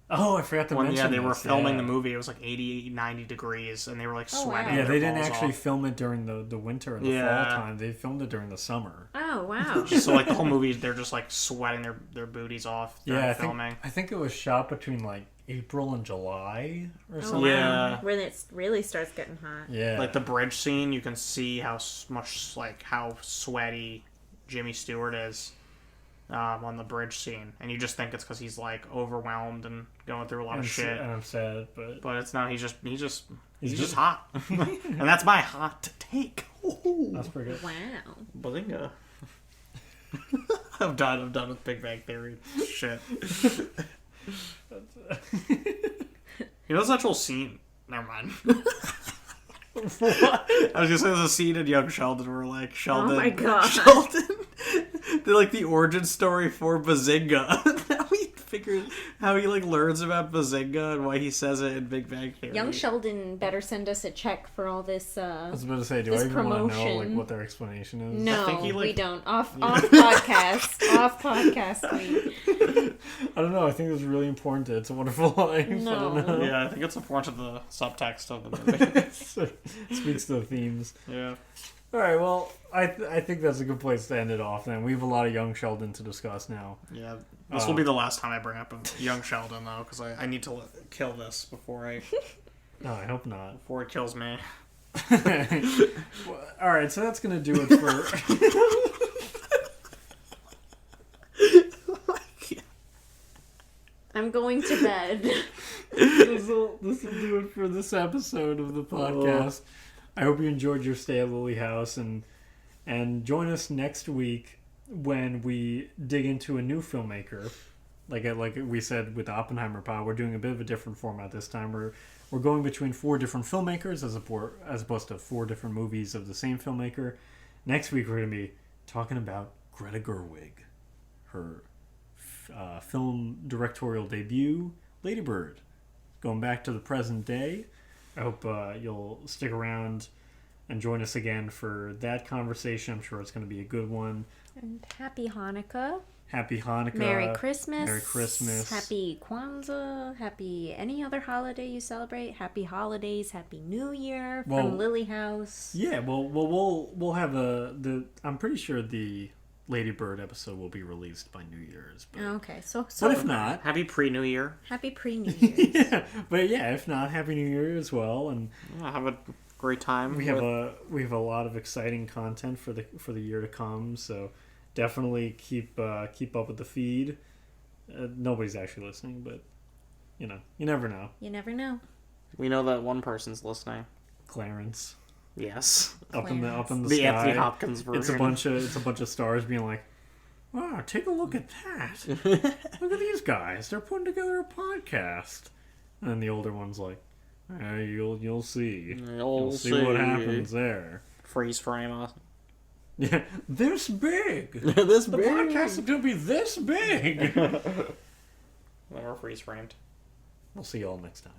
Oh, I forgot to mention. yeah, they were this. filming Yeah. the movie. It was like 80, 90 degrees, and they were like Oh, wow. sweating. Yeah, their they didn't balls actually off. film it during the winter or the Yeah. fall time. They filmed it during the summer. Oh, wow. So like the whole movie, they're just like sweating their booties off during Yeah, filming. I think it was shot between like April and July or Oh, something. wow. Yeah. When it really starts getting hot. Yeah. Like the bridge scene, you can see how how sweaty Jimmy Stewart is on the bridge scene, and you just think it's because he's like overwhelmed and going through a lot of shit. And I'm sad, but But it's not. He's just just- hot, and that's my hot take. that's pretty good. Wow. Bazinga! I'm done with Big Bang Theory. Shit. You know, this actual scene. Never mind. I was gonna say there's a scene in Young Sheldon where like Sheldon, Oh my God. Sheldon, they're like the origin story for Bazinga. Now he figures how he like learns about Bazinga and why he says it in Big Bang Theory. Young Sheldon better send us a check for all this. I was about to say, do This I even want to know like promotion. what their explanation is? No, think he, we like- don't. Off podcast. Off podcast. I don't know. I think it's really important to It's a Wonderful Life. No. I don't know. Yeah, I think it's important to the subtext of the movie. So, speaks to the themes. Yeah. All right. Well, I think that's a good place to end it off. Then we have a lot of Young Sheldon to discuss now. Yeah. This will be the last time I bring up Young Sheldon though, because I need to kill this before No, I hope not. it kills me. Well, all right. So that's gonna do it for. I'm going to bed. this will do it for this episode of the podcast. I hope you enjoyed your stay at LilliHouse, and join us next week when we dig into a new filmmaker. Like we said with the Oppenheimer pod, we're doing a bit of a different format this time. We're going between 4 different filmmakers as opposed to 4 different movies of the same filmmaker. Next week we're going to be talking about Greta Gerwig, her film directorial debut, Lady Bird. Going back to the present day. I hope you'll stick around and join us again for that conversation. I'm sure it's going to be a good one. And happy Hanukkah. Happy Hanukkah. Merry Christmas. Merry Christmas. Happy Kwanzaa. Happy any other holiday you celebrate. Happy holidays. Happy New Year from LilliHouse. Yeah, well, we'll have I'm pretty sure the Lady Bird episode will be released by New Year's. But, Okay, so but if not, Happy pre-New Year. happy pre-New Year. yeah. But yeah, if not, Happy New Year as well. And Yeah, have a great time. we have a lot of exciting content for the year to come. So definitely keep up with the feed. Nobody's actually listening, but you never know. You never know. We know that one person's listening. Clarence Yes. up in the The sky. Anthony Hopkins version. It's a bunch of stars being like, "Wow, take a look at that! Look at these guys. They're putting together a podcast." And then the older one's like, "You'll see. You'll see what happens there." Freeze frame us. Yeah, this big. This The podcast is gonna be this big. When we're freeze framed. We'll see you all next time.